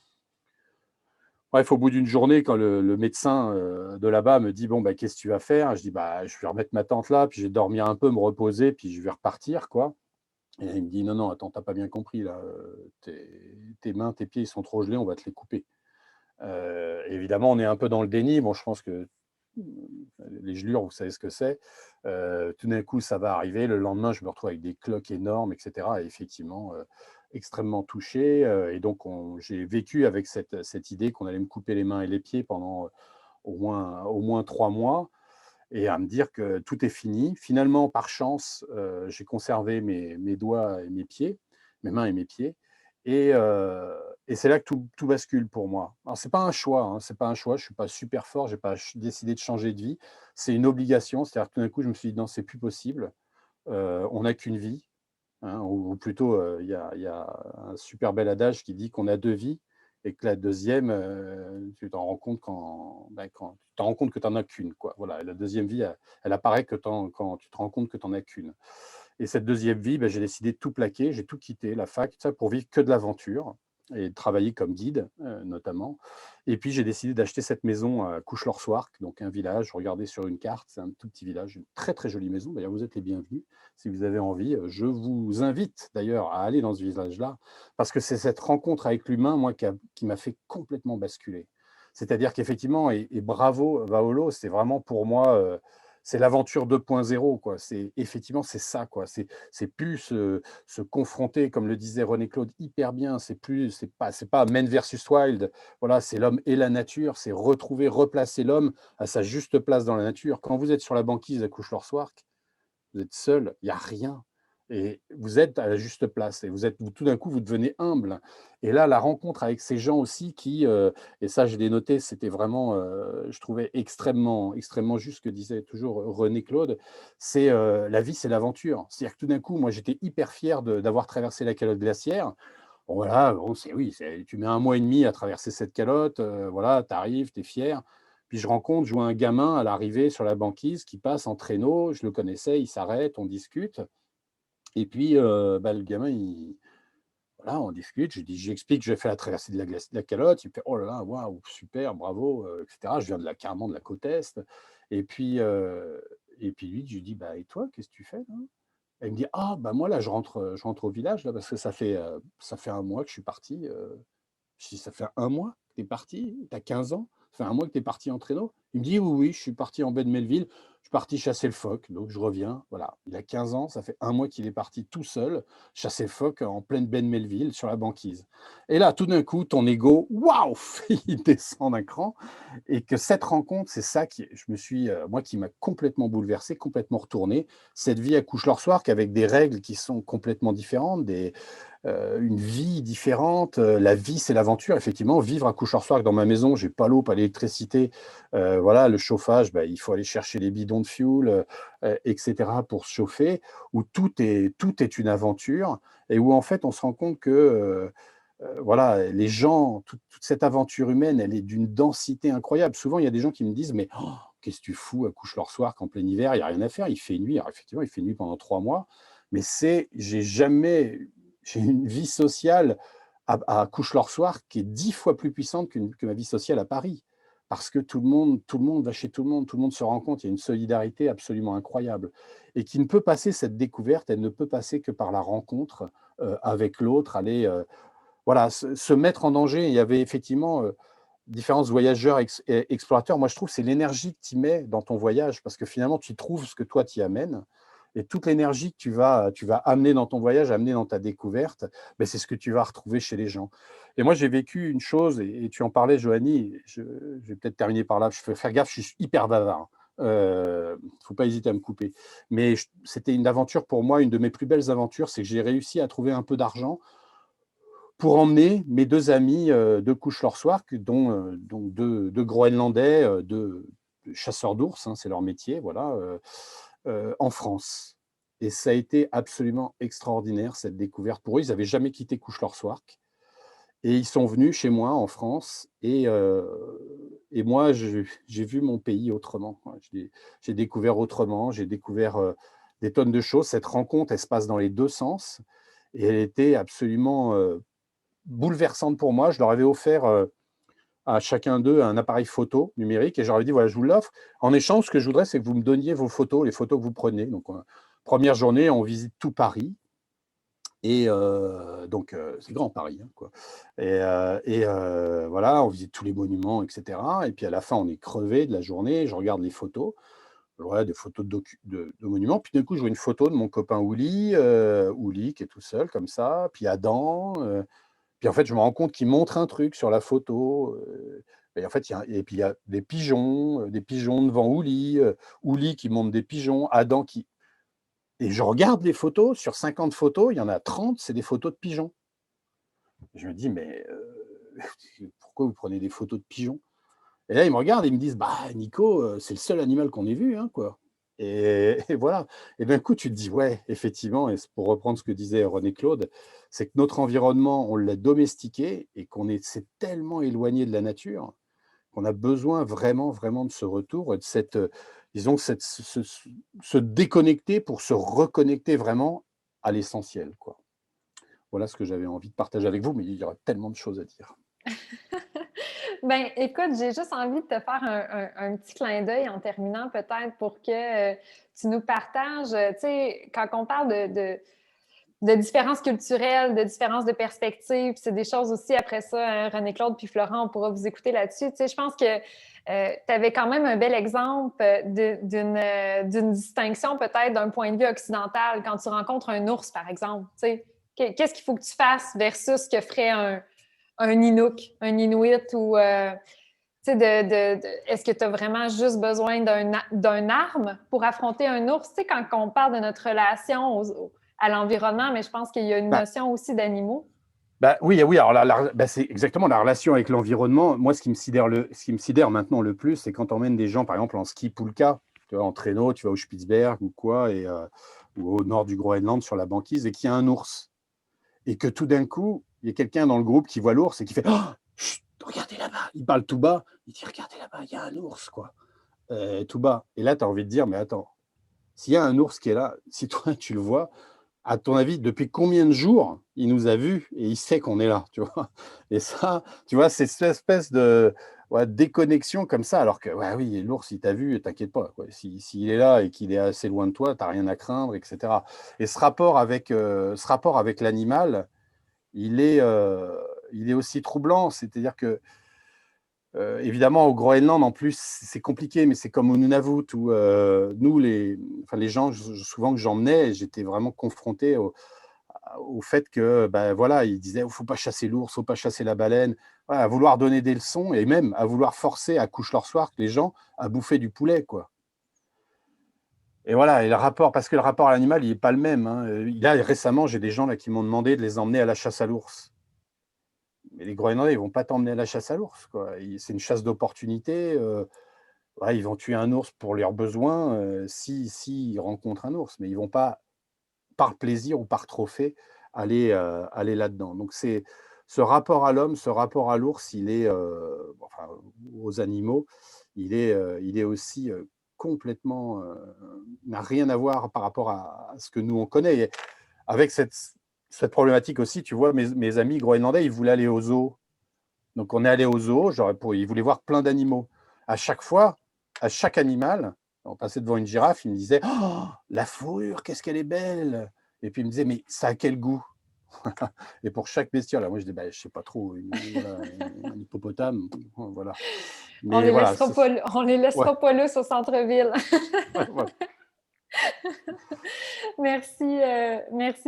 Bref, au bout d'une journée, quand le médecin de là-bas me dit, bon, bah, qu'est-ce que tu vas faire? Je dis, bah, je vais remettre ma tente là, puis je vais dormir un peu, me reposer, puis je vais repartir, quoi. Et il me dit, non, non, attends, t'as pas bien compris, là. Tes mains, tes pieds, ils sont trop gelés, on va te les couper. Évidemment, on est un peu dans le déni. Bon, je pense que les gelures, vous savez ce que c'est. Tout d'un coup, ça va arriver. Le lendemain, je me retrouve avec des cloques énormes, etc. Et effectivement, extrêmement touché. Et donc, j'ai vécu avec cette idée qu'on allait me couper les mains et les pieds pendant au moins 3 mois, et à me dire que tout est fini. Finalement, par chance, j'ai conservé mes doigts et mes pieds, mes mains et mes pieds. Et c'est là que tout bascule pour moi. Alors, c'est pas un choix, hein, c'est pas un choix. Je suis pas super fort, j'ai pas décidé de changer de vie. C'est une obligation. C'est-à-dire que tout d'un coup, je me suis dit, non, c'est plus possible. On n'a qu'une vie. Hein, ou plutôt, il y a un super bel adage qui dit qu'on a deux vies et que la deuxième, tu t'en rends compte quand tu t'en rends compte que tu n'en as qu'une, quoi. Voilà, et la deuxième vie, elle apparaît quand tu te rends compte que tu n'en as qu'une. Et cette deuxième vie, j'ai décidé de tout plaquer, j'ai tout quitté, la fac, tout ça, pour vivre que de l'aventure et de travailler comme guide, notamment. Et puis, j'ai décidé d'acheter cette maison à Couche-Lorsoirc, donc un village. Regardez sur une carte, c'est un tout petit village, une très, très jolie maison. D'ailleurs, vous êtes les bienvenus. Si vous avez envie, je vous invite d'ailleurs à aller dans ce village-là, parce que c'est cette rencontre avec l'humain, moi, qui m'a fait complètement basculer. C'est-à-dire qu'effectivement, et bravo, Vaolo, c'est vraiment pour moi, c'est l'aventure 2.0, quoi. Effectivement, c'est ça, quoi. C'est plus se confronter, comme le disait René Claude hyper bien. C'est pas Man versus Wild. Voilà, c'est l'homme et la nature. C'est replacer l'homme à sa juste place dans la nature. Quand vous êtes sur la banquise à Couche-Lorsoirc, vous êtes seul, il n'y a rien. Et vous êtes à la juste place. Et tout d'un coup, vous devenez humble. Et là, la rencontre avec ces gens aussi et ça, je l'ai noté, c'était vraiment, je trouvais extrêmement, extrêmement juste ce que disait toujours René Claude, c'est la vie, c'est l'aventure. C'est-à-dire que tout d'un coup, moi, j'étais hyper fier d'avoir traversé la calotte glaciaire. Bon, voilà, bon, tu mets 1 mois et demi à traverser cette calotte, voilà, tu arrives, tu es fier. Puis je vois un gamin à l'arrivée sur la banquise qui passe en traîneau, je le connaissais, il s'arrête, on discute. Et puis, le gamin, voilà, on discute, j'explique que j'ai fait la traversée de la calotte, il me fait: «Oh là là, waouh, super, bravo», etc. Je viens carrément de la côte Est. Et puis, Et puis lui, je lui dis, bah, et toi, qu'est-ce que tu fais là? Elle me dit, ah, bah moi là, je rentre au village là, parce que ça fait un mois que je suis parti. Je dis, ça fait un mois que tu es parti? Tu as 15 ans? Ça fait un mois que tu es parti en traîneau? Il me dit, oui, oui, je suis parti en baie de Melville. Je suis parti chasser le phoque. Donc, je reviens. Voilà. Il a 15 ans. Ça fait un mois qu'il est parti tout seul chasser le phoque en pleine baie de Melville sur la banquise. Et là, tout d'un coup, ton ego, waouh, il descend d'un cran. Et que cette rencontre, c'est ça moi, qui m'a complètement bouleversé, complètement retourné. Cette vie à Couche-Lorsoir, avec des règles qui sont complètement différentes, une vie différente. La vie, c'est l'aventure. Effectivement, vivre à Couche-Lorsoir dans ma maison, j'ai pas l'eau, pas l'électricité. Voilà, le chauffage, bah, il faut aller chercher les bidons de fuel, etc. pour se chauffer. Où tout est une aventure et où en fait, on se rend compte que voilà, les gens, toute cette aventure humaine, elle est d'une densité incroyable. Souvent, il y a des gens qui me disent, mais oh, qu'est-ce que tu fous à Couche-Lorsoir qu'en plein hiver, il n'y a rien à faire, il fait nuit. Alors, effectivement, il fait nuit pendant 3 mois, mais j'ai une vie sociale à Couche-Lorsoir qui est 10 fois plus puissante que ma vie sociale à Paris. Parce que tout le monde va chez tout le monde se rencontre, il y a une solidarité absolument incroyable. Et qui ne peut passer cette découverte, elle ne peut passer que par la rencontre avec l'autre, aller voilà, se mettre en danger. Il y avait effectivement différents voyageurs explorateurs. Moi, je trouve que c'est l'énergie que tu mets dans ton voyage, parce que finalement, tu trouves ce que toi, tu y amènes. Et toute l'énergie que tu vas amener dans ton voyage, amener dans ta découverte, ben, c'est ce que tu vas retrouver chez les gens. Et moi, j'ai vécu une chose, et tu en parlais, Joanie, je vais peut-être terminer par là, je fais faire gaffe, je suis hyper bavard. Il ne faut pas hésiter à me couper. Mais c'était une aventure pour moi, une de mes plus belles aventures, c'est que j'ai réussi à trouver un peu d'argent pour emmener mes 2 amis de Couche-Lorsoir, dont deux Groenlandais, deux chasseurs d'ours, hein, c'est leur métier, voilà, en France. Et ça a été absolument extraordinaire, cette découverte pour eux. Ils n'avaient jamais quitté Couche-Lorsoir. Et ils sont venus chez moi en France. Et moi, j'ai vu mon pays autrement. J'ai découvert autrement, j'ai découvert des tonnes de choses. Cette rencontre, elle se passe dans les 2 sens. Et elle était absolument bouleversante pour moi. Je leur avais offert à chacun d'eux un appareil photo numérique et j'aurais dit, voilà, je vous l'offre. En échange, ce que je voudrais, c'est que vous me donniez vos photos, les photos que vous prenez. Donc, première journée, on visite tout Paris. Et donc, c'est grand Paris, hein, quoi. Et voilà, on visite tous les monuments, etc. Et puis à la fin, on est crevé de la journée. Je regarde les photos, ouais, des photos de monuments. Puis d'un coup, je vois une photo de mon copain Ouli, qui est tout seul, comme ça. Puis Adam. Puis en fait, je me rends compte qu'il montre un truc sur la photo. Et en fait, il y a des pigeons devant Ouli qui montre des pigeons, Adam qui. Et je regarde les photos, sur 50 photos, il y en a 30, c'est des photos de pigeons. Je me dis, mais pourquoi vous prenez des photos de pigeons? Et là, ils me regardent et ils me disent, bah, Nico, c'est le seul animal qu'on ait vu, hein, quoi. Et voilà. Et d'un coup, tu te dis, ouais, effectivement, et pour reprendre ce que disait René Claude, c'est que notre environnement, on l'a domestiqué et s'est tellement éloigné de la nature qu'on a besoin vraiment, vraiment de ce retour et de disons, se déconnecter pour se reconnecter vraiment à l'essentiel, quoi. Voilà ce que j'avais envie de partager avec vous, mais il y aura tellement de choses à dire. Ben, écoute, j'ai juste envie de te faire un petit clin d'œil en terminant peut-être pour que tu nous partages, tu sais, quand on parle de différences culturelles, de différences de perspectives, c'est des choses aussi après ça, hein, René-Claude puis Florent, on pourra vous écouter là-dessus. Tu sais, je pense que tu avais quand même un bel exemple d'une distinction peut-être d'un point de vue occidental quand tu rencontres un ours, par exemple. Tu sais, qu'est-ce qu'il faut que tu fasses versus ce que ferait un Inuk, un Inuit ou tu sais, est-ce que tu as vraiment juste besoin d'un arme pour affronter un ours? Tu sais, quand on parle de notre relation à l'environnement, mais je pense qu'il y a une notion aussi d'animaux. Oui, alors c'est exactement la relation avec l'environnement. Moi, ce qui me sidère maintenant le plus, c'est quand on emmène des gens, par exemple, en ski Pulka, tu vois, en traîneau, tu vas au Spitzberg ou quoi, ou au nord du Groenland sur la banquise, et qu'il y a un ours. Et que tout d'un coup, il y a quelqu'un dans le groupe qui voit l'ours et qui fait « Oh, chut, regardez là-bas !» Il parle tout bas, il dit « Regardez là-bas, il y a un ours, quoi. » Tout bas. Et là, tu as envie de dire « Mais attends, s'il y a un ours qui est là, si toi, tu le vois, à ton avis, depuis combien de jours il nous a vus et il sait qu'on est là, tu vois? Et ça, tu vois, c'est cette espèce de déconnexion comme ça, alors que, ouais, oui, l'ours, il t'a vu, t'inquiète pas, quoi. S'il est là et qu'il est assez loin de toi, t'as rien à craindre, etc. Et ce rapport avec l'animal, il est aussi troublant. C'est-à-dire que, évidemment, au Groenland, en plus, c'est compliqué, mais c'est comme au Nunavut, où nous, les gens, souvent que j'emmenais, j'étais vraiment confronté au fait que, ben voilà, ils disaient, il ne faut pas chasser l'ours, il ne faut pas chasser la baleine, voilà, à vouloir donner des leçons et même à vouloir forcer à couche-leur-soir les gens à bouffer du poulet, quoi. Et voilà, et le rapport, parce que le rapport à l'animal, il n'est pas le même, hein. Là, récemment, j'ai des gens là, qui m'ont demandé de les emmener à la chasse à l'ours. Mais les Groenlandais, ils ne vont pas t'emmener à la chasse à l'ours, quoi. C'est une chasse d'opportunité. Ouais, ils vont tuer un ours pour leurs besoins s'ils rencontrent un ours, mais ils ne vont pas, par plaisir ou par trophée, aller là-dedans. Donc, c'est ce rapport à l'homme, ce rapport à l'ours, enfin, aux animaux, il est aussi complètement, n'a rien à voir par rapport à ce que nous, on connaît. Et avec cette problématique aussi, tu vois, mes amis groenlandais, ils voulaient aller au zoo. Donc, on est allé au zoo, ils voulaient voir plein d'animaux. À chaque fois, à chaque animal, on passait devant une girafe, il me disait « Oh, la fourrure, qu'est-ce qu'elle est belle !» Et puis il me disait « Mais ça a quel goût ?» Et pour chaque bestiole, moi je dis bah, « Je ne sais pas trop, un hippopotame, voilà. » On les laissera pas lousses au centre-ville. Ouais. Merci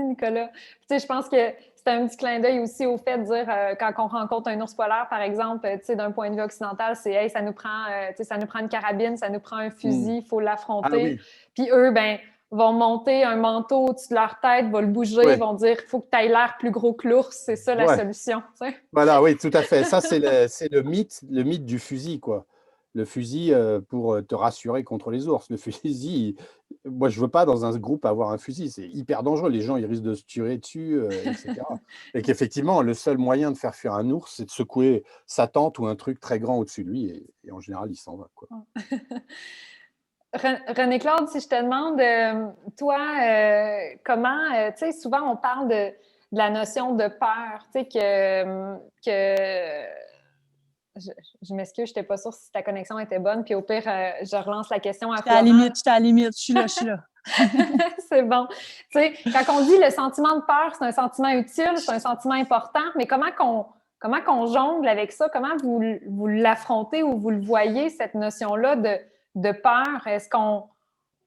Nicolas. Tu sais, je pense que c'est un petit clin d'œil aussi au fait de dire quand on rencontre un ours polaire, par exemple, tu sais, d'un point de vue occidental, c'est hey, ça nous prend une carabine, ça nous prend un fusil, il faut l'affronter. Ah, oui. Puis eux, ben, vont monter un manteau au-dessus de leur tête, vont le bouger, Ouais. vont dire il faut que tu ailles l'air plus gros que l'ours, c'est ça la solution. Tu sais. Voilà, oui, tout à fait. Ça, c'est le mythe du fusil, quoi. Le fusil pour te rassurer contre les ours. Le fusil, moi, je ne veux pas dans un groupe avoir un fusil. C'est hyper dangereux. Les gens, ils risquent de se tuer dessus, etc. Et qu'effectivement, le seul moyen de faire fuir un ours, c'est de secouer sa tente ou un truc très grand au-dessus de lui. Et en général, il s'en va, quoi. René-Claude, si je te demande, toi, comment, tu sais, souvent on parle de la notion de peur, tu sais, que je m'excuse, je n'étais pas sûre si ta connexion était bonne, puis au pire, je relance la question à Florent. J'étais à la limite, je suis là. C'est bon. Tu sais, quand on dit le sentiment de peur, c'est un sentiment utile, c'est un sentiment important, mais comment qu'on jongle avec ça? Comment vous l'affrontez ou vous le voyez, cette notion-là de peur?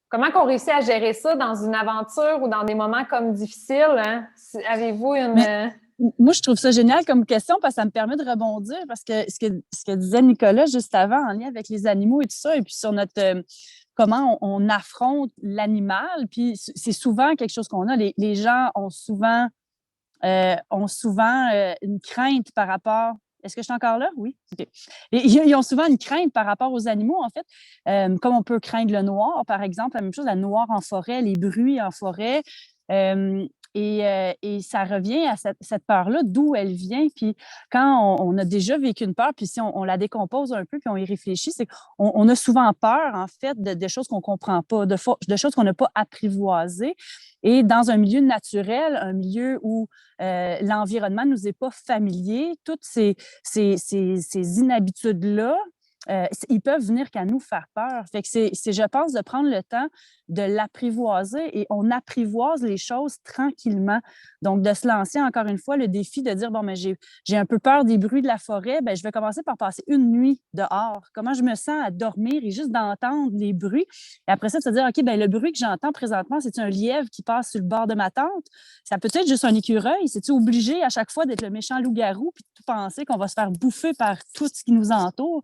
Comment qu'on réussit à gérer ça dans une aventure ou dans des moments comme difficiles? Hein? Avez-vous une... Moi, je trouve ça génial comme question parce que ça me permet de rebondir parce que ce que disait Nicolas juste avant en lien avec les animaux et tout ça, et puis sur notre comment on affronte l'animal, puis c'est souvent quelque chose qu'on a. Les gens ont souvent une crainte par rapport. Est-ce que je suis encore là? Oui. Okay. Ils ont souvent une crainte par rapport aux animaux, en fait. Comme on peut craindre le noir, par exemple, la même chose, la noire en forêt, les bruits en forêt. Et ça revient à cette peur-là, d'où elle vient. Puis quand on a déjà vécu une peur, puis si on la décompose un peu, puis on y réfléchit, c'est qu'on a souvent peur, en fait, de choses qu'on ne comprend pas, de choses qu'on n'a pas apprivoisées. Et dans un milieu naturel, un milieu où l'environnement ne nous est pas familier, toutes ces inhabitudes-là, ils peuvent venir qu'à nous faire peur. Fait que c'est, je pense, de prendre le temps de l'apprivoiser et on apprivoise les choses tranquillement. Donc, de se lancer encore une fois le défi de dire, bon, mais j'ai un peu peur des bruits de la forêt, bien, je vais commencer par passer une nuit dehors. Comment je me sens à dormir et juste d'entendre les bruits. Et après ça, de se dire, OK, bien, le bruit que j'entends présentement, c'est un lièvre qui passe sur le bord de ma tente? Ça peut être juste un écureuil. C'est-tu obligé à chaque fois d'être le méchant loup-garou puis de penser qu'on va se faire bouffer par tout ce qui nous entoure?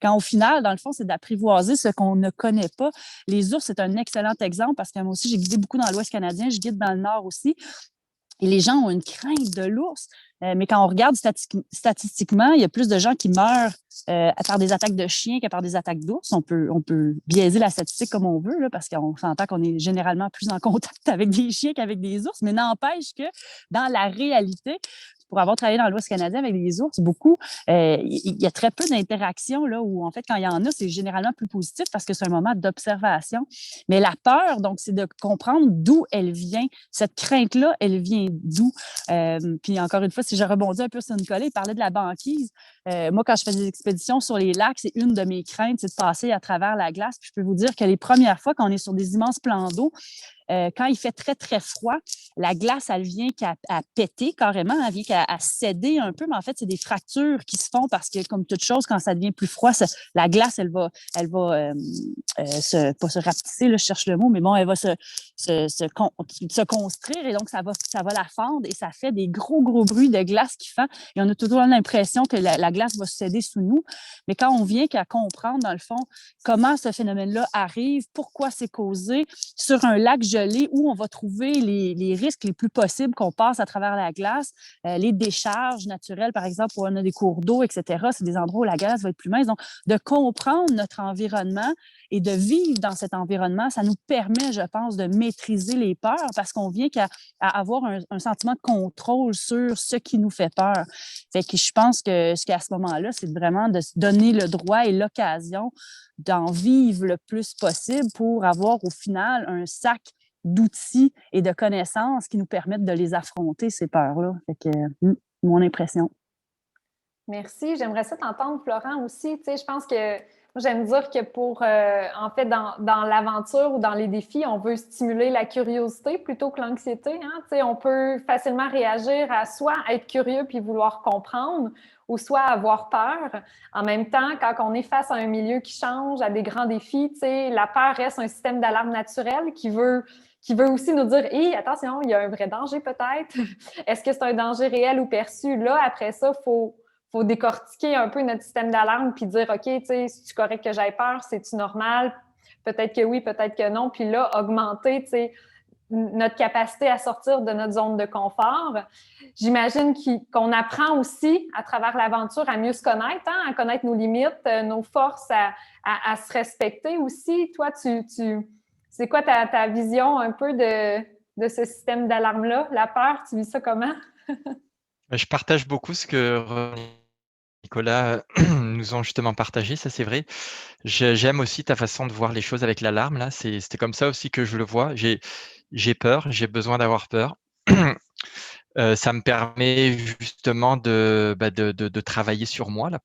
Quand au final, dans le fond, c'est d'apprivoiser ce qu'on ne connaît pas. Les ours, c'est un excellent exemple parce que moi aussi, j'ai guidé beaucoup dans l'Ouest canadien, je guide dans le Nord aussi. Et les gens ont une crainte de l'ours. Mais quand on regarde statistiquement, il y a plus de gens qui meurent par des attaques de chiens que par des attaques d'ours. On peut biaiser la statistique comme on veut, là, parce qu'on s'entend qu'on est généralement plus en contact avec des chiens qu'avec des ours, mais n'empêche que dans la réalité, pour avoir travaillé dans l'Ouest canadien avec des ours, beaucoup, il y a très peu d'interactions là où, en fait, quand il y en a, c'est généralement plus positif parce que c'est un moment d'observation. Mais la peur, donc, c'est de comprendre d'où elle vient. Cette crainte-là, elle vient d'où? Puis encore une fois, si je rebondis un peu sur Nicolas, il parlait de la banquise. Moi, quand je fais des expéditions sur les lacs, c'est une de mes craintes, c'est de passer à travers la glace. Puis je peux vous dire que les premières fois, quand on est sur des immenses plans d'eau, quand il fait très, très froid, la glace, elle vient qu'à péter carrément, elle vient qu'à céder un peu, mais en fait, c'est des fractures qui se font parce que, comme toute chose, quand ça devient plus froid, la glace, elle va pas se rapetisser, là, je cherche le mot, mais bon, elle va se construire et donc ça va la fendre et ça fait des gros, gros bruits de glace qui font. Et on a toujours l'impression que la glace va se céder sous nous. Mais quand on vient qu'à comprendre, dans le fond, comment ce phénomène-là arrive, pourquoi c'est causé sur un lac gelé où on va trouver les risques les plus possibles qu'on passe à travers la glace, les décharges naturelles, par exemple, où on a des cours d'eau, etc. C'est des endroits où la glace va être plus mince. Donc, de comprendre notre environnement et de vivre dans cet environnement, ça nous permet, je pense, de maîtriser les peurs parce qu'on vient qu'à avoir un sentiment de contrôle sur ce qui nous fait peur. Fait que je pense qu'à ce moment-là, c'est vraiment de se donner le droit et l'occasion d'en vivre le plus possible pour avoir au final un sac d'outils et de connaissances qui nous permettent de les affronter, ces peurs-là. Fait que, mon impression. Merci. J'aimerais ça t'entendre, Florent, aussi. Tu sais, je pense que moi, j'aime dire que en fait, dans l'aventure ou dans les défis, on veut stimuler la curiosité plutôt que l'anxiété. Hein? Tu sais, on peut facilement réagir à soit être curieux puis vouloir comprendre ou soit avoir peur. En même temps, quand on est face à un milieu qui change, à des grands défis, tu sais, la peur reste un système d'alarme naturel qui veut aussi nous dire « Hé, attention, il y a un vrai danger peut-être. Est-ce que c'est un danger réel ou perçu? » Là, après ça, faut décortiquer un peu notre système d'alarme puis dire « OK, tu sais, c'est-tu correct que j'aie peur? C'est-tu normal? Peut-être que oui, peut-être que non. » Puis là, augmenter, tu sais, notre capacité à sortir de notre zone de confort. J'imagine qu'on apprend aussi à travers l'aventure à mieux se connaître, hein, à connaître nos limites, nos forces, à se respecter aussi. Toi, c'est quoi ta vision un peu de ce système d'alarme-là? La peur, tu vis ça comment? Je partage beaucoup ce que Nicolas nous ont justement partagé, ça c'est vrai. J'aime aussi ta façon de voir les choses avec l'alarme, là. C'était comme ça aussi que je le vois. J'ai peur, j'ai besoin d'avoir peur. Ça me permet justement de travailler sur moi là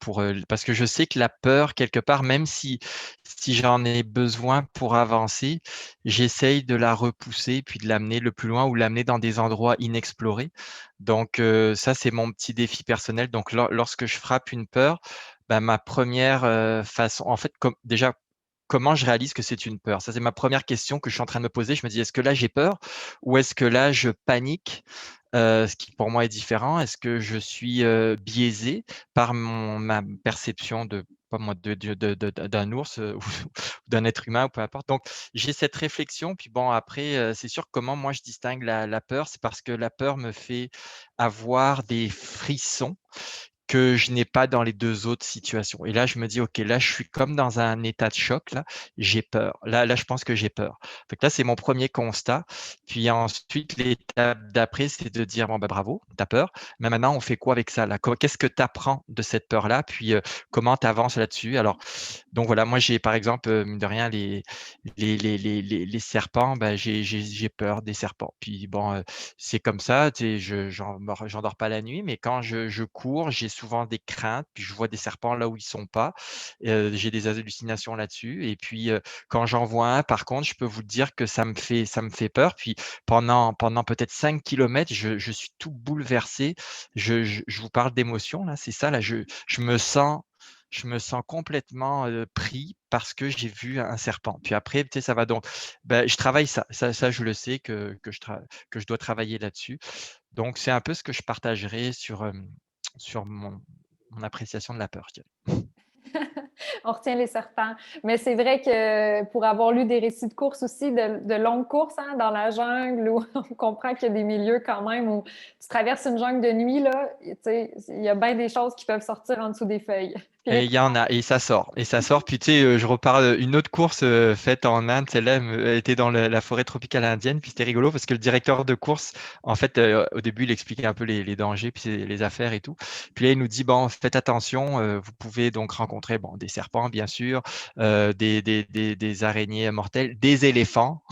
parce que je sais que la peur quelque part, même si j'en ai besoin pour avancer, j'essaye de la repousser puis de l'amener le plus loin ou l'amener dans des endroits inexplorés. Donc ça c'est mon petit défi personnel. Donc lorsque je frappe une peur, ma première façon, en fait, déjà comment je réalise que c'est une peur? Ça c'est ma première question que je suis en train de me poser. Je me dis est-ce que là j'ai peur ou est-ce que là je panique? Ce qui pour moi est différent. Est-ce que je suis biaisé par ma perception de pas moi d'un ours ou d'un être humain ou peu importe. Donc j'ai cette réflexion. Puis bon après c'est sûr comment moi je distingue la peur, c'est parce que la peur me fait avoir des frissons que je n'ai pas dans les 2 autres situations. Et là, je me dis: «OK, là, je suis comme dans un état de choc là, j'ai peur. Là, je pense que j'ai peur». Fait que là, c'est mon premier constat. Puis ensuite, l'étape d'après, c'est de dire: «Bon, bravo, tu as peur, mais maintenant, on fait quoi avec ça là? Qu'est-ce que tu apprends de cette peur-là? Puis, comment tu avances là-dessus?» Alors, donc voilà, moi, j'ai par exemple, mine de rien, les serpents, j'ai peur des serpents. Puis bon, c'est comme ça, tu sais, j'endors pas la nuit, mais quand je cours, j'ai souvent des craintes, puis je vois des serpents là où ils sont pas. J'ai des hallucinations là-dessus et puis, quand j'en vois un, par contre, je peux vous dire que ça me fait peur. Puis pendant peut-être 5 kilomètres, je suis tout bouleversé. Je vous parle d'émotion là, c'est ça là, je me sens complètement, pris parce que j'ai vu un serpent. Puis après, tu sais, ça va donc je travaille ça je le sais que je dois travailler là-dessus. Donc c'est un peu ce que je partagerai sur mon appréciation de la peur, je dirais. On retient les serpents. Mais c'est vrai que pour avoir lu des récits de course aussi, de longues courses hein, dans la jungle, où on comprend qu'il y a des milieux quand même où tu traverses une jungle de nuit, là, tu sais, il y a bien des choses qui peuvent sortir en dessous des feuilles. Et il y en a, et ça sort. Et ça sort. Puis tu sais, je reparle une autre course faite en Inde, celle-là, elle était dans la forêt tropicale indienne. Puis c'était rigolo parce que le directeur de course, en fait, au début, il expliquait un peu les dangers, puis les affaires et tout. Puis là, il nous dit, bon, faites attention, vous pouvez donc rencontrer bon, des serpents, bien sûr, des araignées mortelles, des éléphants.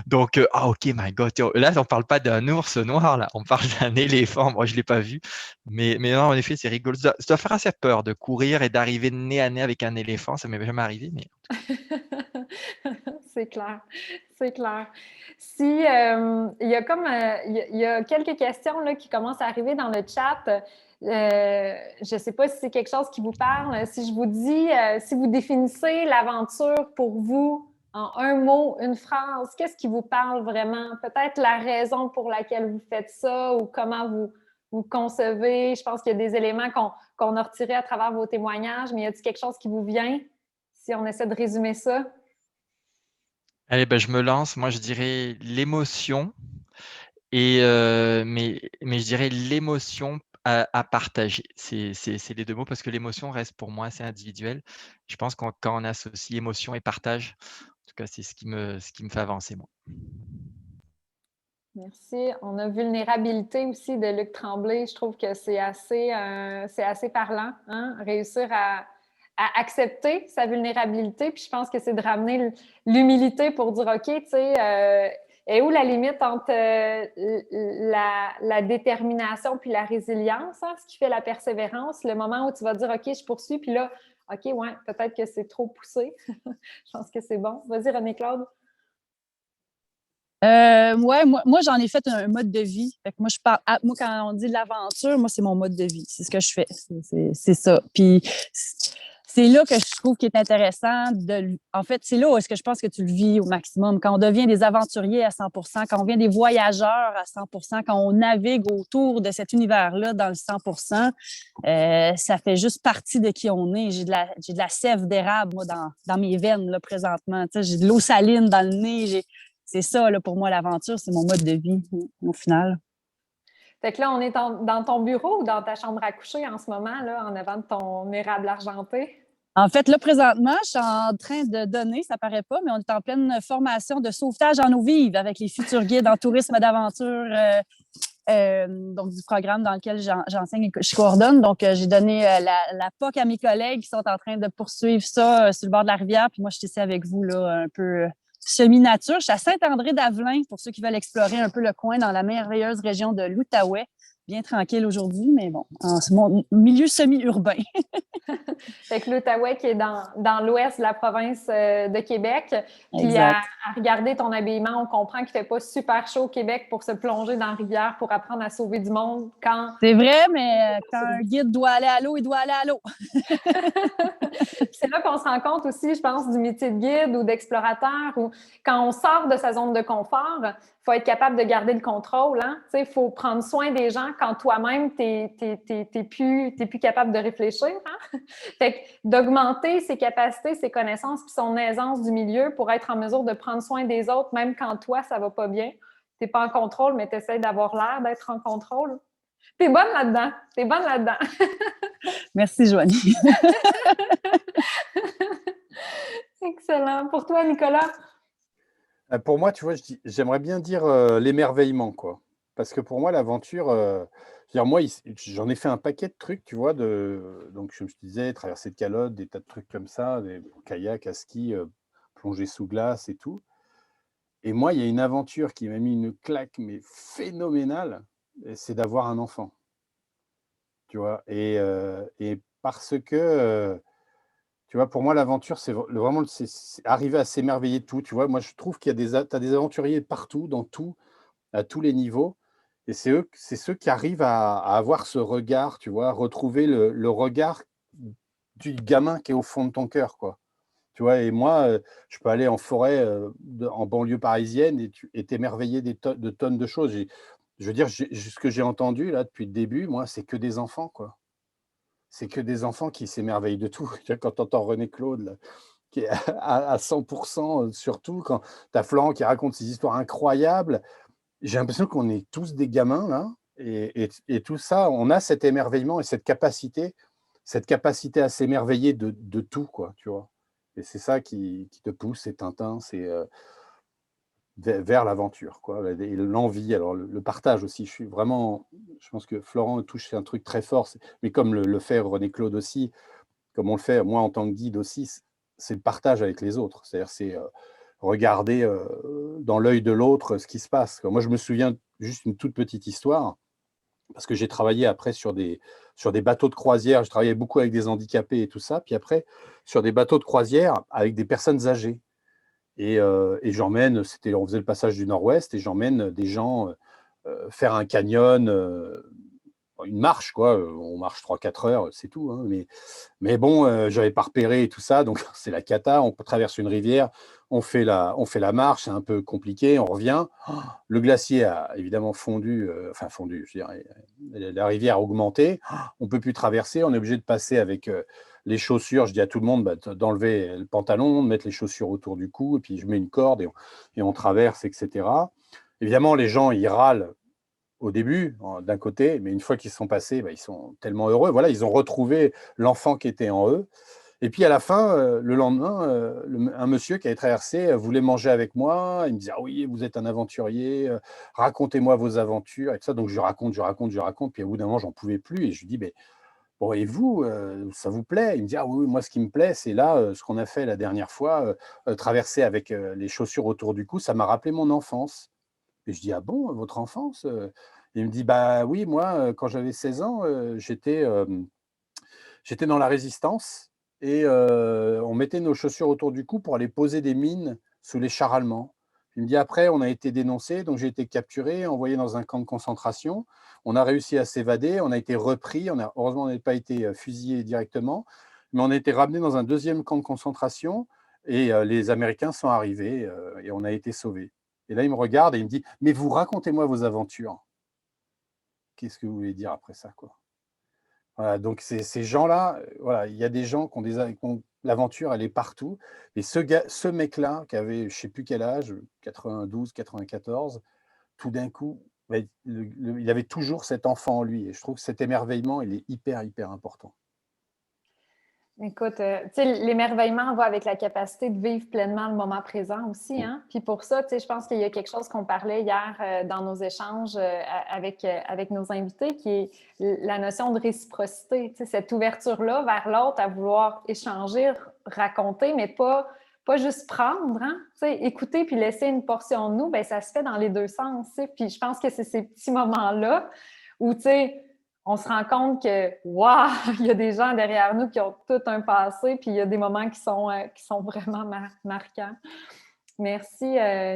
Donc, ah, ok, my God. Là, on parle pas d'un ours noir, là, on parle d'un éléphant. Moi, je l'ai pas vu. Mais non, en effet, c'est rigolo. Ça doit faire assez peur de courir et d'arriver nez à nez avec un éléphant. Ça m'est jamais arrivé, mais C'est clair, c'est clair. Si, il y a comme, il y a quelques questions là, qui commencent à arriver dans le chat. Je ne sais pas si c'est quelque chose qui vous parle. Si je vous dis, si vous définissez l'aventure pour vous en un mot, une phrase, qu'est-ce qui vous parle vraiment? Peut-être la raison pour laquelle vous faites ça ou comment vous concevez. Je pense qu'il y a des éléments qu'on a retirés à travers vos témoignages, mais y a-t-il quelque chose qui vous vient si on essaie de résumer ça? allez, ben, je me lance. Moi, je dirais l'émotion, mais je dirais l'émotion à partager. C'est les deux mots parce que l'émotion reste pour moi assez individuelle. Je pense que quand on associe émotion et partage, en tout cas, c'est ce qui me fait avancer, moi. Merci. On a vulnérabilité aussi de Luc Tremblay. Je trouve que c'est assez parlant, hein? Réussir à accepter sa vulnérabilité. Puis je pense que c'est de ramener l'humilité pour dire, OK, tu sais, est où la limite entre la détermination puis la résilience, hein? Ce qui fait la persévérance, le moment où tu vas dire, OK, je poursuis, puis là, OK, ouais, peut-être que c'est trop poussé. Je pense que c'est bon. Vas-y, René-Claude. Ouais, moi j'en ai fait un mode de vie. Fait que moi, moi, quand on dit l'aventure, moi, c'est mon mode de vie. C'est ce que je fais. C'est ça. Puis c'est là que je trouve qu'il est intéressant en fait, c'est là où est-ce que je pense que tu le vis au maximum. Quand on devient des aventuriers à 100 quand on devient des voyageurs à 100 quand on navigue autour de cet univers-là dans le 100 ça fait juste partie de qui on est. J'ai de la sève d'érable, moi, dans mes veines, là, présentement. Tu sais, j'ai de l'eau saline dans le nez. C'est ça, là, pour moi, l'aventure, c'est mon mode de vie, au final. Fait que là, on est dans ton bureau ou dans ta chambre à coucher en ce moment, là, en avant de ton érable argenté? En fait, là, présentement, je suis en train de donner, ça paraît pas, mais on est en pleine formation de sauvetage en eau vive avec les futurs guides en tourisme d'aventure, donc du programme dans lequel j'enseigne et que je coordonne. Donc, j'ai donné la POC à mes collègues qui sont en train de poursuivre ça sur le bord de la rivière. Puis moi, je suis ici avec vous, là, un peu semi-nature. Je suis à Saint-André-d'Avelin, pour ceux qui veulent explorer un peu le coin dans la merveilleuse région de l'Outaouais. Bien tranquille aujourd'hui, mais bon, c'est mon milieu semi-urbain. Fait que l'Outaouais qui est dans l'ouest de la province de Québec. Puis Exact. à regarder ton habillement, on comprend qu'il ne fait pas super chaud au Québec pour se plonger dans la rivière pour apprendre à sauver du monde quand... C'est vrai, mais quand un guide doit aller à l'eau, il doit aller à l'eau. C'est là qu'on se rend compte aussi, je pense, du métier de guide ou d'explorateur, où quand on sort de sa zone de confort, il faut être capable de garder le contrôle. Hein? Il faut prendre soin des gens quand toi-même, tu n'es plus capable de réfléchir. Hein? Fait que d'augmenter ses capacités, ses connaissances puis son aisance du milieu pour être en mesure de prendre soin des autres, même quand toi, ça va pas bien. Tu n'es pas en contrôle, mais tu essaies d'avoir l'air d'être en contrôle. T'es bonne là-dedans. T'es bonne là-dedans. Merci, Joanie. Excellent. Pour toi, Nicolas? Pour moi, tu vois, j'aimerais bien dire l'émerveillement, quoi. Parce que pour moi, l'aventure, moi, j'en ai fait un paquet de trucs, tu vois, donc je me disais, traverser de calotte, des tas de trucs comme ça, des kayaks, à ski, plonger sous glace et tout. Et moi, il y a une aventure qui m'a mis une claque, mais phénoménale, c'est d'avoir un enfant. Tu vois, et parce que, tu vois, pour moi, l'aventure, c'est vraiment arriver à s'émerveiller de tout. Tu vois, moi, je trouve qu'il y a t'as des aventuriers partout, dans tout, à tous les niveaux. Et c'est ceux qui arrivent à avoir ce regard, tu vois, retrouver le regard du gamin qui est au fond de ton cœur, quoi. Tu vois, et moi, je peux aller en forêt, en banlieue parisienne et t'émerveiller de tonnes de choses. Je veux dire, ce que j'ai entendu là depuis le début, moi, c'est que des enfants, quoi. c'est que des enfants qui s'émerveillent de tout. Quand tu entends René Claude, là, qui est à 100% surtout, quand tu as Florent qui raconte ces histoires incroyables, j'ai l'impression qu'on est tous des gamins, là, et tout ça, on a cet émerveillement et cette capacité à s'émerveiller de tout, quoi, tu vois. Et c'est ça qui te pousse, c'est Tintin, c'est vers l'aventure, quoi, et l'envie, alors le partage aussi. Je pense que Florent touche un truc très fort, mais comme le fait René Claude aussi, comme on le fait moi en tant que guide aussi, c'est le partage avec les autres. C'est-à-dire, c'est regarder dans l'œil de l'autre ce qui se passe. Moi, je me souviens juste une toute petite histoire, parce que j'ai travaillé après sur des bateaux de croisière. Je travaillais beaucoup avec des handicapés et tout ça. Puis après, sur des bateaux de croisière avec des personnes âgées. Et j'emmène, on faisait le passage du Nord-Ouest, et j'emmène des gens faire un canyon, une marche, quoi. On marche 3-4 heures, c'est tout, hein. Mais bon, j'avais pas repéré et tout ça, donc c'est la cata. On traverse une rivière, on fait la marche, c'est un peu compliqué, on revient. Le glacier a évidemment fondu, je dirais, la rivière a augmenté. On peut plus traverser, on est obligé de passer avec les chaussures. Je dis à tout le monde d'enlever le pantalon, de mettre les chaussures autour du cou, et puis je mets une corde et on traverse, etc. Évidemment, les gens, ils râlent au début, d'un côté, mais une fois qu'ils sont passés, ils sont tellement heureux. Voilà, ils ont retrouvé l'enfant qui était en eux. Et puis à la fin, le lendemain, un monsieur qui avait traversé voulait manger avec moi. Il me disait: ah oui, vous êtes un aventurier, racontez-moi vos aventures et tout ça. Donc je raconte. Puis au bout d'un moment, j'en pouvais plus, et je lui dis: mais bon, et vous, ça vous plaît? Il me dit: ah oui, moi, ce qui me plaît, c'est là, ce qu'on a fait la dernière fois, traverser avec les chaussures autour du cou, ça m'a rappelé mon enfance. Et je dis: ah bon, votre enfance? Il me dit: bah oui, moi, quand j'avais 16 ans, j'étais dans la résistance, et on mettait nos chaussures autour du cou pour aller poser des mines sous les chars allemands. Il me dit: après, on a été dénoncé, donc j'ai été capturé, envoyé dans un camp de concentration. On a réussi à s'évader, on a été repris, heureusement, on n'a pas été fusillé directement, mais on a été ramené dans un deuxième camp de concentration, et les Américains sont arrivés, et on a été sauvés. Et là, il me regarde et il me dit: mais vous, racontez-moi vos aventures. Qu'est-ce que vous voulez dire après ça, quoi? Voilà, donc ces gens-là, voilà, il y a des gens qui ont l'aventure, elle est partout. Et ce mec-là, qui avait je ne sais plus quel âge, 92, 94, tout d'un coup, il avait toujours cet enfant en lui. Et je trouve que cet émerveillement, il est hyper, hyper important. Écoute, tu sais, l'émerveillement va avec la capacité de vivre pleinement le moment présent aussi, hein? Puis pour ça, tu sais, je pense qu'il y a quelque chose qu'on parlait hier dans nos échanges avec nos invités, qui est la notion de réciprocité, tu sais, cette ouverture-là vers l'autre à vouloir échanger, raconter, mais pas juste prendre, hein? Tu sais, écouter puis laisser une portion de nous, bien, ça se fait dans les deux sens, tu sais. Puis je pense que c'est ces petits moments-là où, tu sais, on se rend compte que, waouh, il y a des gens derrière nous qui ont tout un passé, puis il y a des moments qui sont vraiment marquants. Merci,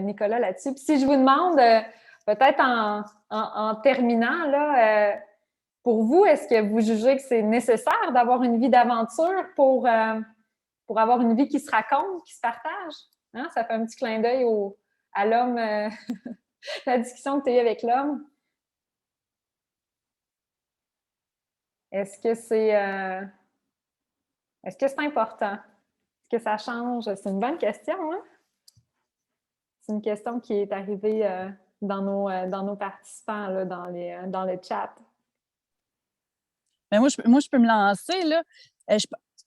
Nicolas, là-dessus. Puis si je vous demande, peut-être en terminant, là, pour vous, est-ce que vous jugez que c'est nécessaire d'avoir une vie d'aventure pour avoir une vie qui se raconte, qui se partage? Hein? Ça fait un petit clin d'œil à l'homme, la discussion que tu as eue avec l'homme. Est-ce que c'est important? Est-ce que ça change? C'est une bonne question, hein? C'est une question qui est arrivée dans nos participants là, dans le chat. Mais moi, je peux me lancer, là.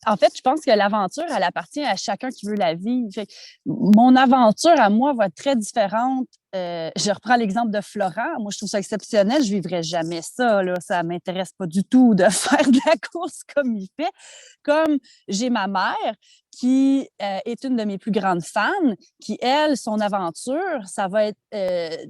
En fait, je pense que l'aventure, elle appartient à chacun qui veut la vivre. Fait que mon aventure à moi va être très différente. Je reprends l'exemple de Florent. Moi, je trouve ça exceptionnel. Je ne vivrais jamais ça, là. Ça ne m'intéresse pas du tout de faire de la course comme il fait. Comme j'ai ma mère qui est une de mes plus grandes fans, qui, elle, son aventure, ça va être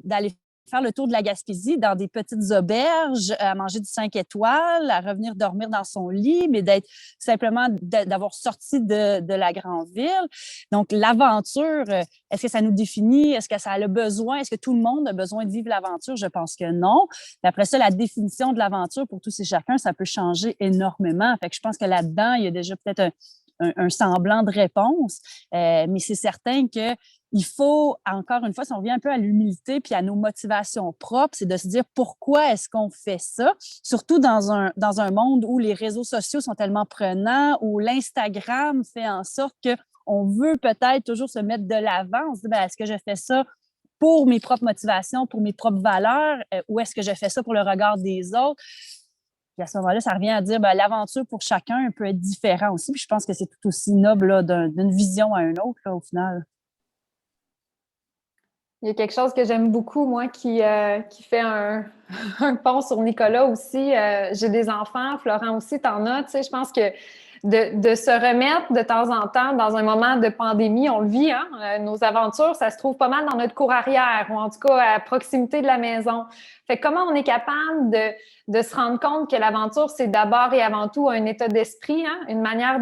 d'aller faire le tour de la Gaspésie dans des petites auberges, à manger du 5 étoiles, à revenir dormir dans son lit, mais d'être simplement d'avoir sorti de la grande ville. Donc, l'aventure, est-ce que ça nous définit? Est-ce que ça a le besoin? Est-ce que tout le monde a besoin de vivre l'aventure? Je pense que non. Puis après ça, la définition de l'aventure pour tous et chacun, ça peut changer énormément. Fait que je pense que là-dedans, il y a déjà peut-être un semblant de réponse. Mais c'est certain que il faut, encore une fois, si on revient un peu à l'humilité puis à nos motivations propres, c'est de se dire pourquoi est-ce qu'on fait ça, surtout dans un monde où les réseaux sociaux sont tellement prenants, où l'Instagram fait en sorte qu'on veut peut-être toujours se mettre de l'avant. On se dit, est-ce que je fais ça pour mes propres motivations, pour mes propres valeurs, ou est-ce que je fais ça pour le regard des autres? Puis à ce moment-là, ça revient à dire l'aventure pour chacun peut être différent aussi. Puis je pense que c'est tout aussi noble là, d'une vision à une autre, là, au final. Il y a quelque chose que j'aime beaucoup, moi, qui fait un pont sur Nicolas aussi. J'ai des enfants, Florent aussi, t'en as. Tu sais, je pense que de se remettre de temps en temps dans un moment de pandémie, on le vit, hein? Nos aventures, ça se trouve pas mal dans notre cour arrière ou en tout cas à proximité de la maison. Fait que comment on est capable de se rendre compte que l'aventure, c'est d'abord et avant tout un état d'esprit, hein? Une manière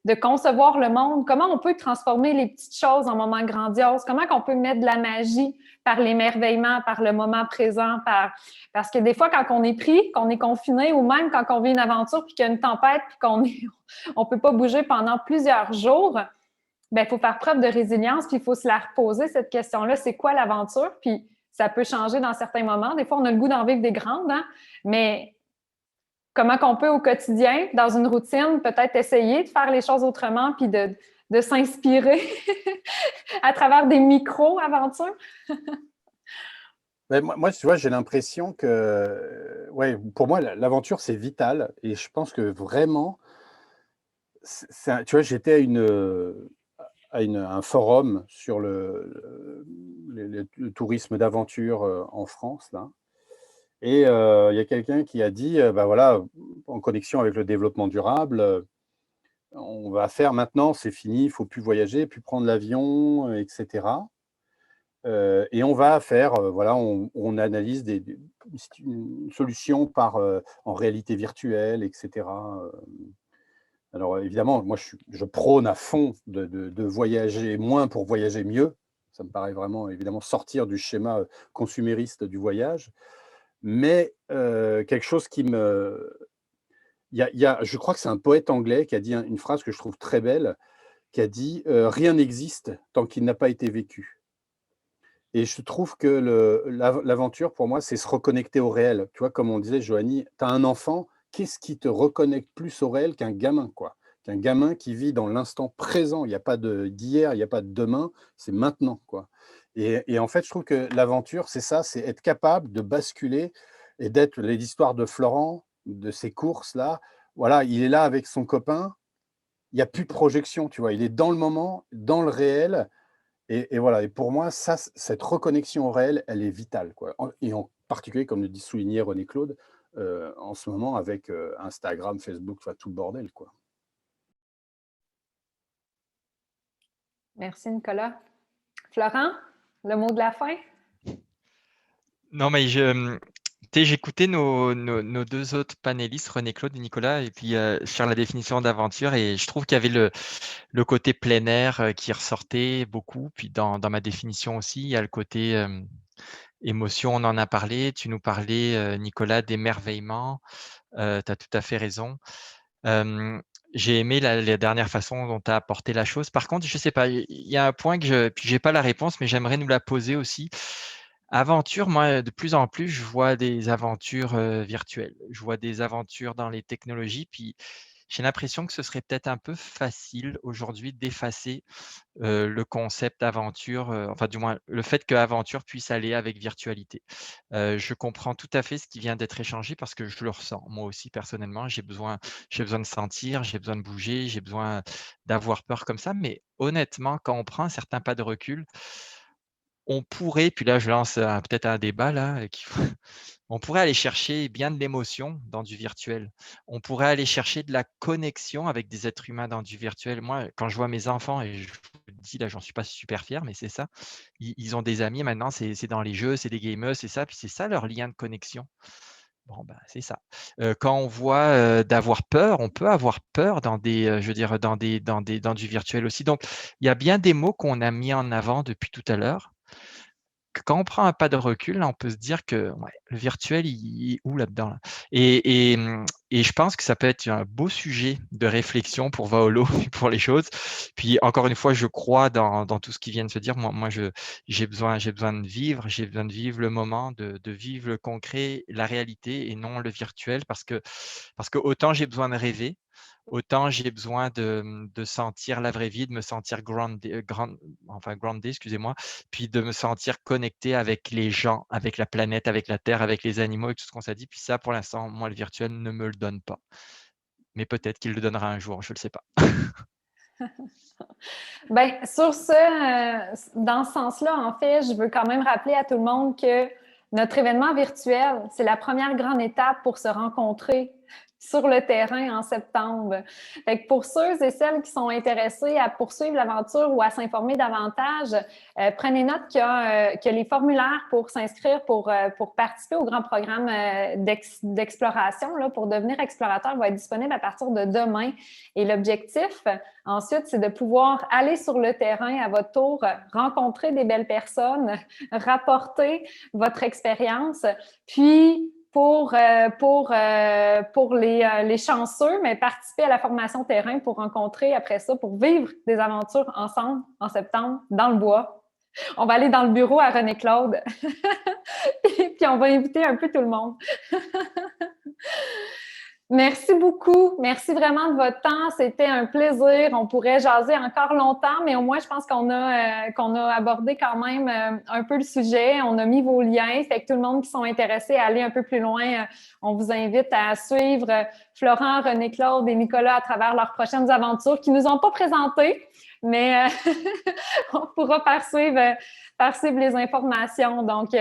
de concevoir le monde, comment on peut transformer les petites choses en moments grandioses, comment on peut mettre de la magie par l'émerveillement, par le moment présent, parce que des fois, quand on est pris, qu'on est confiné, ou même quand on vit une aventure, puis qu'il y a une tempête, puis on peut pas bouger pendant plusieurs jours, il faut faire preuve de résilience, puis il faut se la reposer, cette question-là, c'est quoi l'aventure? Puis ça peut changer dans certains moments. Des fois, on a le goût d'en vivre des grandes, hein? Mais comment qu'on peut au quotidien, dans une routine, peut-être essayer de faire les choses autrement puis de s'inspirer à travers des micro-aventures? Moi, tu vois, j'ai l'impression que, ouais, pour moi, l'aventure, c'est vital. Et je pense que vraiment, tu vois, j'étais à un forum sur le tourisme d'aventure en France, là. Et il y a quelqu'un qui a dit, voilà, en connexion avec le développement durable, on va faire maintenant, c'est fini, il ne faut plus voyager, plus prendre l'avion, etc. Et on va faire, voilà, on analyse une solution en réalité virtuelle, etc. Alors évidemment, moi, je prône à fond de voyager moins pour voyager mieux. Ça me paraît vraiment, évidemment, sortir du schéma consumériste du voyage. Mais quelque chose qui me... je crois que c'est un poète anglais qui a dit une phrase que je trouve très belle, qui a dit « Rien n'existe tant qu'il n'a pas été vécu ». Et je trouve que l'aventure, pour moi, c'est se reconnecter au réel. Tu vois, comme on disait, Joanie, tu as un enfant, qu'est-ce qui te reconnecte plus au réel qu'un gamin, quoi? Qu'un gamin qui vit dans l'instant présent. Il n'y a pas d'hier, il n'y a pas de demain, c'est maintenant, quoi. Et en fait, je trouve que l'aventure, c'est ça, c'est être capable de basculer et d'être l'histoire de Florent, de ces courses-là. Voilà, il est là avec son copain, il n'y a plus de projection, tu vois, il est dans le moment, dans le réel. Et voilà, et pour moi, cette reconnexion au réel, elle est vitale, quoi. Et en particulier, comme le dit souligné René Claude, en ce moment avec Instagram, Facebook, enfin, tout le bordel, quoi. Merci, Nicolas. Florent, le mot de la fin? Non, mais j'écoutais nos deux autres panélistes, René Claude et Nicolas, et puis sur la définition d'aventure, et je trouve qu'il y avait le côté plein air qui ressortait beaucoup. Puis dans ma définition aussi, il y a le côté émotion, on en a parlé. Tu nous parlais, Nicolas, d'émerveillement. Tu as tout à fait raison. J'ai aimé la dernière façon dont tu as apporté la chose. Par contre, je ne sais pas, il y a un point puis je n'ai pas la réponse, mais j'aimerais nous la poser aussi. Aventure, moi, de plus en plus, je vois des aventures virtuelles. Je vois des aventures dans les technologies, puis j'ai l'impression que ce serait peut-être un peu facile aujourd'hui d'effacer le concept aventure, enfin du moins le fait que aventure puisse aller avec virtualité. Je comprends tout à fait ce qui vient d'être échangé parce que je le ressens. Moi aussi, personnellement, j'ai besoin de sentir, j'ai besoin de bouger, j'ai besoin d'avoir peur comme ça. Mais honnêtement, quand on prend un certain pas de recul, on pourrait, puis là je lance peut-être un débat là, on pourrait aller chercher bien de l'émotion dans du virtuel. On pourrait aller chercher de la connexion avec des êtres humains dans du virtuel. Moi, quand je vois mes enfants, et je vous le dis là, j'en suis pas super fier, mais c'est ça. Ils ont des amis maintenant, c'est dans les jeux, c'est des gamers, c'est ça, puis c'est ça leur lien de connexion. Bon, bah, c'est ça. Quand on voit d'avoir peur, on peut avoir peur dans je veux dire, dans du virtuel aussi. Donc, il y a bien des mots qu'on a mis en avant depuis tout à l'heure. Quand on prend un pas de recul, là, on peut se dire que ouais, le virtuel, il est où là-dedans là? Et Et je pense que ça peut être un beau sujet de réflexion pour Vaolo, pour les choses. Puis encore une fois, je crois dans tout ce qui vient de se dire. Moi, j'ai besoin de vivre le moment, de vivre le concret, la réalité et non le virtuel, parce que autant j'ai besoin de rêver, autant j'ai besoin de sentir la vraie vie, de me sentir groundé, excusez-moi, puis de me sentir connecté avec les gens, avec la planète, avec la terre, avec les animaux et tout ce qu'on s'est dit. Puis ça, pour l'instant, moi, le virtuel ne me le donne pas. Mais peut-être qu'il le donnera un jour, je ne le sais pas. Bien, dans ce sens-là, en fait, je veux quand même rappeler à tout le monde que notre événement virtuel, c'est la première grande étape pour se rencontrer sur le terrain en septembre. Fait que pour ceux et celles qui sont intéressés à poursuivre l'aventure ou à s'informer davantage, prenez note qu'il y a les formulaires pour s'inscrire pour participer au grand programme d'exploration. Là, pour devenir explorateur va être disponible à partir de demain. Et l'objectif, ensuite, c'est de pouvoir aller sur le terrain à votre tour, rencontrer des belles personnes, rapporter votre expérience, puis pour les chanceux, mais participer à la formation terrain pour rencontrer après ça, pour vivre des aventures ensemble en septembre dans le bois. On va aller dans le bureau à René-Claude. Puis on va inviter un peu tout le monde. Merci beaucoup. Merci vraiment de votre temps. C'était un plaisir. On pourrait jaser encore longtemps, mais au moins, je pense qu'on a abordé quand même un peu le sujet. On a mis vos liens. Fait que tout le monde qui sont intéressés à aller un peu plus loin, on vous invite à suivre Florent, René-Claude et Nicolas à travers leurs prochaines aventures qui ne nous ont pas présentées, mais on pourra poursuivre les informations. Donc,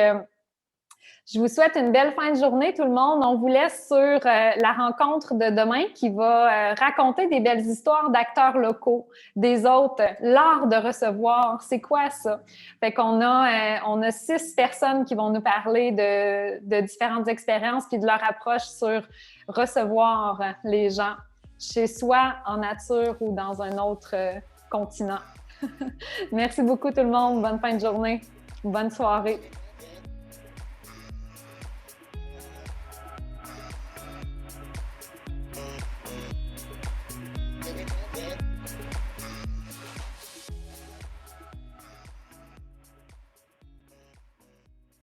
je vous souhaite une belle fin de journée, tout le monde. On vous laisse sur la rencontre de demain qui va raconter des belles histoires d'acteurs locaux, des autres, l'art de recevoir. C'est quoi ça? Fait qu'on a 6 personnes qui vont nous parler de différentes expériences puis de leur approche sur recevoir les gens chez soi, en nature ou dans un autre continent. Merci beaucoup, tout le monde. Bonne fin de journée. Bonne soirée.